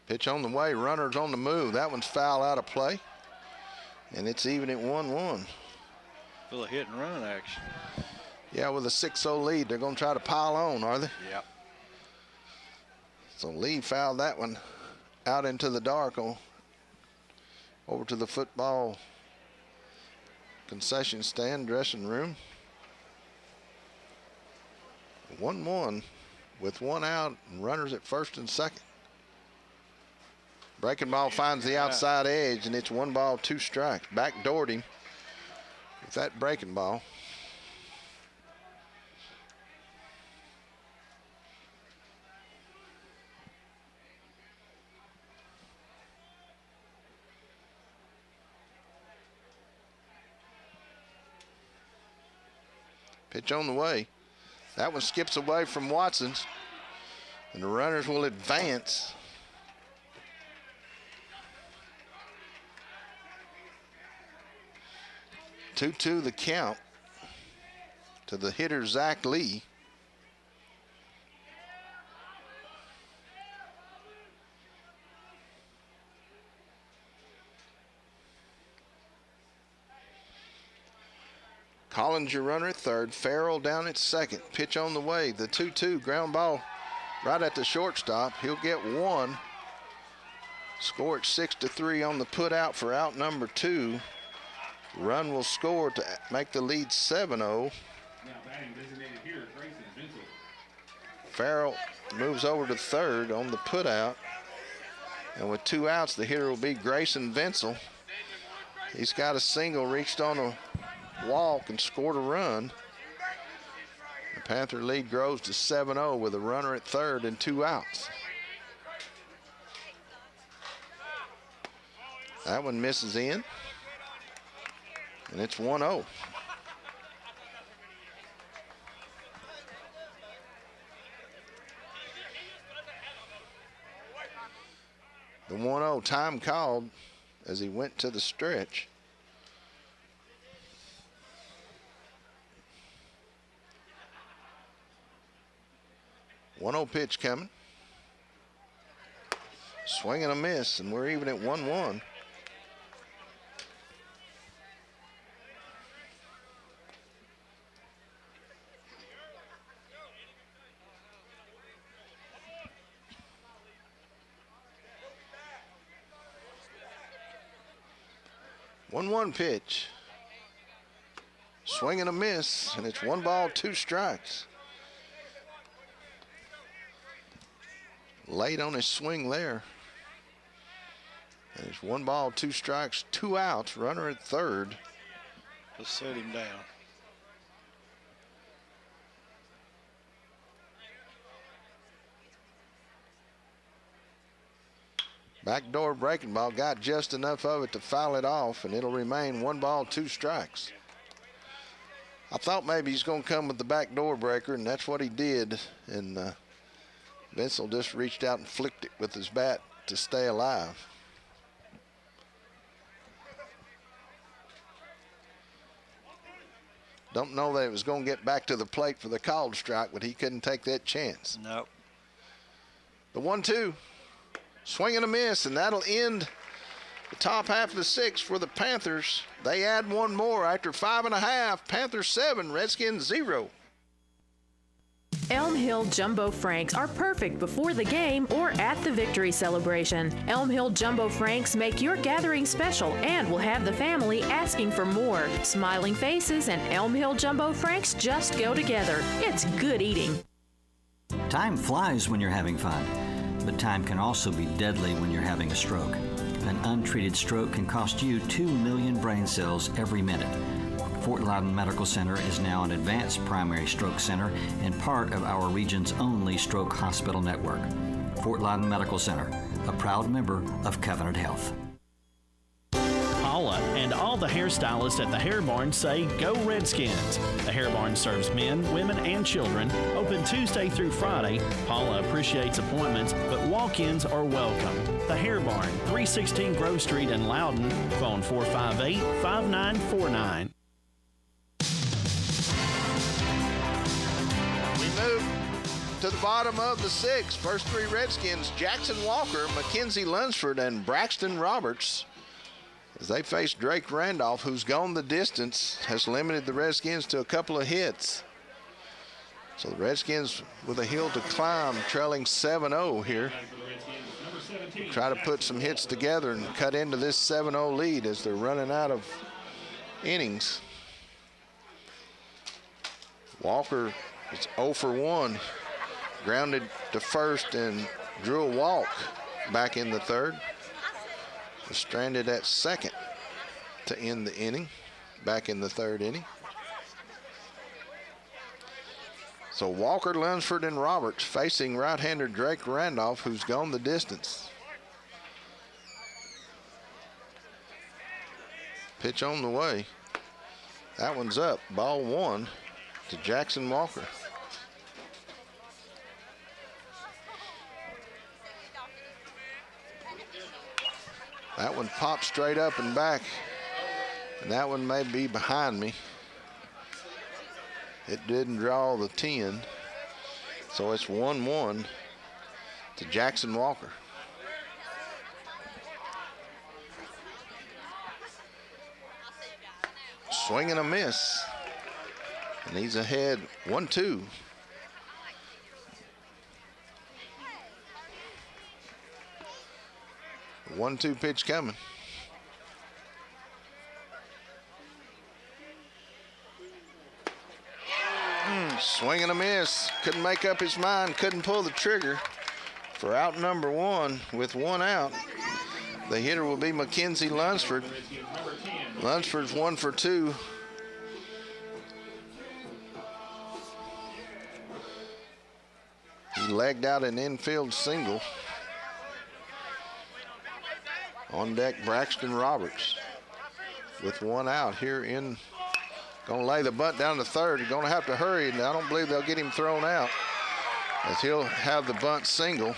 Pitch on the way, runners on the move. That one's foul out of play. And it's even at 1-1. Little hit and run action. Yeah, with a 6-0 lead, they're going to try to pile on, are they? Yep. So Lee fouled that one out into the dark over to the football concession stand, dressing room. 1-1 with one out and runners at first and second. Breaking ball finds the outside edge, and it's 1 ball, 2 strikes. Backdoored him with that breaking ball. Pitch on the way. That one skips away from Watson's, and the runners will advance. Two the count to the hitter Zach Lee. Collins, your runner at third. Farrell down at second. Pitch on the way. The 2-2 ground ball right at the shortstop. He'll get 1. Score at 6-3 on the put out for out number 2. Run will score to make the lead 7-0. Farrell moves over to third on the put out. And with 2 outs, the hitter will be Grayson Vincel. He's got a single, reached on a walk and scored a run. The Panther lead grows to 7-0 with a runner at third and 2 outs. That one misses in. And it's 1-0. The 1-0 time called as he went to the stretch. One-0 pitch coming. Swing and a miss, and we're even at 1-1. One pitch. Swing and a miss, and it's 1 ball, 2 strikes. Late on his swing there. And it's 1 ball, 2 strikes, 2 outs, runner at third. Just set him down. Backdoor breaking ball, got just enough of it to foul it off, and it'll remain 1 ball, 2 strikes. I thought maybe he's going to come with the backdoor breaker, and that's what he did. And Vincel just reached out and flicked it with his bat to stay alive. Don't know that it was going to get back to the plate for the called strike, but he couldn't take that chance. Nope. The 1-2. Swing and a miss, and that'll end the top half of the 6th for the Panthers. They add 1 more after 5.5. Panthers 7, Redskins 0. Elm Hill Jumbo Franks are perfect before the game or at the victory celebration. Elm Hill Jumbo Franks make your gathering special and will have the family asking for more. Smiling faces and Elm Hill Jumbo Franks just go together. It's good eating. Time flies when you're having fun, but time can also be deadly when you're having a stroke. An untreated stroke can cost you 2 million brain cells every minute. Fort Loudon Medical Center is now an advanced primary stroke center and part of our region's only stroke hospital network. Fort Loudon Medical Center, a proud member of Covenant Health. Paula and all the hairstylists at the Hair Barn say go Redskins. The Hair Barn serves men, women, and children. Open Tuesday through Friday. Paula appreciates appointments, but walk-ins are welcome. The Hair Barn, 316 Grove Street in Loudon. Phone 458-5949. To the bottom of the 6th, first 3 Redskins, Jackson Walker, Mackenzie Lunsford, and Braxton Roberts, as they face Drake Randolph, who's gone the distance, has limited the Redskins to a couple of hits. So the Redskins with a hill to climb, trailing 7-0 here. Try to put some hits together and cut into this 7-0 lead as they're running out of innings. Walker is 0 for 1. Grounded to first and drew a walk back in the 3rd. Was stranded at second to end the inning, back in the 3rd inning. So Walker, Lunsford, and Roberts facing right-hander Drake Randolph, who's gone the distance. Pitch on the way. That one's up. Ball 1 to Jackson Walker. That one popped straight up and back, and that one may be behind me. It didn't draw the 10, so it's 1-1 to Jackson Walker. Swing and a miss, and he's ahead 1-2. The 1-2 pitch coming. Swing and a miss. Couldn't make up his mind. Couldn't pull the trigger for out number 1 with 1 out. The hitter will be Mackenzie Lunsford. Lunsford's 1 for 2. He legged out an infield single. On deck, Braxton Roberts with one out here in. Going to lay the bunt down to third. He's going to have to hurry, and I don't believe they'll get him thrown out, as he'll have the bunt single.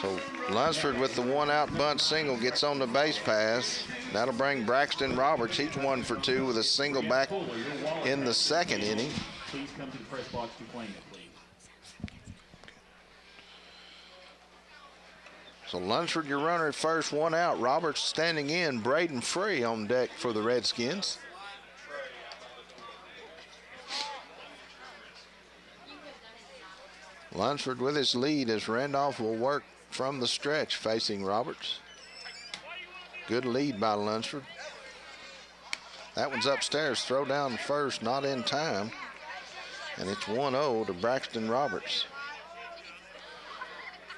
So Lunsford with the one-out bunt single gets on the base pass. That'll bring Braxton Roberts. He's 1 for 2 with a single back in the second inning. Please come to the press box to claim it, please. So Lunsford, your runner at first, one out. Roberts standing in. Braden Free on deck for the Redskins. Lunsford with his lead as Randolph will work from the stretch facing Roberts. Good lead by Lunsford. That one's upstairs. Throw down first, not in time. And it's 1-0 to Braxton Roberts.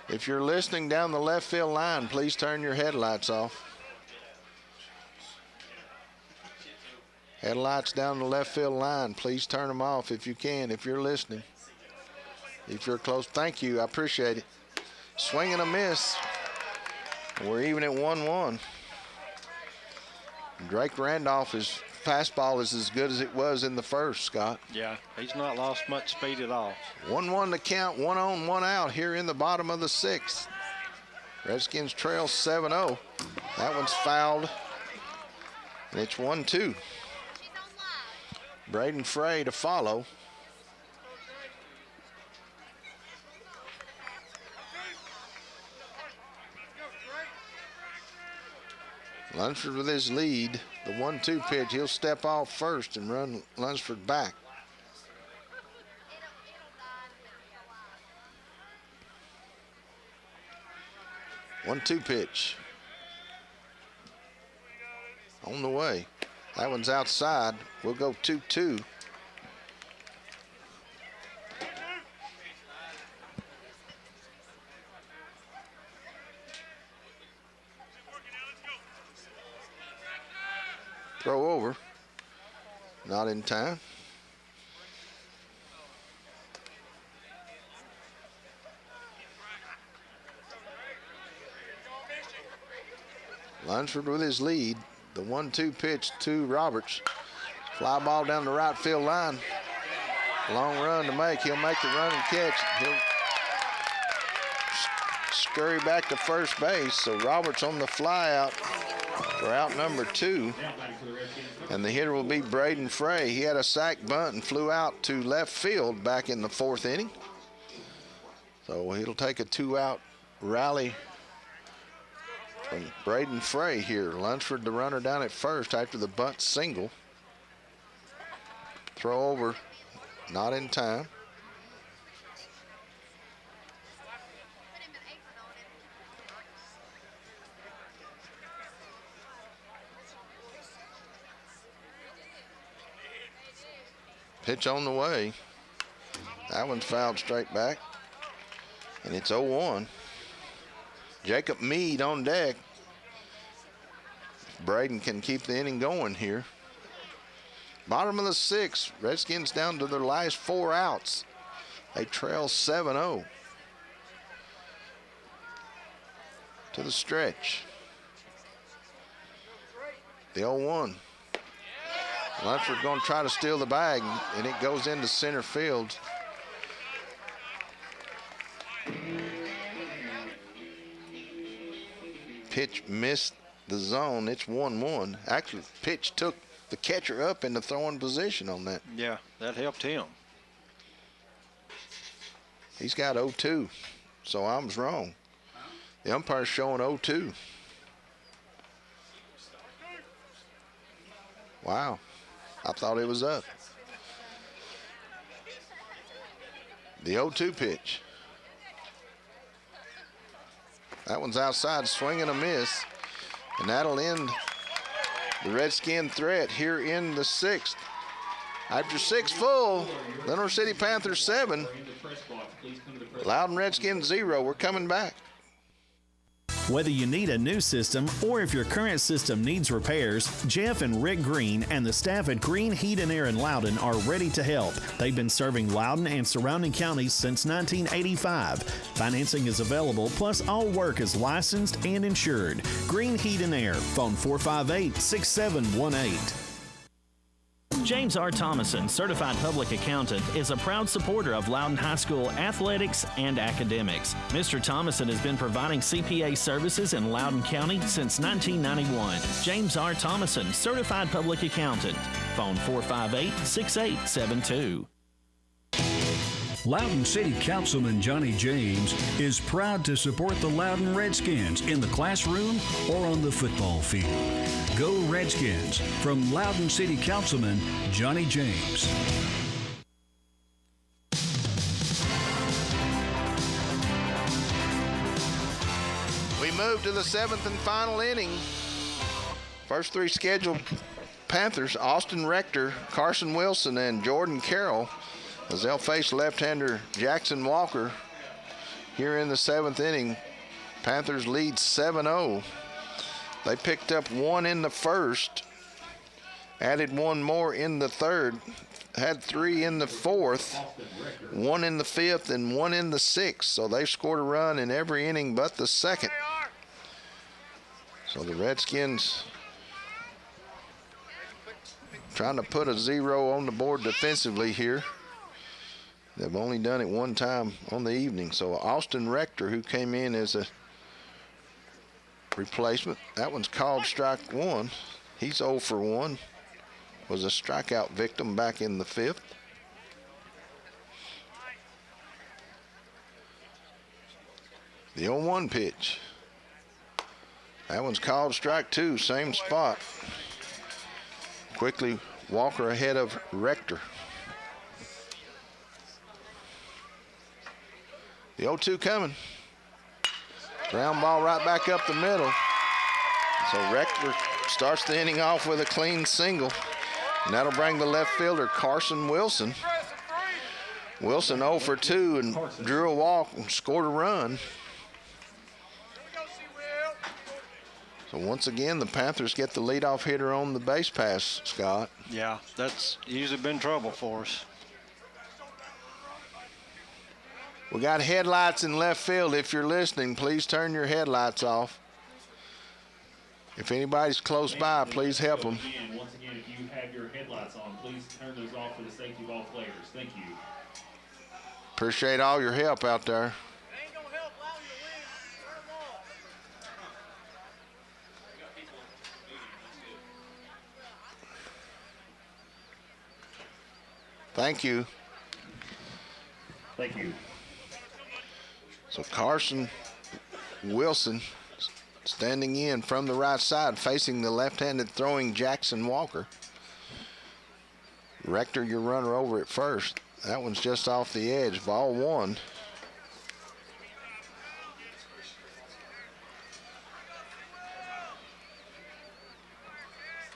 If you're listening down the left field line, please turn your headlights off. Headlights down the left field line, please turn them off if you can, if you're listening. If you're close, thank you, I appreciate it. Swing and a miss. We're even at 1-1. Drake Randolph, his fastball is as good as it was in the first, Scott. Yeah, he's not lost much speed at all. 1-1 to count, 1 on, 1 out here in the bottom of the sixth. Redskins trail 7-0. That one's fouled, and it's 1-2. Braden Frey to follow. Lunsford with his lead. The 1-2 pitch, he'll step off first and run Lunsford back. One-two pitch. On the way. That one's outside. We'll go 2-2. Throw over. Not in time. Lunsford with his lead. The 1-2 pitch to Roberts. Fly ball down the right field line. Long run to make. He'll make the run and catch. He'll scurry back to first base. So Roberts on the fly out for out number 2. And the hitter will be Braden Frey. He had a sac bunt and flew out to left field back in the 4th inning. So he'll take a 2-out rally from Braden Frey here. Lunsford, the runner down at first after the bunt single. Throw over, not in time. Pitch on the way. That one's fouled straight back. And it's 0-1. Jacob Meade on deck. Braden can keep the inning going here. Bottom of the 6th. Redskins down to their last 4 outs. They trail 7-0. To the stretch. The 0-1. Lunsford going to try to steal the bag, and it goes into center field. Pitch missed the zone. It's 1-1. Actually, pitch took the catcher up in the throwing position on that. Yeah, that helped him. He's got 0-2, so I was wrong. The umpire's showing 0-2. Wow. I thought it was up. The 0-2 pitch. That one's outside, swing and a miss. And that'll end the Redskin threat here in the 6th. After 6 full, Lenore City Panthers 7, Loudon Redskins 0. We're coming back. Whether you need a new system or if your current system needs repairs, Jeff and Rick Green and the staff at Green Heat and Air in Loudon are ready to help. They've been serving Loudon and surrounding counties since 1985. Financing is available, plus all work is licensed and insured. Green Heat and Air, phone 458-6718. James R. Thomason, Certified Public Accountant, is a proud supporter of Loudon High School athletics and academics. Mr. Thomason has been providing CPA services in Loudon County since 1991. James R. Thomason, Certified Public Accountant. Phone 458-6872. Loudon City Councilman Johnny James is proud to support the Loudon Redskins in the classroom or on the football field. Go Redskins from Loudon City Councilman Johnny James. We move to the 7th and final inning. First three scheduled Panthers, Austin Rector, Carson Wilson, and Jordan Carroll, as they'll face left-hander Jackson Walker. Here in the 7th inning, Panthers lead 7-0. They picked up one in the first, added one more in the third, had three in the fourth, one in the fifth, and one in the sixth. So they've scored a run in every inning but the second. So the Redskins trying to put a 0 on the board defensively here. They've only done it one time on the evening. So Austin Rector, who came in as a replacement, that one's called strike one. He's 0 for 1. Was a strikeout victim back in the fifth. The 0-1 pitch. That one's called strike two, same spot. Quickly, Walker ahead of Rector. The 0-2 coming. Ground ball right back up the middle. So Rector starts the inning off with a clean single. And that'll bring the left fielder, Carson Wilson. Wilson 0 for 2 and drew a walk and scored a run. So once again, the Panthers get the leadoff hitter on the base pass, Scott. Yeah, that's usually been trouble for us. We got headlights in left field. If you're listening, please turn your headlights off. If anybody's close by, please help them. Once again, if you have your headlights on, please turn those off for the safety of all players. Thank you. Appreciate all your help out there. Thank you. Thank you. So Carson Wilson standing in from the right side, facing the left-handed throwing Jackson Walker. Rector, your runner over at first. That one's just off the edge. Ball one.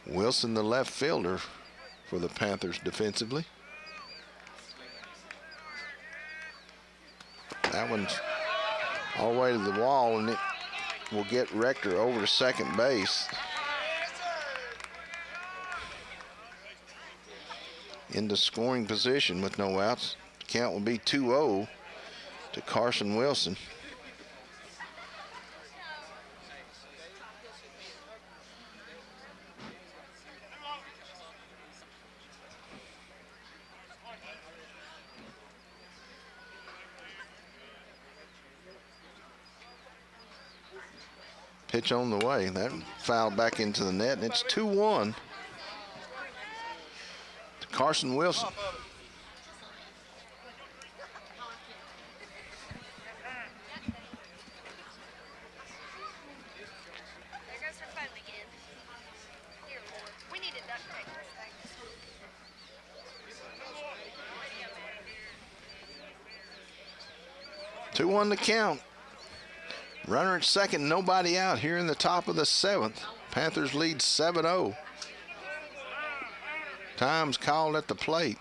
Wilson, the left fielder for the Panthers defensively. That one's all the way to the wall, and it will get Rector over to second base. Into scoring position with no outs. The count will be 2-0 to Carson Wilson. Pitch on the way. That fouled back into the net, and it's 2-1 to Carson Wilson. Two 2-1 the count. Runner at second, nobody out here in the top of the seventh. Panthers lead 7-0. Time's called at the plate.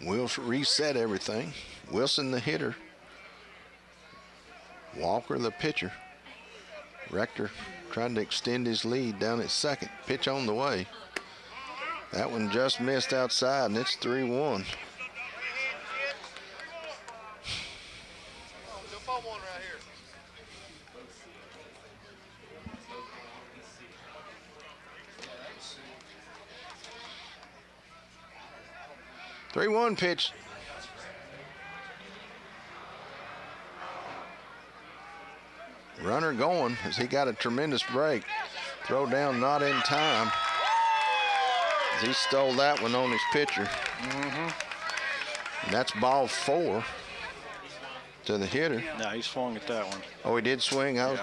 We'll reset everything. Wilson, the hitter. Walker, the pitcher. Rector trying to extend his lead down at second. Pitch on the way. That one just missed outside, and it's 3-1. Three-one pitch. Runner going as he got a tremendous break. Throw down not in time. He stole that one on his pitcher. And that's ball 4 to the hitter. No, he swung at that one. Oh, he did swing. I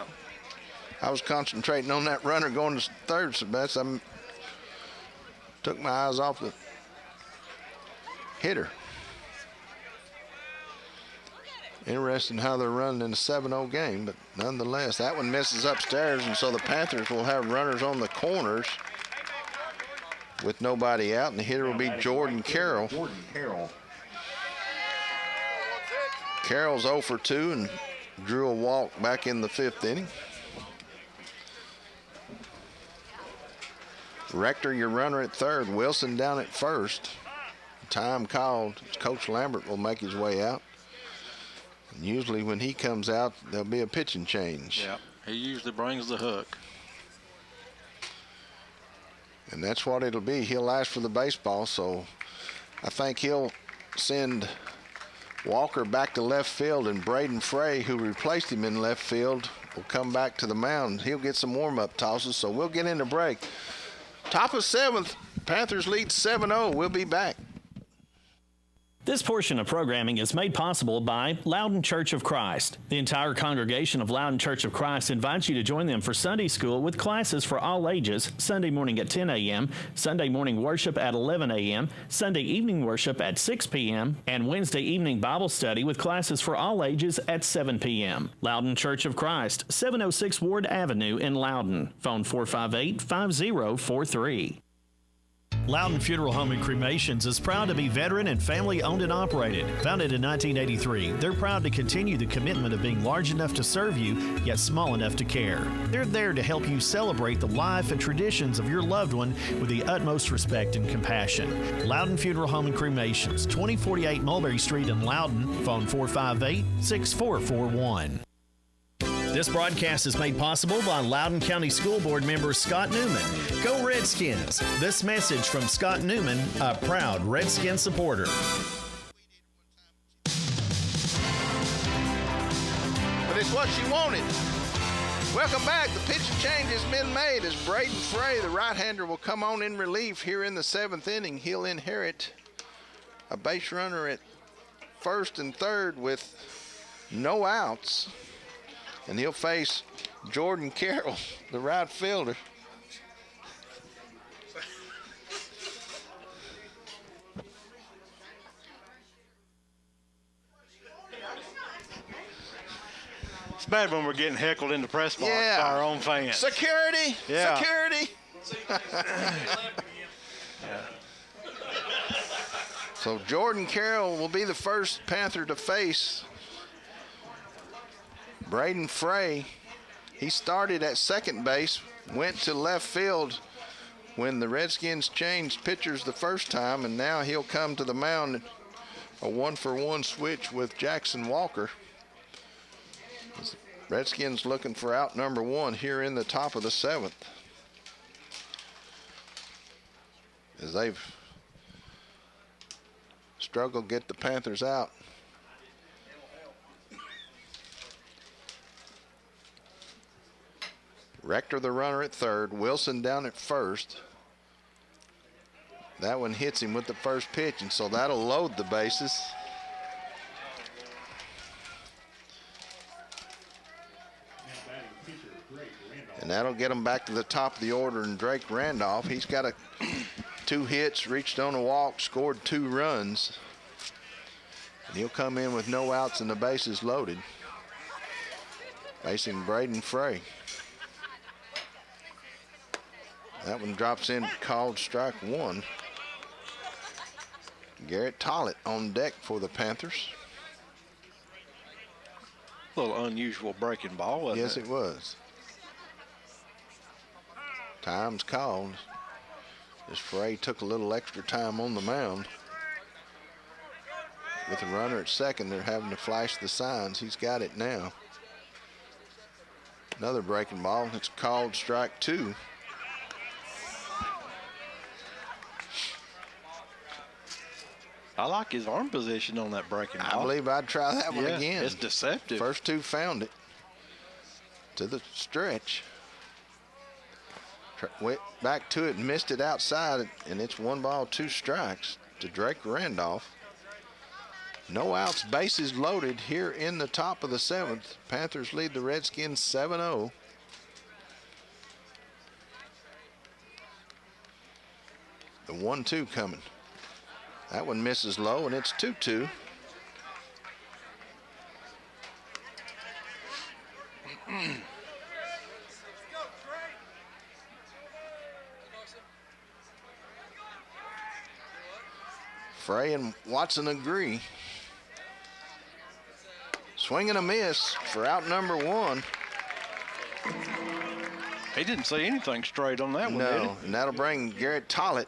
was concentrating on that runner going to third, so that's I took my eyes off the hitter. Interesting how they're running in a 7-0 game, but nonetheless, that one misses upstairs, and so the Panthers will have runners on the corners with nobody out, and the hitter will be Jordan Carroll. Carroll's 0 for 2 and drew a walk back in the 5th inning. Rector, your runner at third. Wilson down at first. Time called. Coach Lambert will make his way out. And usually when he comes out, there'll be a pitching change. Yeah, he usually brings the hook. And that's what it'll be. He'll ask for the baseball, so I think he'll send Walker back to left field, and Braden Frey, who replaced him in left field, will come back to the mound. He'll get some warm-up tosses, so we'll get into break. Top of 7th, Panthers lead 7-0. We'll be back. This portion of programming is made possible by Loudon Church of Christ. The entire congregation of Loudon Church of Christ invites you to join them for Sunday school with classes for all ages, Sunday morning at 10 a.m., Sunday morning worship at 11 a.m., Sunday evening worship at 6 p.m., and Wednesday evening Bible study with classes for all ages at 7 p.m. Loudon Church of Christ, 706 Ward Avenue in Loudon. Phone 458-5043. Loudon Funeral Home and Cremations is proud to be veteran and family owned and operated. Founded in 1983, they're proud to continue the commitment of being large enough to serve you, yet small enough to care. They're there to help you celebrate the life and traditions of your loved one with the utmost respect and compassion. Loudon Funeral Home and Cremations, 2048 Mulberry Street in Loudon. Phone 458-6441. This broadcast is made possible by Loudon County School Board member Scott Newman. Go Redskins! This message from Scott Newman, a proud Redskin supporter. But it's what you wanted. Welcome back. The pitching change has been made as Braden Frey, the right-hander, will come on in relief here in the 7th inning. He'll inherit a base runner at first and third with no outs. And he'll face Jordan Carroll, the right fielder. It's bad when we're getting heckled in the press box by our own fans. Security! Yeah. Security! So Jordan Carroll will be the first Panther to face Braden Frey. He started at second base, went to left field when the Redskins changed pitchers the first time, and now he'll come to the mound, a 1-for-1 switch with Jackson Walker. Redskins looking for out number 1 here in the top of the 7th. As they've struggled to get the Panthers out. Rector, the runner, at third. Wilson down at first. That one hits him with the first pitch, and so that'll load the bases. And that'll get him back to the top of the order, and Drake Randolph, he's got 2 hits, reached on a walk, scored 2 runs. And he'll come in with no outs and the bases loaded, facing Braden Frey. That one drops in, called strike 1. Garrett Tollett on deck for the Panthers. A little unusual breaking ball, wasn't Yes, it was. Time's called. As Frey took a little extra time on the mound. With the runner at second, they're having to flash the signs. He's got it now. Another breaking ball. It's called strike 2. I like his arm position on that breaking ball. I believe I'd try that one Yeah, again. it's deceptive. First two found it. To the stretch. Went back to it and missed it outside, and it's 1 ball, 2 strikes to Drake Randolph. No outs, bases loaded here in the top of the 7th. Panthers lead the Redskins 7-0. The 1-2 coming. That one misses low, and it's 2-2. Frey and Watson agree. Swing and a miss for out number 1. He didn't see anything straight on that one, did he? No, and that'll bring Garrett Tollett.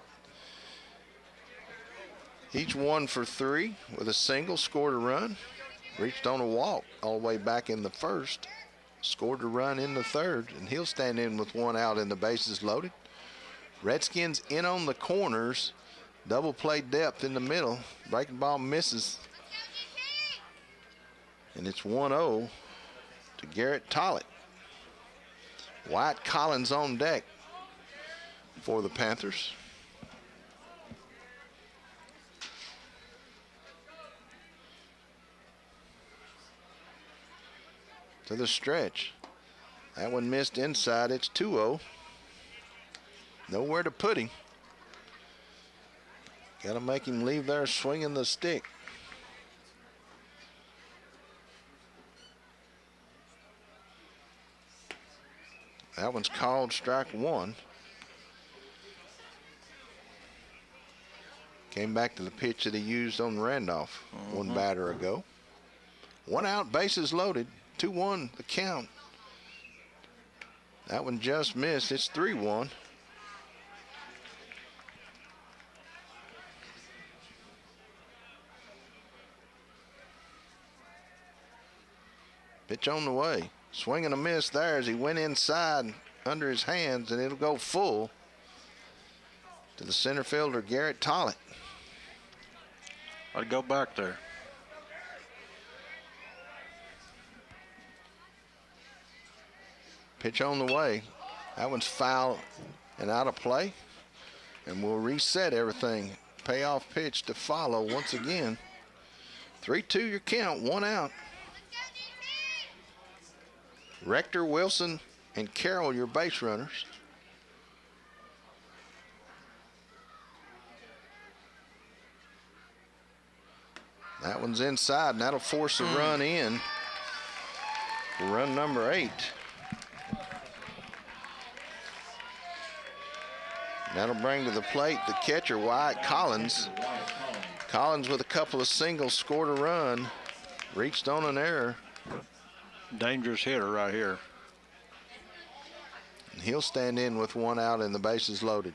He's 1 for 3 with a single, scored a run, reached on a walk all the way back in the first, scored a run in the third, and he'll stand in with 1 out and the bases loaded. Redskins in on the corners, double play depth in the middle. Breaking ball misses. And it's 1-0 to Garrett Tollett. Wyatt Collins on deck for the Panthers. To the stretch. That one missed inside. It's 2-0. Nowhere to put him. Got to make him leave there swinging the stick. That one's called strike 1. Came back to the pitch that he used on Randolph one batter ago. 1 out, bases loaded. 2-1 the count. That one just missed. It's 3-1. Pitch on the way. Swing and a miss there as he went inside under his hands, and it'll go full to the center fielder, Garrett Tollett. I'd go back there. Pitch on the way. That one's foul and out of play. And we'll reset everything. Payoff pitch to follow once again. 3-2 your count, 1 out. Rector, Wilson, and Carroll your base runners. That one's inside, and that'll force a run in for run number 8. That'll bring to the plate the catcher, Wyatt Collins. Collins with a couple of singles scored a run, reached on an error. Dangerous hitter right here. And he'll stand in with 1 out and the bases loaded.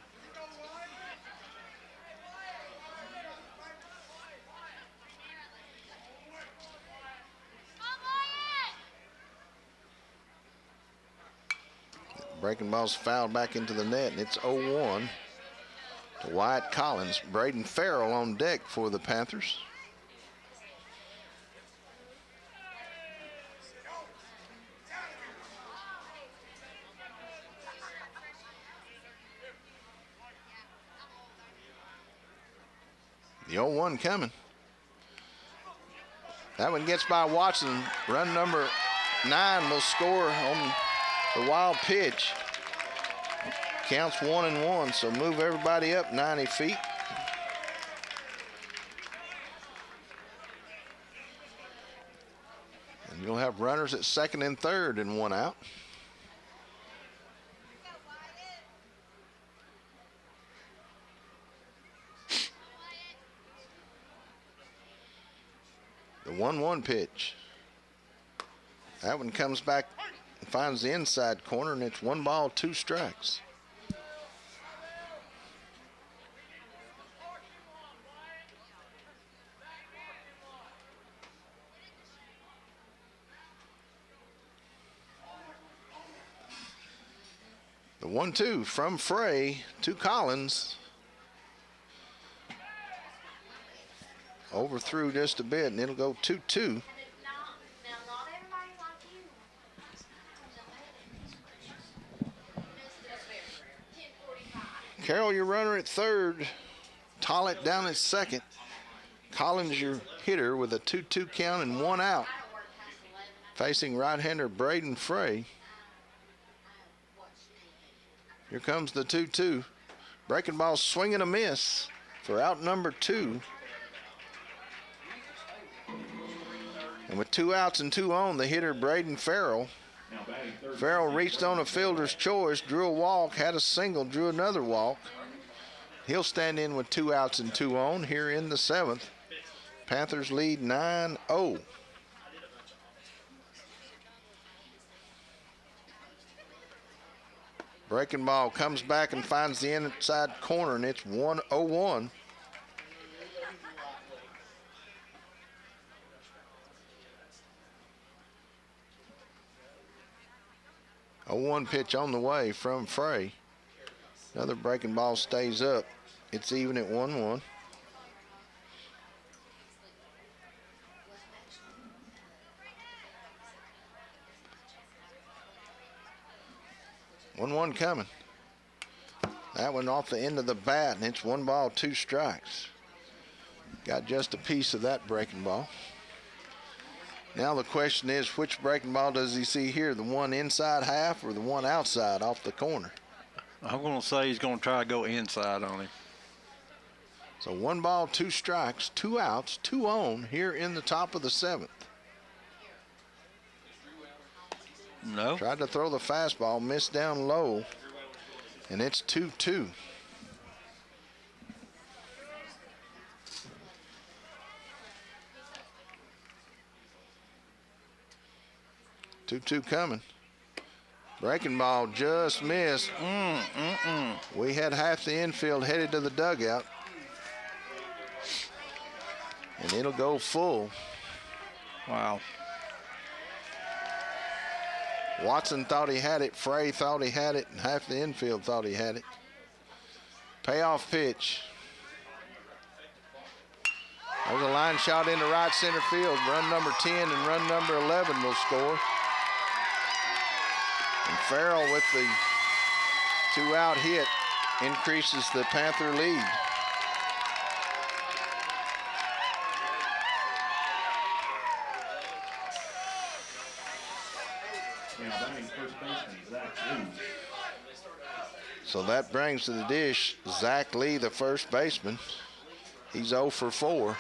Breaking ball's fouled back into the net, and it's 0-1 to Wyatt Collins. Braden Farrell on deck for the Panthers. The 0-1 coming. That one gets by Watson. Run number 9 will score on the wild pitch. Counts 1-1, so move everybody up 90 feet. And you'll have runners at second and third and 1 out. 1-1 pitch. That one comes back and finds the inside corner, and it's 1 ball, 2 strikes. The 1-2 from Frey to Collins. Overthrew just a bit, and it'll go 2-2. Carroll, your runner at third. Tollett down at second. Collins, your hitter, with a 2-2 count and 1 out. Facing right-hander Braden Frey. Here comes the 2-2. Breaking ball, swing and a miss for out number 2. And with 2 outs and 2 on, the hitter Braden Farrell. Farrell reached on a fielder's choice, drew a walk, had a single, drew another walk. He'll stand in with 2 outs and 2 on here in the 7th. Panthers lead 9-0. Breaking ball comes back and finds the inside corner, and it's 1-0-1. A 1 pitch on the way from Frey. Another breaking ball stays up. It's even at 1-1. One coming. That one off the end of the bat, and it's 1 ball, 2 strikes. Got just a piece of that breaking ball. Now the question is, which breaking ball does he see here? The one inside half or the one outside off the corner? I'm going to say he's going to try to go inside on him. So 1 ball, 2 strikes, 2 outs, 2 on here in the top of the 7th. No. Tried to throw the fastball, missed down low, and it's 2-2. Two coming. Breaking ball just missed. We had half the infield headed to the dugout. And it'll go full. Wow. Watson thought he had it. Frey thought he had it. And half the infield thought he had it. Payoff pitch. There's a line shot into right center field. Run number 10 and run number 11 will score. And Farrell with the 2-out hit increases the Panther lead. So that brings to the dish Zach Lee, the first baseman. He's 0 for 4.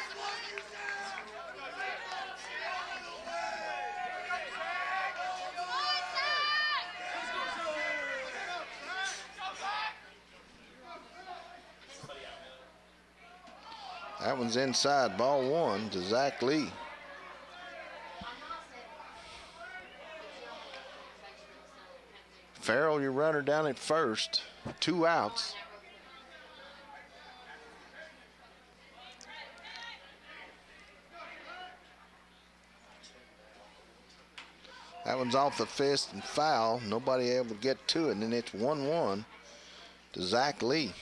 That one's inside, ball 1 to Zach Lee. Farrell, your runner down at first, 2 outs. That one's off the fist and foul. Nobody able to get to it, and it's 1-1 to Zach Lee.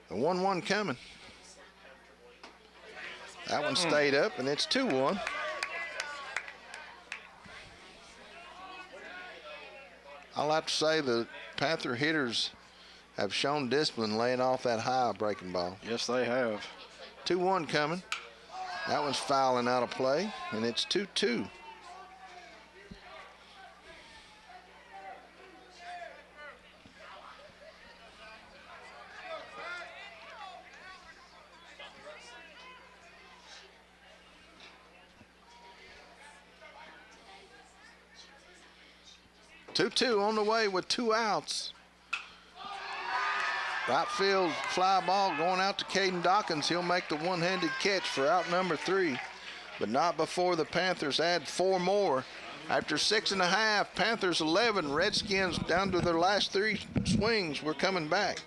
The 1-1 coming. That one stayed up, and it's 2-1. I'll have to say the Panther hitters have shown discipline laying off that high breaking ball. Yes, they have. 2-1 coming. That one's fouling out of play, and it's 2-2. 2-2 on the way with 2 outs. Right field fly ball going out to Caden Dawkins. He'll make the one-handed catch for out number 3, but not before the Panthers add 4 more. After 6.5, Panthers 11, Redskins down to their last 3 swings. We're coming back.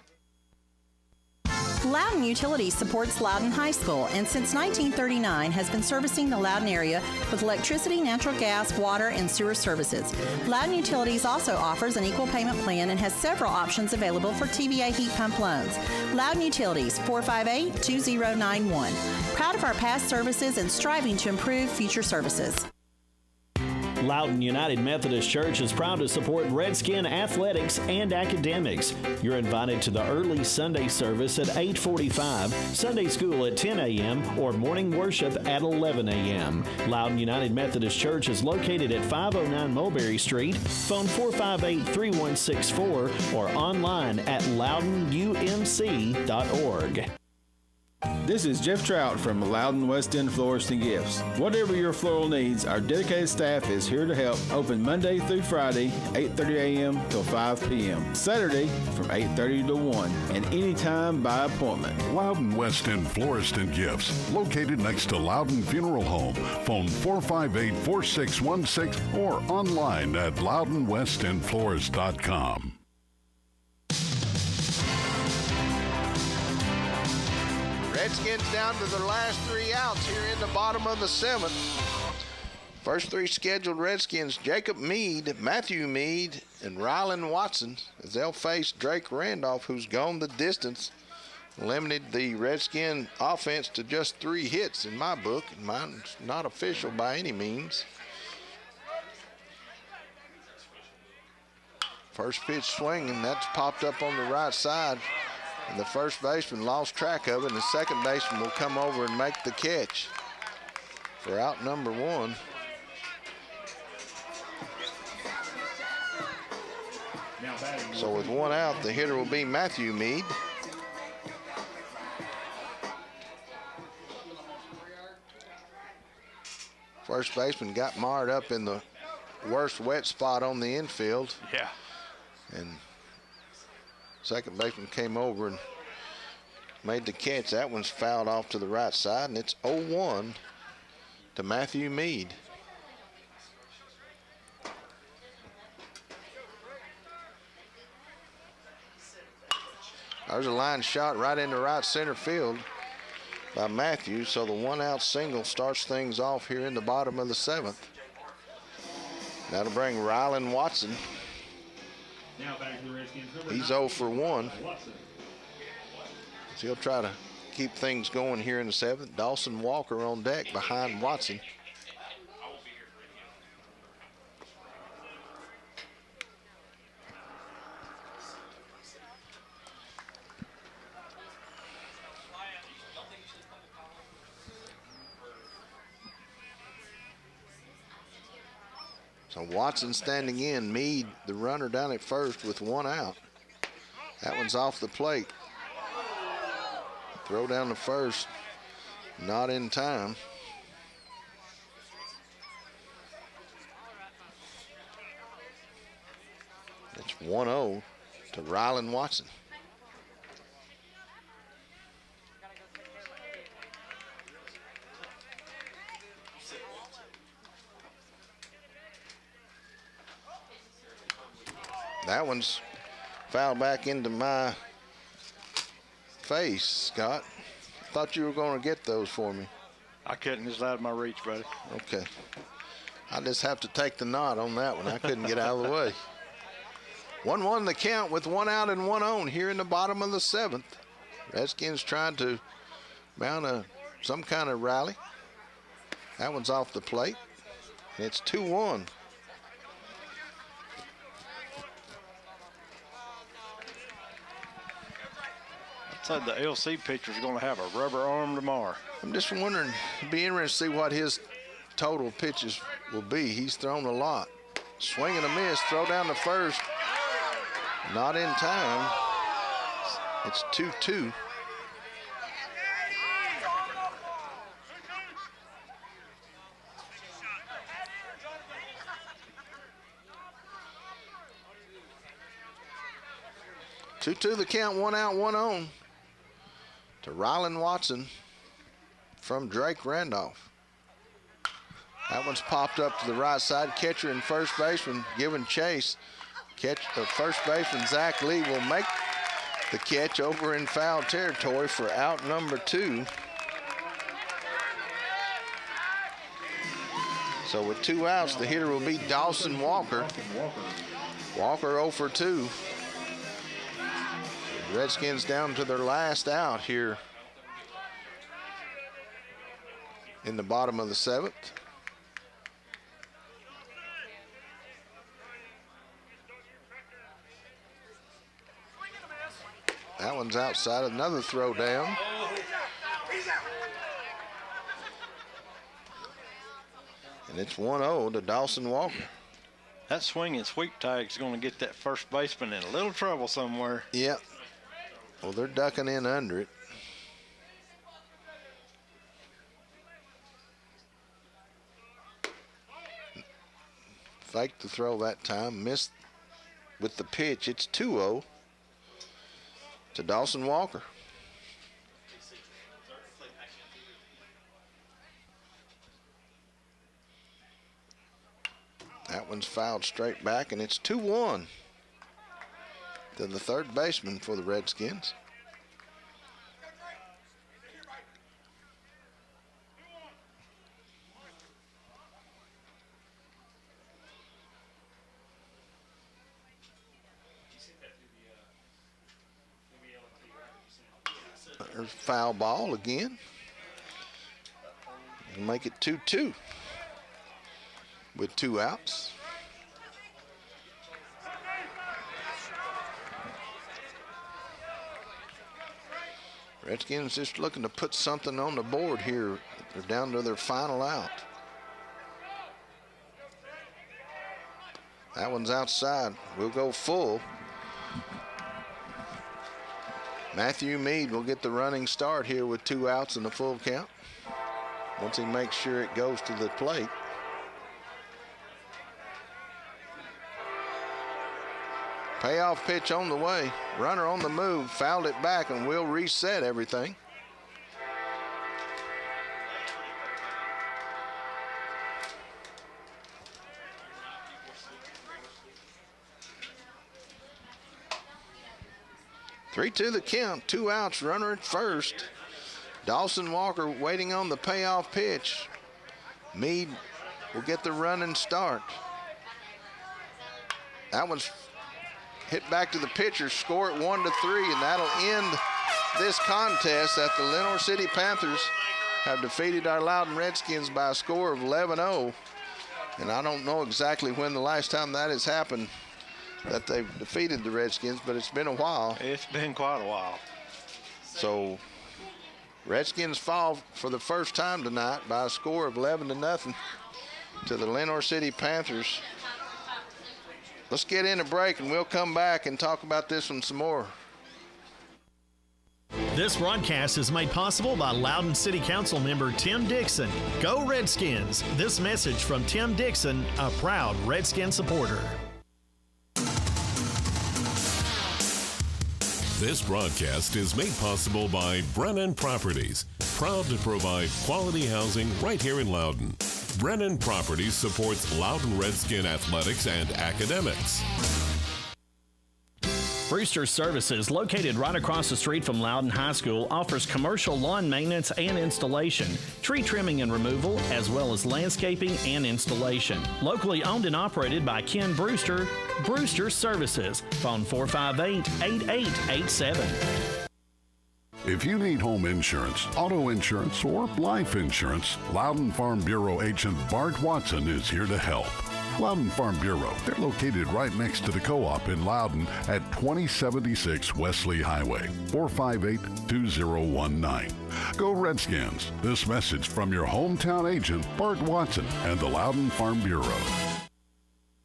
Loudon Utilities supports Loudon High School and since 1939 has been servicing the Loudon area with electricity, natural gas, water, and sewer services. Loudon Utilities also offers an equal payment plan and has several options available for TVA heat pump loans. Loudon Utilities, 458-2091. Proud of our past services and striving to improve future services. Loudon United Methodist Church is proud to support Redskin athletics and academics. You're invited to the early Sunday service at 8:45, Sunday school at 10 a.m., or morning worship at 11 a.m. Loudon United Methodist Church is located at 509 Mulberry Street. Phone 458-3164 or online at loudonumc.org. This is Jeff Trout from Loudon West End Florist and Gifts. Whatever your floral needs, our dedicated staff is here to help. Open Monday through Friday, 8:30 a.m. till 5 p.m. Saturday from 8:30 to 1, and anytime by appointment. Loudon West End Florist and Gifts, located next to Loudon Funeral Home. Phone 458-4616 or online at loudonwestendflorist.com. Redskins down to their last 3 outs here in the bottom of the 7th. First 3 scheduled Redskins, Jacob Meade, Matthew Meade, and Rylan Watson, as they'll face Drake Randolph, who's gone the distance, limited the Redskin offense to just 3 hits in my book. Mine's not official by any means. First pitch swinging, that's popped up on the right side. And the first baseman lost track of it, and the second baseman will come over and make the catch for out number 1. So with 1 out, the hitter will be Matthew Meade. First baseman got marred up in the worst wet spot on the infield. Yeah. And second baseman came over and made the catch. That one's fouled off to the right side, and it's 0-1 to Matthew Meade. There's a line shot right into right center field by Matthew, so the 1-out single starts things off here in the bottom of the 7th. That'll bring Rylan Watson. Now back to the Redskins. He's 0 for 1. So he'll try to keep things going here in the 7th. Dawson Walker on deck behind Watson. So Watson standing in, Meade, the runner down at first with 1 out. That one's off the plate. Throw down to first, not in time. It's 1-0 to Rylan Watson. That one's fouled back into my face, Scott. Thought you were going to get those for me. I couldn't. It's out of my reach, buddy. Okay. I just have to take the nod on that one. I couldn't get out of the way. 1-1 the count with 1 out and 1 on here in the bottom of the 7th. Redskins trying to mount some kind of rally. That one's off the plate. It's 2-1. Said the LC pitcher's going to have a rubber arm tomorrow. I'm just wondering, it'd be interesting to see what his total pitches will be. He's thrown a lot. Swing and a miss, throw down to first. Not in time. It's 2-2. 2-2 the count, 1 out, 1 on to Rylan Watson from Drake Randolph. That one's popped up to the right side. Catcher and first baseman giving chase. First baseman Zach Lee will make the catch over in foul territory for out number 2. So with 2 outs, the hitter will be Dawson Walker. Walker 0 for 2. Redskins down to their last out here in the bottom of the 7th. That one's outside, another throw down. And it's 1-0 to Dawson Walker. That swinging sweep tag's going to get that first baseman in a little trouble somewhere. Yep. Well, they're ducking in under it. Faked the throw that time, missed with the pitch. It's 2-0 to Dawson Walker. That one's fouled straight back, and it's 2-1 to the third baseman for the Redskins. There's foul ball again. We'll make it 2-2 with 2 outs. Redskins just looking to put something on the board here. They're down to their final out. That one's outside. We'll go full. Matthew Mead will get the running start here with 2 outs and a full count. Once he makes sure it goes to the plate. Payoff pitch on the way. Runner on the move, fouled it back, and we'll reset everything. Three-2 the count, 2 outs, runner at first. Dawson Walker waiting on the payoff pitch. Mead will get the running start. That one's hit back to the pitcher, score it 1-3, and that'll end this contest that the Lenoir City Panthers have defeated our Loudon Redskins by a score of 11-0. And I don't know exactly when the last time that has happened that they've defeated the Redskins, but it's been a while. It's been quite a while. So Redskins fall for the first time tonight by a score of 11-0 to the Lenoir City Panthers. Let's get in a break, and we'll come back and talk about this one some more. This broadcast is made possible by Loudon City Council member Tim Dixon. Go Redskins! This message from Tim Dixon, a proud Redskin supporter. This broadcast is made possible by Brennan Properties, proud to provide quality housing right here in Loudon. Brennan Properties supports Loudon Redskin athletics and academics. Brewster Services, located right across the street from Loudon High School, offers commercial lawn maintenance and installation, tree trimming and removal, as well as landscaping and installation. Locally owned and operated by Ken Brewster, Brewster Services. Phone 458-8887. If you need home insurance, auto insurance, or life insurance, Loudon Farm Bureau agent Bart Watson is here to help. Loudon Farm Bureau, they're located right next to the co-op in Loudon at 2076 Wesley Highway, 458-2019. Go Redskins. This message from your hometown agent, Bart Watson, and the Loudon Farm Bureau.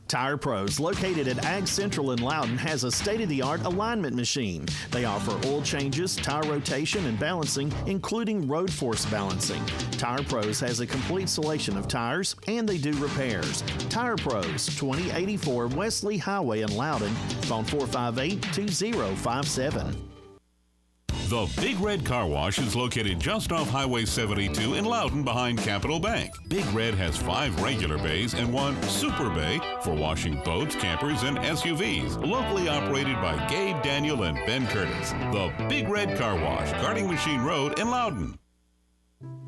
Tire Pros, located at Ag Central in Loudon, has a state-of-the-art alignment machine. They offer oil changes, tire rotation, and balancing, including road force balancing. Tire Pros has a complete selection of tires, and they do repairs. Tire Pros, 2084 Wesley Highway in Loudon. Phone 458-2057. The Big Red Car Wash is located just off Highway 72 in Loudon behind Capital Bank. Big Red has 5 regular bays and 1 super bay for washing boats, campers, and SUVs. Locally operated by Gabe Daniel and Ben Curtis. The Big Red Car Wash, Guarding Machine Road in Loudon.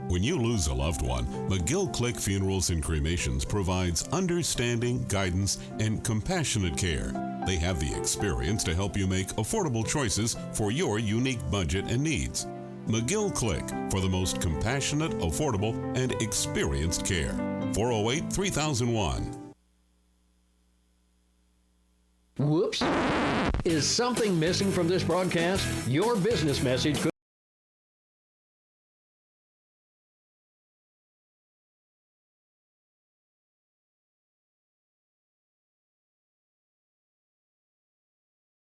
When you lose a loved one, McGill Click Funerals and Cremations provides understanding, guidance, and compassionate care. They have the experience to help you make affordable choices for your unique budget and needs. McGill Click for the most compassionate, affordable, and experienced care. 408-3001. Whoops. Is something missing from this broadcast? Your business message could